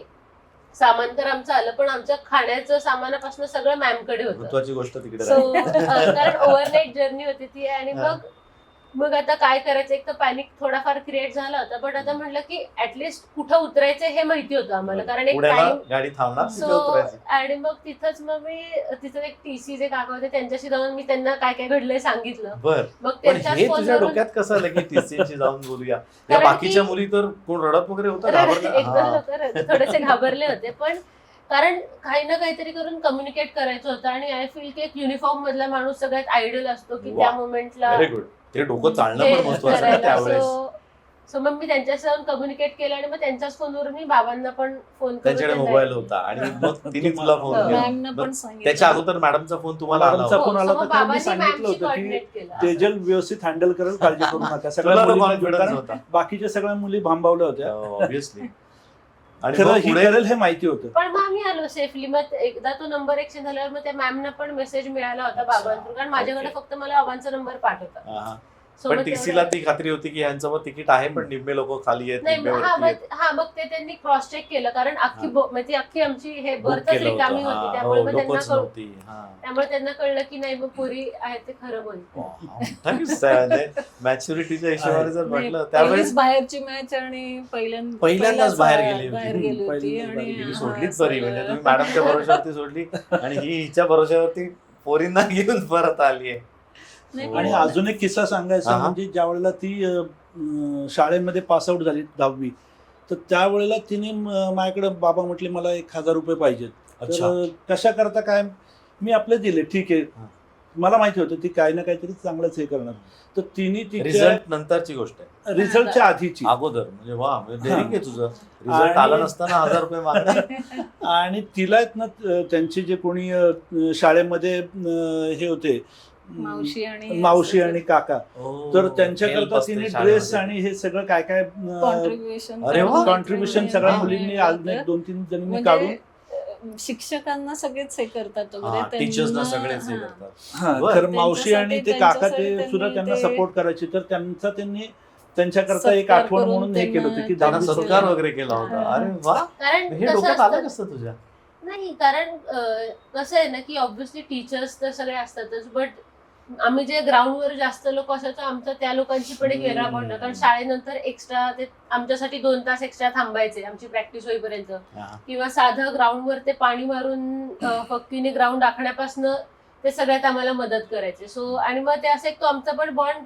सामान तर आमचं आलं पण आमच्या खाण्याचं सामानापासून सगळं मॅमकडे होतं. महत्वाची गोष्ट तिकडे सो राहिली. कारण ओव्हरनाईट जर्नी होती ती. आणि हा. मग आता काय करायचं, एक तर पॅनिक थोडाफार क्रिएट झाला होता. बट आता म्हटलं की ऍटलिस्ट कुठं उतरायचं हे माहिती होतं आम्हाला, कारण एक पुण्याला टाइम. गाडी थांबणार तिथे सो उतरायची. आणि मग तिथंच मग मी तिथं एक TC जे काका होते त्यांच्याशी जाऊन मी त्यांना काय काय घडलंय सांगितलं. बर मग पण त्यांच्याच हे तुझ्या फोनवरून डोक्यात कसं आलं की TC जाऊन बोलूया? या कारण बाकीच्या की- मुली तर कोण रडत वगैरे होतं एक घाबरलं? दोन हा. लोक थोडेसे घाबरले होते. पण कारण काही ना काहीतरी करून कम्युनिकेट करायचं होतं. आणि आय फील की एक युनिफॉर्म मधला माणूस सगळ्यात आयडल असतो की वा. त्या मोमेंटला व्हेरी गुड. ते डोकं चालणं पण महत्वाचं आहे त्यावेळेस. सो मग मी त्यांच्याशी जाऊन कम्युनिकेट केलं आणि मग त्यांच्याच फोनवरून मी बाबांना पण फोन करून त्यांच्याकडे त्यांना- मोबाईल होता आणि मग तिने तुला फोन हो. केला. मॅमनं बरं, पण सांगितलं. त्याच्या अगोदर मॅडमचा फोन तुम्हाला आला मॅडमचा होता. फोन हो, आला so होता मग तेव्हा मी बाबांनी सांगितलं मॅमशी होतं की coordinate केलं. तेजल व्यवस्थित हँडल करेल, काळजी करू नका. सगळ्या तुला तो मुलींना घेऊन, कॉन्फिडन्स कारण होता बाकीच्या सगळ्या मुली भांबावल्या होत्या. ऑब्विसली. आणि खरं मग ही पुढे करेल हे माहिती होतं. पण मग आम्ही आलो सेफली. मग एकदा तो नंबर एक्सचेंज झाल्यावर मग त्या मॅमना पण मेसेज मिळाला होता बाबांकडून, कारण माझ्याकडे Okay. फक्त मला बाबांचा नंबर पाठवता. हा. So पण मग TC तेवढं- ला ती खात्री होती की यांच्यावर तिकीट आहे पण निम्मे लोक खाली आहेत नाही निम्मे हा वरती आहेत. मग ते त्यांनी क्रॉस चेक केलं, कारण अख्खी म्हणजे ती अख्खी आमची हे बुक बर्थच केलं रिकामी होतं. होती. हा, त्यामुळे हो, मग त्यांना लोकच नव्हती. हा. त्यामुळे त्यांना कळलं की नाही मग पुरी आहे ते खरं बोल. मोठा किस्सा आहे. म्हणजे मॅच्युरिटीच्या हिशोबाने जर नाही, म्हटलं त्यावेळेस पहिलीच बाहेरची मॅच आणि पहिल्यांदाच बाहेर गेली होती. बाहेर गेली होती. पहिल्यांदाच आणि ही हा, सोडलीच बरी. म्हणजे सगळं- तुम्ही मॅडमच्या भरोशावरती सोडली आणि ही हिच्या भरोशावरती पोरींना घेऊन परत आली आहे. नाही, आणि हो. अजून एक किस्सा सांगायचा हा. म्हणजे ज्या वेळेला ती शाळेमध्ये पासआउट झाली 10वी, तर त्यावेळेला तिने माझ्याकडे बाबा म्हटले मला 1000 रुपये पाहिजेत. अच्छा. तर कशा करता काय मी आपले दिले. ठीक आहे, हा. मला माहिती होतं ती काही ना काहीतरी चांगलंच हे करणार. तर तिने तिच्या रिझल्ट नंतरची गोष्ट आहे. रिझल्टच्या आधीची अगोदर म्हणजे वा डेअरिंग आहे तुझं. रिझल्ट आणि- आला नसताना 1000 रुपये मागणार. आणि तिला आहेत ना त्यांचे जे कोणी शाळेमध्ये हे होते मावशी आणि काका, तर त्यांच्याकरता तिने ड्रेस आणि हे सगळं काय काय कॉन्ट्रीब्युशन अरे वा. कॉन्ट्रीब्युशन सगळ्या हा. मुलींनी आज 2-3 जणांनी म्हणजे, काढून शिक्षकांना सगळेच हे करतात टीचर्सना त्यांना- सगळेच हे हा. करतात. हा, बरं. तर मावशी आणि ते काका त्यांच्यासाठी ते सुद्धा त्यांनी त्यांना ते- सपोर्ट करायचे. तर त्यांनी त्यांच्याकरता एक सत्कार आठवण करून म्हणून हे केलं होतं की त्यांना त्यांना 10वी सत्कार वगैरे केला होता. हा. अरे वा. कारण हे कसं डोक्यात असतं- आलं कसं तुझ्या? नाही कारण कसं आहे ना की ऑब्व्हियसली टीचर्स तर सगळे असतातच. बट आम्ही जे ग्राउंडवर जास्त लोक असायचो आमचं त्या लोकांची पण एक वेगळा बॉन्ड, कारण शाळेनंतर एक्स्ट्रा ते आमच्यासाठी 2 तास एक्स्ट्रा थांबायचे आमची प्रॅक्टिस होईपर्यंत, किंवा साधं ग्राउंडवर ते पाणी मारून फक्कीने ग्राउंड आखण्यापासून ते सगळ्यात आम्हाला मदत करायचे. सो आणि मग ते असं एक तो आमचा पण बॉन्ड,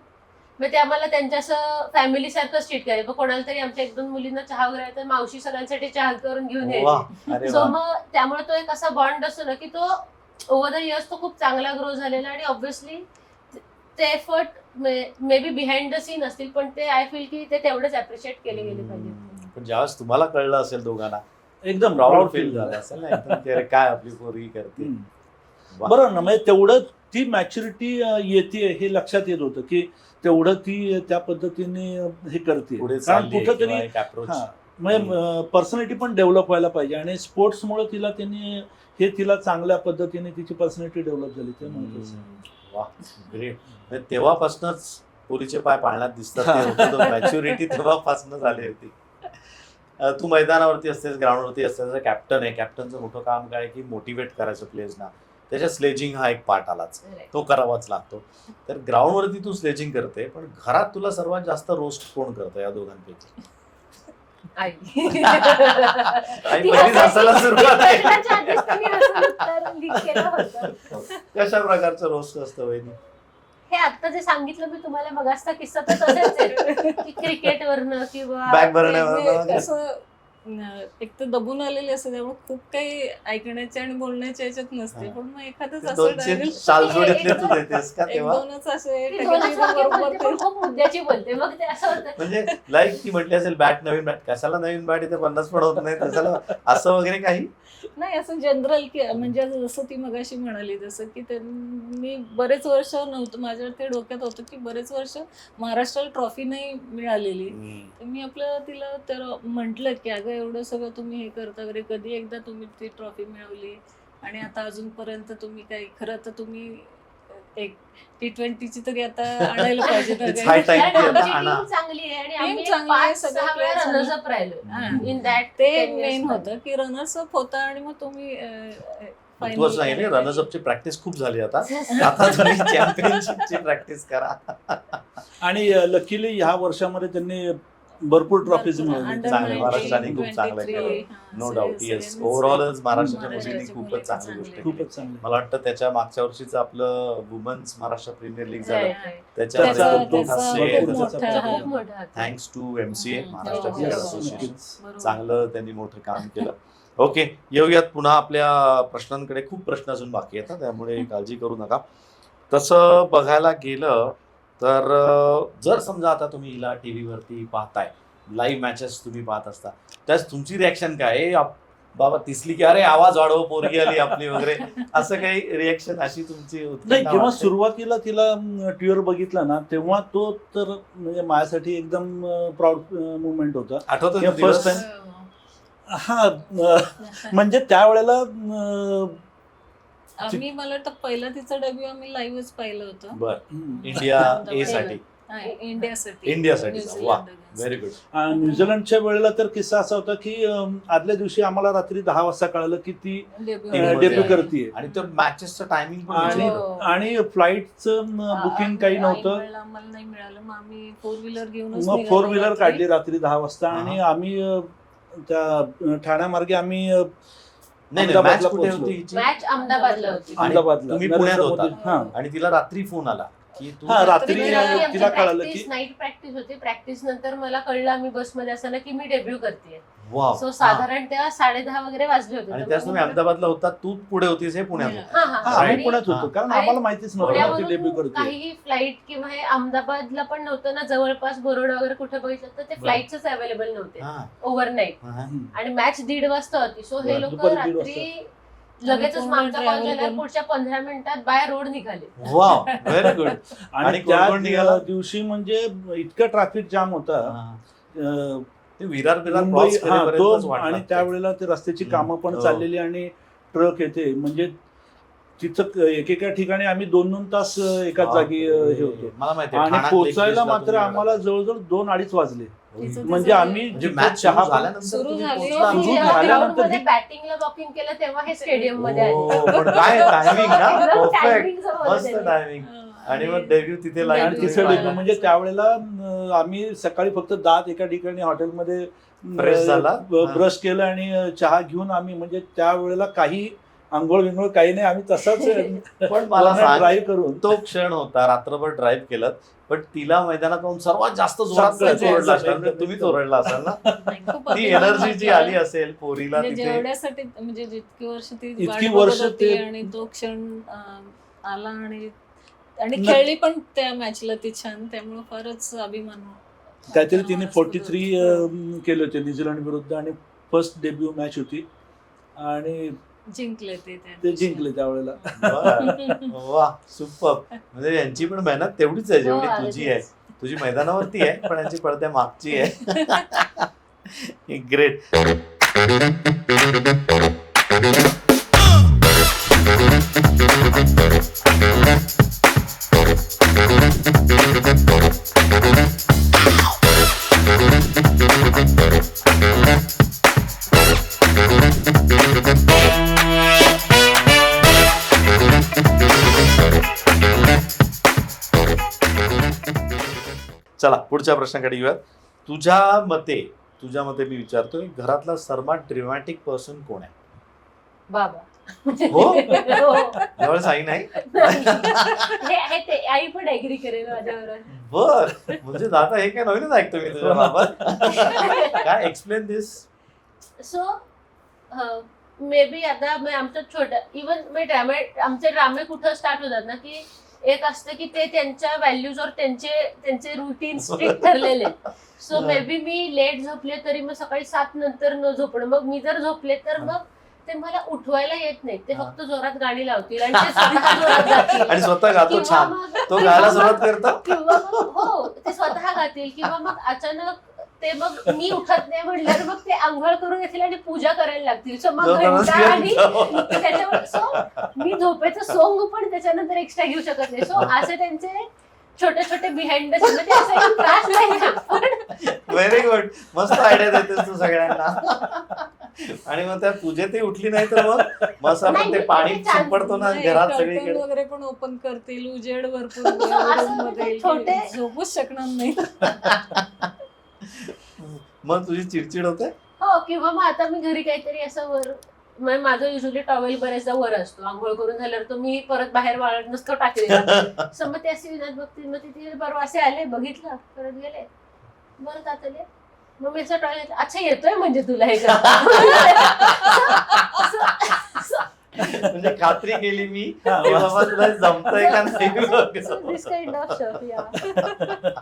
मग ते आम्हाला त्यांच्या असं फॅमिली सारखंच ट्रीट करायचं. कोणाला तरी आमच्या 1-2 मुलींना चहा वगैरे तर मावशी सगळ्यांसाठी चहा करून घेऊन यायची. सो मग त्यामुळे तो एक असा बॉन्ड असतो ना की तो ओव्हर द इयर्स तो खूप चांगला ग्रो झालेला, आणि ऑब्व्हियसली ते effort may B behind the scene असतील, पण ते आय फील की ते तेवढेच अप्रिशिएट केले गेले पाहिजे. पण ज्यावेळेस तुम्हाला कळलं असेल दोघांना एकदम प्राऊड फील झालं असेल ना एकदम, की अरे काय आपली पोरगी करते. बरोबर ना, म्हणजे तेवढं ती मॅच्युरिटी येते हे लक्षात येत होतं की तेवढं ती त्या पद्धतीने हे करते. कारण कुठंतरी पर्सनॅलिटी पण डेव्हलप व्हायला पाहिजे, आणि स्पोर्ट्समुळे तिला त्यांनी हे तिला चांगल्या पद्धतीने तिची पर्सनॅलिटी डेव्हलप झाली ते महत्त्वाचं. वा ग्रेट. तेव्हापासूनच पोरीचे पाय पाळण्यात दिसतात, मॅच्युरिटी तेव्हापासून झाली होती. तू मैदानावरती असतेस, ग्राउंडवरती असतेस, कॅप्टन आहे. कॅप्टनचं मोठं काम काय की मोटिवेट करायचं प्लेयर्सना. त्याच्यात स्लेजिंग हा एक पार्ट आलाच, तो करावाच लागतो. तर ग्राउंडवरती तू स्लेजिंग करते, पण घरात तुला सर्वात जास्त रोस्ट कोण करतं या दोघांपैकी? आई. आई पहिलीच हसायला सुरुवात आहे. कशा प्रकारचं रोस्ट असतं वहिनी? हे आता जे सांगितलं मी तुम्हाला मगाचचा किस्सा तर तसेच आहे की क्रिकेटवरनं किंवा बॅग भरण्यावर एक तर दबून आलेले असते, त्यामुळे खूप काही ऐकण्याचे आणि बोलण्याच्या याच्यात नसते. पण मग एखादंच असं दोनच असे खूप मुद्द्याची बोलते, मग ते असं होतं म्हणजे लाईक ती म्हटली असेल बॅट नवीन बॅट, कशाला नवीन बॅट, इथे 50 पण होत नाही त्याला, असं वगैरे काही नाही. असं जनरल की म्हणजे जसं ती मगाशी म्हणाली, जसं की मी बरेच वर्ष नव्हतं, माझ्या ते डोक्यात होतं की बरेच वर्ष महाराष्ट्राला ट्रॉफी नाही मिळालेली. मी आपलं तिला तर म्हटलं की अगं एवढं सगळं तुम्ही हे करता वगैरे, कधी एकदा तुम्ही ती ट्रॉफी मिळवली, आणि आता अजूनपर्यंत तुम्ही काही, खरं तर तुम्ही एक T20ची तरी आता आणायला पाहिजे. चांगली आहे आणि आम्ही 5-6 वेळा रनर्स अप राहिलो इन दॅट. ते मेन होतं की रनर्स अप होता, आणि मग तुम्ही रनर्स अपची प्रॅक्टिस खूप झाली आता तुम्ही चॅम्पियनशिपची प्रॅक्टिस करा. आणि लकीली ह्या वर्षामध्ये त्यांनी भरपूर ट्रॉफीज मिळवली. महाराष्ट्राने खूप चांगलं केलं, नो डाऊट. येस, ओव्हरऑलच महाराष्ट्राच्या मुलींनी खूपच चांगली गोष्ट खूपच चांगली. मला वाटतं त्याच्या मागच्या वर्षीच आपलं वुमन्स महाराष्ट्र प्रीमियर लीग झालं, thanks to MCA Maharashtra cricket association. चांगलं त्यांनी मोठं काम केलं. ओके, येऊयात पुन्हा आपल्या प्रश्नांकडे. खूप प्रश्न अजून बाकी आहेत, त्यामुळे काळजी करू नका. तसं बघायला गेलं तर जर समजा आता तुम्ही हिला टीव्हीवरती पाहताय, लाईव्ह मॅचेस तुम्ही पाहत असता, त्याच तुमची रिॲक्शन काय? बाबा दिसली की अरे आवाज वाढव, पोरगी आली आपली वगैरे, असं काही रिॲक्शन अशी तुमची नाही? जेव्हा सुरुवातीला तिला टीव्हीवर बघितलं ना, तेव्हा तो तर म्हणजे माझ्यासाठी एकदम प्राऊड मुवमेंट होता. आठवतं फर्स्ट टाइम. हा, म्हणजे त्यावेळेला आम्ही, मला वाटतं पहिला तिचा डेब्यू आम्ही लाईव्हच पाहिलं होतं. बरं, इंडिया ए साठी, इंडियासाठी. वा, व्हेरी गुड. न्यूझीलंडच्या वेळेला तर किस्सा असा होता की आदल्या दिवशी आम्हाला रात्री 10 वाजता कळलं की ती डेब्यू करते, आणि तो मॅचेसचं टायमिंग आणि फ्लाईटचं बुकिंग काही नव्हतं. आम्हाला नाही मिळालं, मग आम्ही 4 व्हीलर घेऊन मग 4 व्हीलर काढली रात्री 10 वाजता, आणि आम्ही त्या ठाण्यामार्गे आम्ही मॅच कुठे होती? मॅच अहमदाबादला होती. अहमदाबादला. तुम्ही पुण्यात होता, आणि तिला रात्री फोन आला की रात्री तिला कळलं की नाईट प्रॅक्टिस होती. प्रॅक्टिस नंतर मला कळलं आम्ही बसमध्ये असताना की मी डेब्यू करते. वाव. सो साधारण तेव्हा 10:30 वगैरे वाजले होते. आणि त्याच तुम्ही अहमदाबादला होता, तू पुढे होतीस, हे पुण्यात. आम्ही पुण्यात होतो, कारण आम्हाला माहितीच नव्हतं ती डेब्यू करते. काहीही फ्लाईट किंवा हे अहमदाबादला पण नव्हतं ना, जवळपास बरोडा वगैरे कुठे बघितलं तर ते फ्लाईट्सच अवेलेबल नव्हते ओव्हरनाईट, आणि मॅच 1:30 वाजता होती. सो हे लोक रात्री लगेचच आमचा कॉल झाला, पुढच्या 15 मिनिटात बाय रोड निघाले. Wow, very good. आणि त्या दिवशी म्हणजे इतकं ट्रॅफिक जाम होता, विरार आणि त्यावेळेला ते रस्त्याची कामं पण चाललेली, आणि ट्रक येते, म्हणजे तिथं एकेका ठिकाणी आम्ही 2-2 तास एकाच जागी हे होतो, आणि पोहोचायला मात्र आम्हाला जवळजवळ 2-2.5 वाजले. म्हणजे आम्ही मॅच सुरू झाल्यानंतर बॅटिंगला वॉकिंग केलं तेव्हा हे स्टेडियम मध्ये काय टायमिंग ना, परफेक्ट, मस्त टायमिंग. आणि मग डेब्यू तिथे आणि लाईन आणि Debut तिसरं पाहिलं. डेब्यू म्हणजे त्यावेळेला आम्ही सकाळी फक्त दात एका ठिकाणी हॉटेलमध्ये Fresh झाला. ब्रश केलं आणि चहा घेऊन आम्ही म्हणजे त्यावेळेला काही आंघोळ विंघोळ काही नाही, आम्ही तसाच पण मला सांग, ड्राईव्ह करून तो क्षण होता, रात्रभर ड्राईव्ह केलं, पण तिला मैदानात पाहून सर्वात जास्त जोरात सगळं चोरडला असाल, एकदम- तर तुम्ही चोरडला असाल ना. नाही, खूप ती अभिमान एनर्जी जी वाटला. आली असेल पोरीला म्हणजे तिथे. जेवढ्यासाठी म्हणजे जितकी वर्ष ती इतकी वाट बघत वर्ष होती ते- आणि तो क्षण आला आणि आणि नक्की. खेळली पण त्या मॅचला ती छान, त्यामुळे फारच अभिमान काहीतरी तिने वाटतो. 43 केले होते न्यूझीलंड विरुद्ध आणि फर्स्ट डेब्यू मॅच होती आणि जिंकले ते त्या ते दिवशी. जिंकले त्यावेळेला. बरं. वा, सुपर. म्हणजे यांची पण मेहनत तेवढीच आहे जेवढी हो, तुझी आहे. तुझी मैदानावरती आहे, पण यांची पडद्या मागची आहे. ग्रेट. चला पुढच्या प्रश्नाकडे येऊयात. तुझ्या मते मी विचारतोय, घरातला सर्वात ड्रॅमॅटिक पर्सन कोण आहे? बाबा. हो? हो. जवळ आई नाही. हे आहे ते, आई पण ऍग्री करेल माझ्यावर. बर, म्हणजे आता हे काय नवीनच ऐकतो मी तुझ्या बाबत. काय, explain this. So may be आता आमचं छोटं इवन आमचे ड्रामे कुठं स्टार्ट होतात ना, की एक असतं की ते त्यांच्या व्हॅल्यूजवर त्यांचे रुटीन स्ट्रिक्ट ठरलेले. So may be me let झोपले तरी मग सकाळी 7 नंतर न झोपणं. मग मी जर झोपले तर मग ते मला उठवायला येत नाही. ते फक्त जोरात गाणी लावतील आणि ते स्वतः जोरात गातील. आणि स्वतः गातो किंवा छान. मग- तो गायला सुरुवात करतो. किंवा मग हो ते स्वतः गातील, किंवा मग अचानक ते मग मी उठत नाही म्हणल्यावर मग ते आंघोळ करून येतील आणि पूजा करायला लागतील. सो मग घंटा आणि त्याच्यावर सो मी झोपेचं सोंग पण त्याच्यानंतर एक्स्ट्रा घेऊ शकत नाही. सो असे त्यांचे छोटे छोटे बिहाइंड द सीन त्रास नाही. व्हेरी गुड, मस्त आयडिया देतेस तू सगळ्यांना. आणि मग त्या पूजेतही उठली नाही तर मग असं आपण ते पाणी शिंपडतो ना नाही, घरात curtain सगळीकडे. वगैरे पण ओपन करतील, उजेड भरपूर असं room मध्ये, छोटे- की झोपूच शकणार नाही. मग तुझी चिडचिड होते. हो, किंवा मग आता मी घरी काहीतरी असं वर म्हणजे माझं युजली टॉवेल बरेचदा वर असतो. आंघोळ करून झाल्यावर तो मी परत बाहेर वाळत नसतो टाकलेला. सो मग ते असे विनात बघतील, मग तिथे बरोबर असे आले, बघितलं, परत गेले, परत आतले, मग मी असं टॉयलेट, अच्छा येतोय म्हणजे तुला हे म्हणजे खात्री केली मी की बाबा तुला जमतंय का दिस काइंड ऑफ स्टफ. या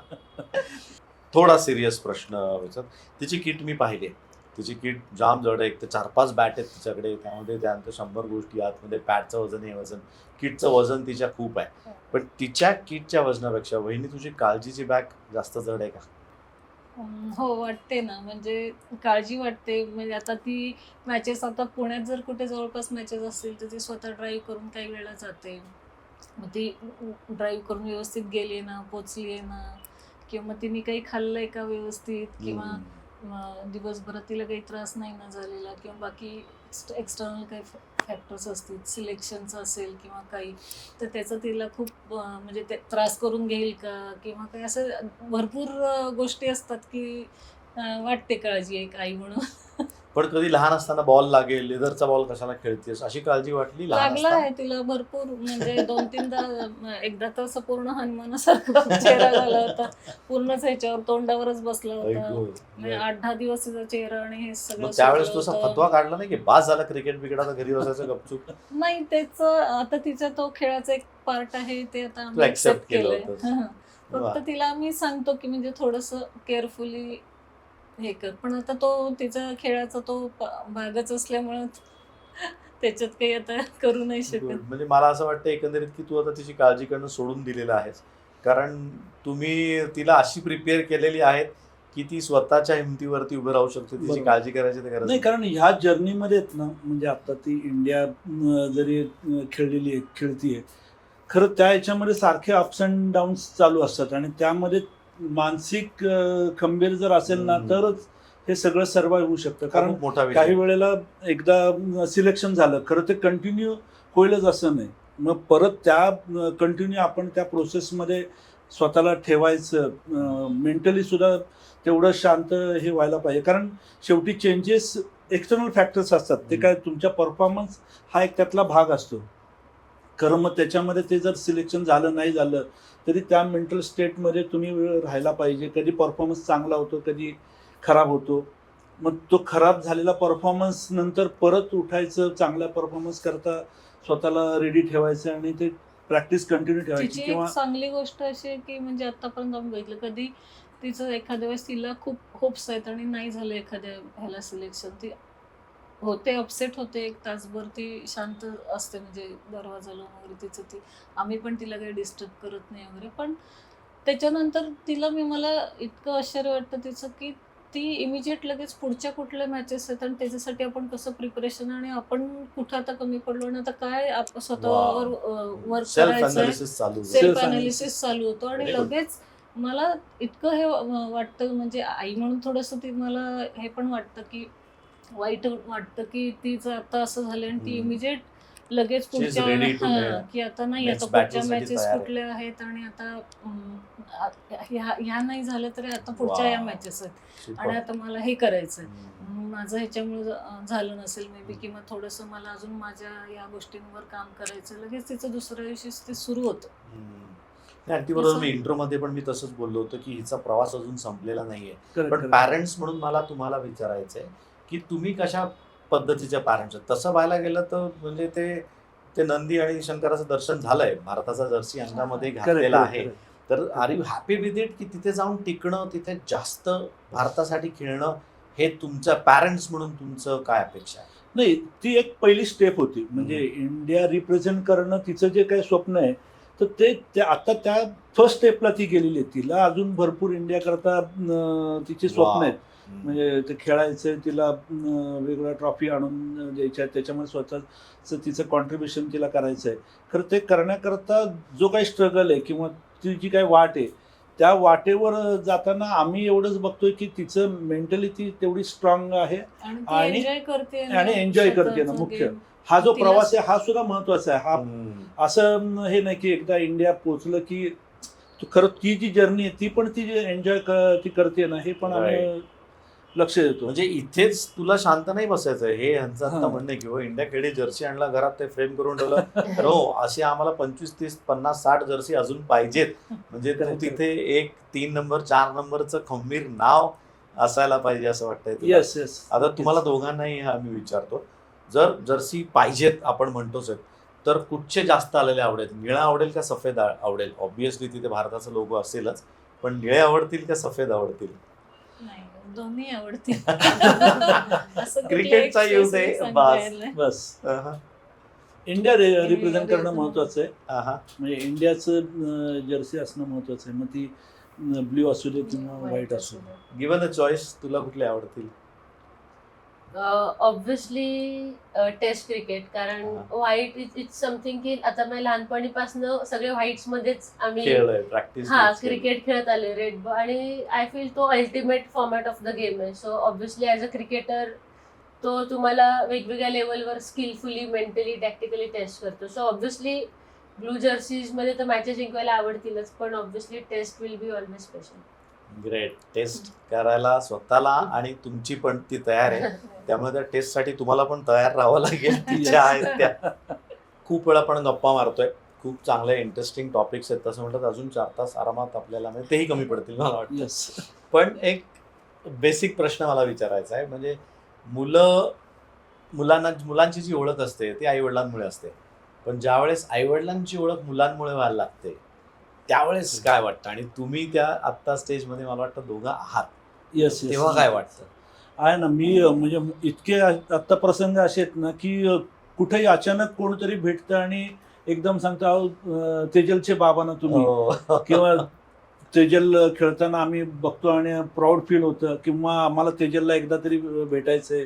थोडा सिरियस प्रश्न विचार. तिची किट मी पाहिली आहे. तिची किट जाम जड आहे. एक तर 4-5 बॅट आहेत तिच्याकडे, त्यामध्ये त्यानंतर 100 गोष्टी आतमध्ये. पॅडचं वजन, हे वजन, किटचं वजन तिच्या खूप आहे. पण तिच्या किटच्या वजनापेक्षा वहिनी तुझी काळजीची बॅग जास्त जड आहे का? हो, वाटते ना, म्हणजे काळजी वाटते. म्हणजे आता ती मॅचेस, आता पुण्यात जर कुठे जवळपास मॅचेस असतील तर ती स्वतः ड्राईव्ह करून काही वेळा जाते. मग ती ड्राईव्ह करून व्यवस्थित गेली ना, पोचली ना, किंवा मग तिने काही खाल्लंय का व्यवस्थित, किंवा दिवसभरात तिला काही त्रास नाही ना झालेला, किंवा बाकी एक्सटर्नल काही फॅक्टर्स असतील, सिलेक्शनचं असेल किंवा काही, तर त्याचं तिला खूप म्हणजे ते त्रास करून घेईल का, किंवा काही असं भरपूर गोष्टी असतात की वाटते काळजी एक आई म्हणून. पण कधी लहान असताना बॉल लागेल, लेदरचा बॉल कशाला खेळतेस अशी काळजी वाटली लहान लागला असताना? आहे तिला भरपूर, म्हणजे 2-3दा. एकदा तर असं पूर्ण हनुमानासारखा चेहरा झाला होता, पूर्णच ह्याच्यावर तोंडावरच बसला होता. म्हणजे 8-10 दिवस तिचा चेहरा आणि हे सगळं मग त्यावेळेस सुटलं तू असा होतं. फतवा काढला नाही की बास झाला क्रिकेट बिकेट, आता घरी बसायचं गपचूप? नाही, त्याच आता तिचा तो खेळाचा एक पार्ट आहे, ते आता तू आम्ही accept accept केलं केलंय. होतंस. हं. वा. फक्त तिला आम्ही सांगतो की म्हणजे थोडंसं केअरफुली हे कर, पण आता तो तिचा खेळाचा तो भागच असल्यामुळे त्याच्यात काही आता करू नाही Good. शकत. म्हणजे मला असं वाटतं एकंदरीत की तू आता तिची काळजी करणं सोडून दिलेलं आहेस, कारण तुम्ही तिला अशी प्रिपेअर केलेली आहेत की ती स्वतःच्या हिमतीवरती उभं राहू शकते. तिची बरोबर. काळजी करायची तर गरज नाही, कारण ह्या जर्नीमध्ये आहेत ना, म्हणजे आता ती इंडिया जरी खेळतीये, खरं त्या ह्याच्यामध्ये सारखे अप्स अँड डाऊन्स चालू असतात, आणि त्यामध्ये मानसिक खंबीर जर असेल ना तरच हे सगळं सर्वाइव्ह होऊ शकतं. कारण खूप मोठा विषय. काही वेळेला एकदा सिलेक्शन झालं, खरं ते कंटिन्यू होईलच असं नाही. मग परत त्या कंटिन्यू आपण त्या प्रोसेसमध्ये स्वतःला ठेवायचं, मेंटली सुद्धा तेवढं शांत हे व्हायला पाहिजे. कारण शेवटी चेंजेस एक्सटर्नल फॅक्टर्स असतात, ते काय तुमच्या परफॉर्मन्स हा एक त्यातला भाग असतो. खरं मग त्याच्यामध्ये ते जर सिलेक्शन झालं नाही झालं तरी त्या मेंटल स्टेटमध्ये तुम्ही राहायला पाहिजे. कधी परफॉर्मन्स चांगला होतो, कधी खराब होतो. मग तो खराब झालेला परफॉर्मन्स नंतर परत उठायचं, चांगला परफॉर्मन्स करता स्वतःला रेडी ठेवायचं आणि ते प्रॅक्टिस कंटिन्यू ठेवायची. तिची किंवा एक चांगली गोष्ट अशी आहे की म्हणजे आतापर्यंत आम्ही बघितलं, कधी तिचं एखाद्या वेळेस तिला खूप होप्स आहेत आणि नाही झालं एखाद्या ह्याला सिलेक्शन, ती होते, अपसेट होते, एक तासभर ती शांत असते, म्हणजे दरवाजा लावून वगैरे तिचं ती, आम्ही पण तिला काही डिस्टर्ब करत नाही वगैरे. पण त्याच्यानंतर मला इतकं आश्चर्य वाटतं तिचं की ती इमिजिएट लगेच पुढच्या कुठल्या मॅचेस आहेत आणि त्याच्यासाठी आपण कसं प्रिपरेशन, आणि आपण कुठं आता कमी पडलो आणि आता काय स्वतःवर वर्क करायचं, सेल्फ अनालिसिस चालू होतो. आणि लगेच मला इतकं हे वाटतं, म्हणजे आई म्हणून थोडंसं ती मला हे पण वाटतं की वाईट वाटतं की तिचं आता असं झालं आणि ती इमिजिएट लगेच पुढच्या की आता नाही, आता पुढच्या मॅचेस कुठल्या आहेत आणि आता ह्या नाही झालं तरी आता पुढच्या या मॅचेस आहेत आणि आता मला हे करायचंय. माझं ह्याच्यामुळे झालं नसेल मे बी, किंवा थोडंसं मला अजून माझ्या या गोष्टींवर काम करायचं, लगेच तिचं दुसऱ्या दिवशी ते सुरू होतं. अगदी बरोबर. मी इंट्रो मध्ये पण मी तसंच बोललो होतो की हिचा प्रवास अजून संपलेला नाहीये. पण पॅरेंट्स म्हणून मला तुम्हाला विचारायचंय की तुम्ही कशा पद्धतीच्या पॅरेंट्स आहेत. तसं पाहायला गेलं तर म्हणजे ते नंदी आणि शंकराचं दर्शन झालंय, भारताचा जर्सी अंगामध्ये घातलेला आहे. तर are you happy with it की तिथे जाऊन टिकणं, तिथे जास्त भारतासाठी खेळणं, हे तुमच्या पॅरेंट्स म्हणून तुमचं काय अपेक्षा आहे? नाही, ती एक पहिली स्टेप होती. म्हणजे इंडिया रिप्रेझेंट करणं तिचं जे काही स्वप्न आहे, तर ते आता त्या फर्स्ट स्टेपला ती गेलेली आहे. तिला अजून भरपूर इंडिया करता तिची स्वप्न आहेत. म्हणजे ते खेळायचं, तिला वेगवेगळ्या ट्रॉफी आणून द्यायच्या, त्याच्यामध्ये स्वतःचं तिचं कॉन्ट्रीब्युशन तिला करायचं आहे. खरं ते करण्याकरता जो काही स्ट्रगल आहे किंवा ती जी काही वाट आहे, त्या वाटेवर जाताना आम्ही एवढंच बघतोय की तिचं मेंटली ती तेवढी स्ट्रॉंग आहे आणि एन्जॉय करते ना. मुख्य हा जो प्रवास आहे हा सुद्धा महत्वाचा आहे. हा असं हे नाही की एकदा इंडिया पोचलं की खरं ती जी जर्नी आहे ती पण ती एन्जॉय ती करते ना, हे पण आम्ही लक्ष देतो. म्हणजे इथेच तुला शांत नाही बसायचं, हे यांचं आता म्हणणं आहे की इंडिया खेळी जर्सी आणला घरात, ते फ्रेम करून ठेवलं. नो, असे आम्हाला 25, 30, 50, 60 जर्सी अजून पाहिजेत. म्हणजे तिथे 1, 3 नंबर 4 नंबरचं खंबीर नाव असायला पाहिजे असं वाटतंय. Yes yes. आता तुम्हाला दोघांनाही आम्ही विचारतो, जर जर्सी पाहिजेत आपण म्हणतोच तर कुठचे जास्त आलेले आवडेल? निळा आवडेल का सफेद आवडेल? ऑब्विसली तिथे भारताचा लोगो असेलच, पण निळे आवडतील का सफेद आवडतील? दोन्ही आवडतील. क्रिकेटचा यूज आहे बस. इंडिया रिप्रेझेंट करणं महत्वाचं आहे. म्हणजे इंडियाचं जर्सी असणं महत्वाचं आहे. मग ती ब्ल्यू असू दे किंवा व्हाईट असू दे. गिव्हन अ चॉईस, तुला कुठले आवडतील? ऑब्व्हियसली टेस्ट क्रिकेट, कारण व्हाईट इट्स समथिंग की आता मी लहानपणीपासून सगळे व्हाईट्स मध्येच आम्ही क्रिकेट खेळत आले, रेड बॉल, आणि आय फील तो ultimate format of the game आहे. So obviously as a cricketer तो तुम्हाला वेगवेगळ्या लेवलवर स्किलफुली, मेंटली, टॅक्टिकली टेस्ट करतो. सो ऑब्व्हियसली ब्लू जर्सीजमध्ये तर मॅचेस जिंकायला आवडतीलच, पण obviously test will be always special. Great. Test करायला स्वतःला आणि तुमची पण ती तयार आहे, त्यामुळे त्या टेस्टसाठी तुम्हाला पण तयार राहावं लागेल. तिच्या आहेत त्या. खूप वेळा आपण गप्पा मारतोय, खूप चांगले इंटरेस्टिंग टॉपिक्स आहेत. तसं म्हणतात अजून 4 तास आरामात आपल्याला, म्हणजे तेही कमी पडतील मला वाटतं. पण एक बेसिक प्रश्न मला विचारायचा आहे, म्हणजे मुलांची जी ओळख असते ती आईवडिलांमुळे असते, पण ज्यावेळेस आईवडिलांची ओळख मुलांमुळे व्हायला लागते त्यावेळेस काय वाटतं? आणि तुम्ही त्या आत्ता स्टेजमध्ये मला वाटतं दोघं आहात. येस. तेव्हा काय वाटतं? आहे ना, मी म्हणजे इतके आत्ता प्रसंग असे आहेत ना की कुठेही अचानक कोणतरी भेटतं आणि एकदम सांगतं तेजलचे बाबा ना तुम्ही, किंवा तेजल खेळताना आम्ही बघतो आणि प्राऊड फील होतं, किंवा आम्हाला तेजलला एकदा तरी भेटायचंय.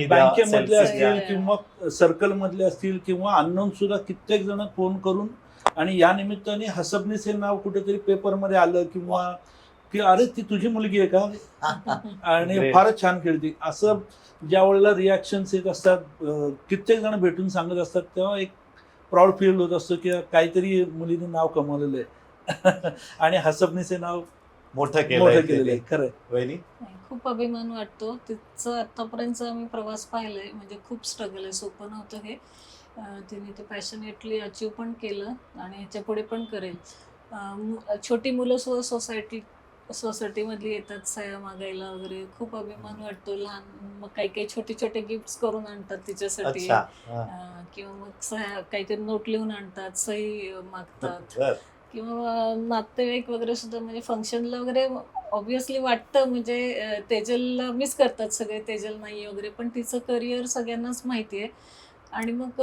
बँकेमधले असतील किंवा सर्कल मधले असतील किंवा अननोन सुद्धा कित्येक जण फोन करून, आणि या निमित्ताने हसबनीस हे नाव कुठेतरी पेपरमध्ये आलं, किंवा की अरे ती तुझी मुलगी आहे का आणि फारच छान खेळते, असं ज्या वेळेला रिॲक्शन्स येत असतात, कित्येक जण भेटून सांगत असतात, तेव्हा एक प्राऊड फील होत असतो की काहीतरी मुलीने नाव कमवलेलं आहे आणि हसबनीचे नाव मोठं मोठं केलेलं केलं आहे. खरं आहे. वहिनी नाही, खूप अभिमान वाटतो तिचं. आतापर्यंत आम्ही प्रवास पाहिलाय, म्हणजे खूप स्ट्रगल आहे, सोपं नव्हतं हे. तिने ते पॅशनेटली अचीव पण केलं आणि ह्याच्या पुढे पण करेल. छोटी मुलं सुद्धा सोसायटीमधली येतात सह्या मागायला वगैरे, खूप अभिमान वाटतो. लहान मग काही काही छोटे छोटे गिफ्ट करून आणतात तिच्यासाठी, अच्छा हा. किंवा मग सह्या काहीतरी नोट लिहून आणतात, सही मागतात, बर. किंवा नातेवाईक वगैरे सुद्धा म्हणजे फंक्शनला वगैरे ऑब्विसली वाटतं, म्हणजे तेजलला मिस करतात सगळे, तेजल नाही वगैरे, पण तिचं करिअर सगळ्यांनाच माहिती आहे. आणि मग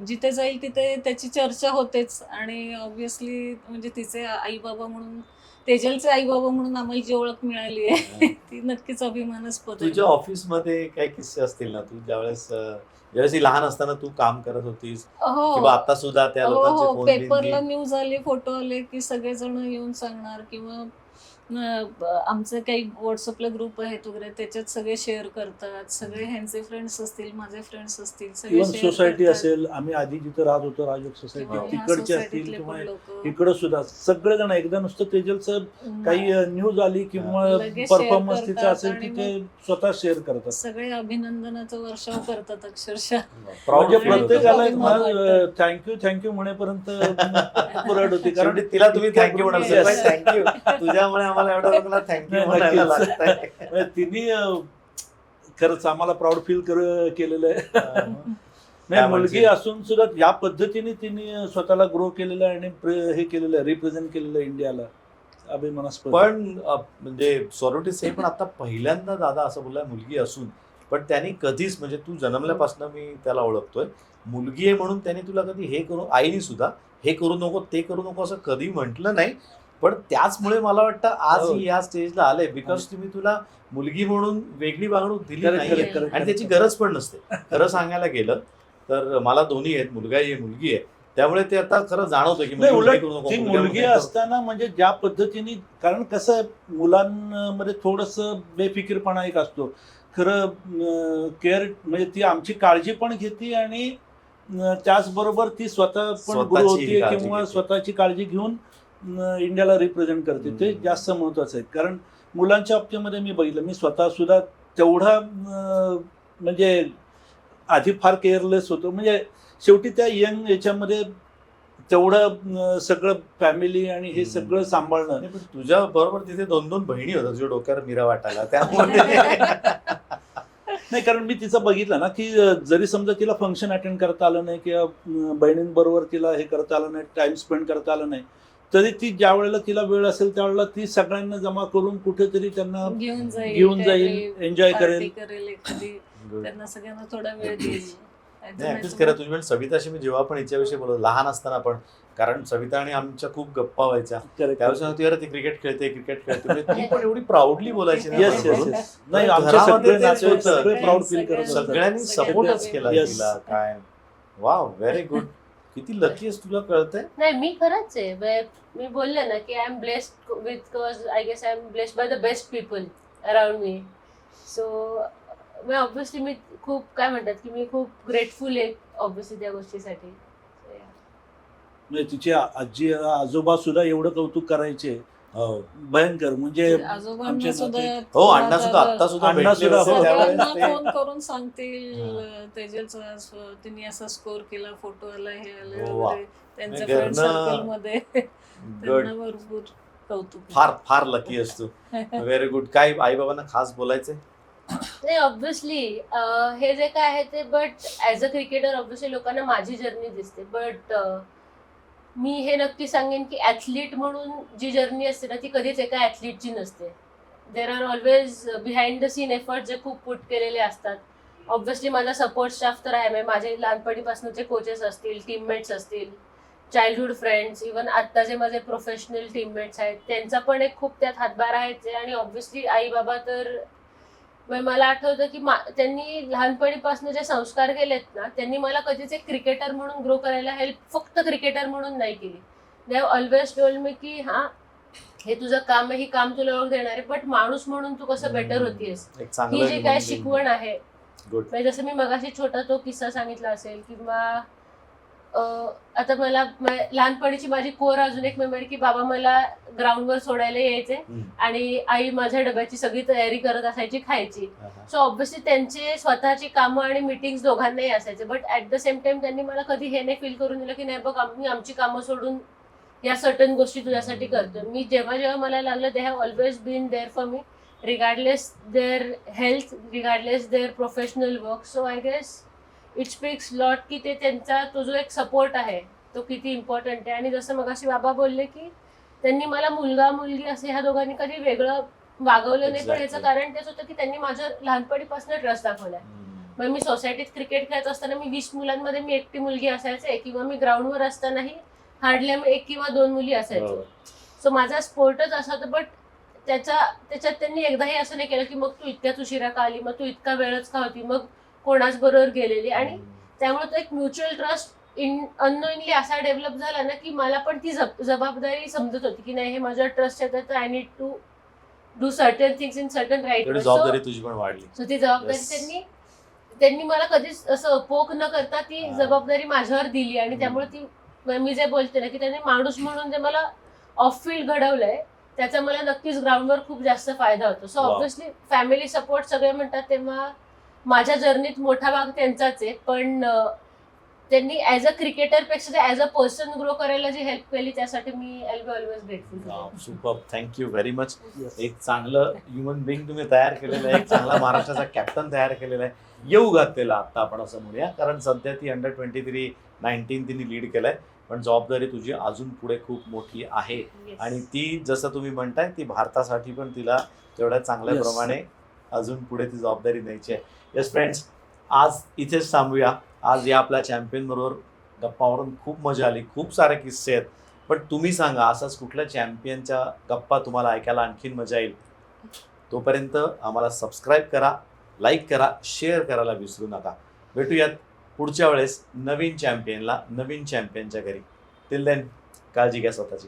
जिथे जाईल तिथे त्याची चर्चा होतेच. आणि ऑब्विसली म्हणजे तिचे आई बाबा म्हणून, तेजलचे आई बाबा म्हणून आम्हाला जी ओळख मिळाली आहे ती नक्कीच अभिमानास्पद आहे. तुझ्या ऑफिसमध्ये काही किस्से असतील ना, तू ज्यावेळेस ही लहान असताना तू काम करत होतीस हो किंवा आता सुद्धा त्या हो लोकांचे हो, फोन पेपरला न्यूज आले, फोटो आले की सगळेजण येऊन सांगणार, किंवा आमचे काही व्हॉट्सअपला ग्रुप आहेत वगैरे, त्याच्यात सगळे शेअर करतात. सगळे ह्यांचे फ्रेंड्स असतील, माझे फ्रेंड्स असतील, सगळे इव्हन शेअर सोसायटी करतात. असेल, आम्ही आधी जिथं राहत होतो राजयोग सोसायटी, किंवा ह्या तिकडचे असतील सोसायटीतले किंवा पण लोक इकडं सुद्धा सगळेजण एकदा नुसतं तेजलचं काही न्यूज आली किंवा लगेच share परफॉर्मन्स तिचा करतात असेल की आणि ते स्वतः शेअर करतात. सगळे अभिनंदनाचा वर्षाव करतात अक्षरशः. प्राऊड म्हणजे आणि प्रत्येकाला खूप अभिमान वाटतं. थँक्यू म्हणेपर्यंत पुरड होती. कारण कारण तिला तुम्ही थँक्यू म्हणाल. Yes. थँक्यू, तुझ्यामुळे आम्हाला एवढ्या लोकांना थँक्यू नाही, म्हणायला नक्कीच. लागतंय. म्हणजे तिने खरंच आम्हाला प्राऊड फील केलेलं आहे. काय नाही, मुलगी म्हणजे? असून सुद्धा या पद्धतीने तिने स्वतःला ग्रो केलेलं आहे आणि हे केलेलं आहे, रिप्रेझेंट केलेलं आहे इंडियाला. अभिमानास्पद. पण म्हणजे स्वरूटीस हे पण आता पहिल्यांदा दादा असं बोललाय मुलगी असून, पण त्यांनी कधीच, म्हणजे तू जन्मल्यापासून मी त्याला ओळखतोय, मुलगी आहे म्हणून त्याने तुला कधी हे करू, आईने सुद्धा हे करू नको ते करू नको असं कधी म्हटलं नाही. पण त्याचमुळे मला वाटतं आज हो. ही या स्टेजला आले, बिकॉज तुम्ही तुला मुलगी म्हणून वेगळी वागणूक दिली Correct, नाहीये correct, correct, आणि त्याची correct. गरज पण नसते. खरं सांगायला गेलं तर मला दोन्ही आहेत, मुलगाही आहे मुलगी आहे, त्यामुळे ते आता खरं जाणवतं की नाही, मुलगी उलट करू नको, ती मुलगा मुलगी म्हणून हे करू. असताना म्हणजे ज्या पद्धतीने, कारण कसं आहे, मुलांमध्ये थोडंसं बेफिकीरपणा एक असतो. खरं केअर म्हणजे ती आमची काळजी पण घेते आणि त्याचबरोबर ती स्वतः पण स्वतःची ग्रो होते काळजी किंवा घेते. स्वतःची काळजी घेऊन इंडियाला रिप्रेझेंट करते. ते जास्त महत्वाचं आहे. कारण मुलांच्या बाबतीमध्ये मी बघितलं, मी स्वतः सुद्धा तेवढा म्हणजे आधी फार केअरलेस होतो. म्हणजे शेवटी त्या यंग याच्यामध्ये तेवढं सगळं फॅमिली आणि हे सगळं सांभाळणं. नाही, पण तुझ्या बरोबर तिथे 2 बहिणी होत्या तुझ्या डोक्यावर मिरा वाटायला, त्यामुळे नाही, कारण मी तिचं बघितलं ना की जरी समजा तिला फंक्शन अटेंड करता आलं नाही किंवा बहिणींबरोबर तिला हे करता आलं नाही, टाइम स्पेंड करता आलं नाही, तरी ती ज्या वेळेला तिला वेळ असेल त्यावेळेला ती सगळ्यांना जमा करून कुठेतरी त्यांना घेऊन घेऊन जाईल, एन्जॉय करेल. एखादी, त्यांना सगळ्यांना थोडा वेळ देईल. नाही ऍक्च्युअली खरं तुझी पण सविताशी मी जेव्हा पण हिच्याविषयी बोलतो लहान असताना पण, कारण सविता आणि आमच्या खूप गप्पा व्हायच्या, त्यावेळेस ती अरे ती क्रिकेट खेळते म्हणजे ती पण एवढी प्राऊडली बोलायची ना येस फोन येस करून. येस. नाही, पण आमच्या घरामध्ये सगळे तेच नातेवाईक होतं. सगळे प्राऊड फील करत सगळ्यांनी- असतात. सगळ्यांनी सपोर्टच केला Yes. तिला. काय वाव, व्हेरी गुड. किती लकी आहेस, तुला कळतंय. नाही, मी खरंच आहे. मी बोलले ना की I am blessed with, I guess I am blessed by the best people around me. So मी ऑब्व्हियसली मी खूप काय म्हणतात की मी खूप ग्रेटफुल आहे ऑब्व्हियसली त्या गोष्टीसाठी. So, yeah. म्हणजे तिचे आजी आजोबा सुद्धा एवढं कौतुक करायचे, हो भयंकर. म्हणजे आजोबांना आमच्या सुद्धा हो, अण्णा सुद्धा आता सुद्धा अण्णा भेटले सुद्धा होते हो. त्यावेळेस सगळ्यांना ते- फोन करून सांगतील तेजलचा तिने असा स्कोर केला, फोटो आला, हे आलं हो, वा. वगैरे. त्यांच्या घरनं- फ्रेंड सर्कल मध्ये गुड. त्यांना भरपूर कौतुक. फार फार लकी असतो. Very good. काय आई बाबांना खास बोलायचंय? नाही, ऑब्व्हियसली हे जे काय आहे ते, but as a cricketer obviously लोकांना माझी जर्नी दिसते, बट मी हे नक्की सांगेन की ॲथलीट म्हणून जी जर्नी असते ना ती कधीच एका ॲथलीटची नसते. There are always behind the scene effort जे खूप पुट केलेले असतात. ऑब्व्हियसली माझा सपोर्ट स्टाफ तर आहे, माझे लहानपणीपासूनचे कोचेस असतील, टीममेट्स असतील, चाइल्डहुड फ्रेंड्स, इवन आत्ता जे माझे प्रोफेशनल टीममेट्स आहेत त्यांचा पण एक खूप त्यात हातभार आहे. आणि ऑब्व्हियसली आई बाबा तर मला आठवतं की त्यांनी लहानपणीपासून जे संस्कार केलेत ना, त्यांनी मला कधीच एक क्रिकेटर म्हणून ग्रो करायला हेल्प फक्त क्रिकेटर म्हणून नाही केली. दे हॅव ऑलवेज टोल्ड मी की हां, हे तुझं काम आहे, ही काम तुला ओळख देणार आहे, बट माणूस म्हणून तू कसं बेटर होतीयस, एक ही चांगलं जी काय शिकवण आहे. गुड. म्हणजे जसं मी मगाशी छोटा तो किस्सा सांगितला असेल, किंवा आता मला लहानपणीची माझी कोर अजून एक मेमरी की बाबा मला ग्राउंडवर सोडायला यायचे आणि आई माझ्या डब्याची सगळी तयारी करत असायची खायची. सो ऑब्व्हियसली त्यांचे स्वतःची कामं आणि मिटिंग्स दोघांनाही असायचे, but at the same time त्यांनी मला कधी हे नाही फील करून दिलं की नाही बघ आम्ही आमची कामं सोडून या सर्टन गोष्टी तुझ्यासाठी करतो. मी जेव्हा जेव्हा मला लागलं they have always been there for me regardless their health, regardless their professional work. So I guess it speaks lot की ते त्यांचा तो जो एक सपोर्ट आहे तो किती इम्पॉर्टंट आहे. आणि जसं मगाशी बाबा बोलले की त्यांनी मला मुलगा मुलगी असे ह्या दोघांनी कधी वेगळं वागवलं नाही, पण याचं कारण तेच होतं की त्यांनी माझ्या लहानपणीपासून ट्रस्ट दाखवलाय. मग मी सोसायटीत क्रिकेट खेळत असताना मी 20 मुलांमध्ये मी एकटी मुलगी असायचे, किंवा मी ग्राउंडवर असतानाही हार्डली मी 1 किंवा 2 मुली असायचो. सो माझा स्पोर्टच असा होता, बट त्याच्यात त्यांनी एकदाही असं नाही केलं की मग तू इतक्याच उशिरा का आली, मग तू इतका वेळच का होती, मग कोणाच बरोबर गेलेली. आणि त्यामुळे तो एक म्युच्युअल ट्रस्ट अननोइंगली असा डेव्हलप झाला ना की मला पण ती जबाबदारी समजत होती की नाही हे माझं ट्रस्ट आहे तर I need to do certain things in certain right. जबाबदारी तुझी पण वाढली. सो ती जबाबदारी त्यांनी मला कधीच असं पोक न करता ती जबाबदारी माझ्यावर दिली. आणि त्यामुळे ती मी जे बोलते ना की त्यांनी माणूस म्हणून जे मला ऑफ फील्ड घडवलंय त्याचा मला नक्कीच ग्राउंडवर खूप जास्त फायदा होतो. सो ऑब्व्हियसली फॅमिली सपोर्ट सगळे म्हणतात तेव्हा माझ्या जर्नीत मोठा भाग त्यांचाच आहे, पण त्यांनी ऍज अ क्रिकेटर पेक्षा ऍज अ पर्सन ग्रो करायला जी हेल्प केली त्यासाठी मी I be always grateful. Super, thank you very much. एक चांगलं ह्युमन बिंग तुम्ही तयार केलेलं आहे, एक चांगला महाराष्ट्राचा कॅप्टन तयार केलेला आहे. येऊ घातलेला आता आपण असं म्हणूया, कारण सध्या ती अंडर 23, 19 तिने लीड केलंय, पण जबाबदारी तुझी अजून पुढे खूप मोठी आहे. आणि ती जसं तुम्ही म्हणताय ती भारतासाठी पण तिला तेवढ्या चांगल्या प्रमाणे अजून पुढे ती जबाबदारी द्यायची आहे. येस फ्रेंड्स, आज इथेच थांबूया. आज या आपल्या चॅम्पियन बरोबर गप्पा मारून खूप मजा आली, खूप सारे किस्से आहेत. पण तुम्ही सांगा असंच कुठल्या चॅम्पियनच्या गप्पा तुम्हाला ऐकायला आणखीन मजा येईल. तोपर्यंत आम्हाला सबस्क्राईब करा, लाईक करा, शेअर करायला विसरू नका. भेटूयात पुढच्या वेळेस नवीन चॅम्पियनला, नवीन चॅम्पियनच्या घरी. टिल देन काळजी घ्या स्वतःची.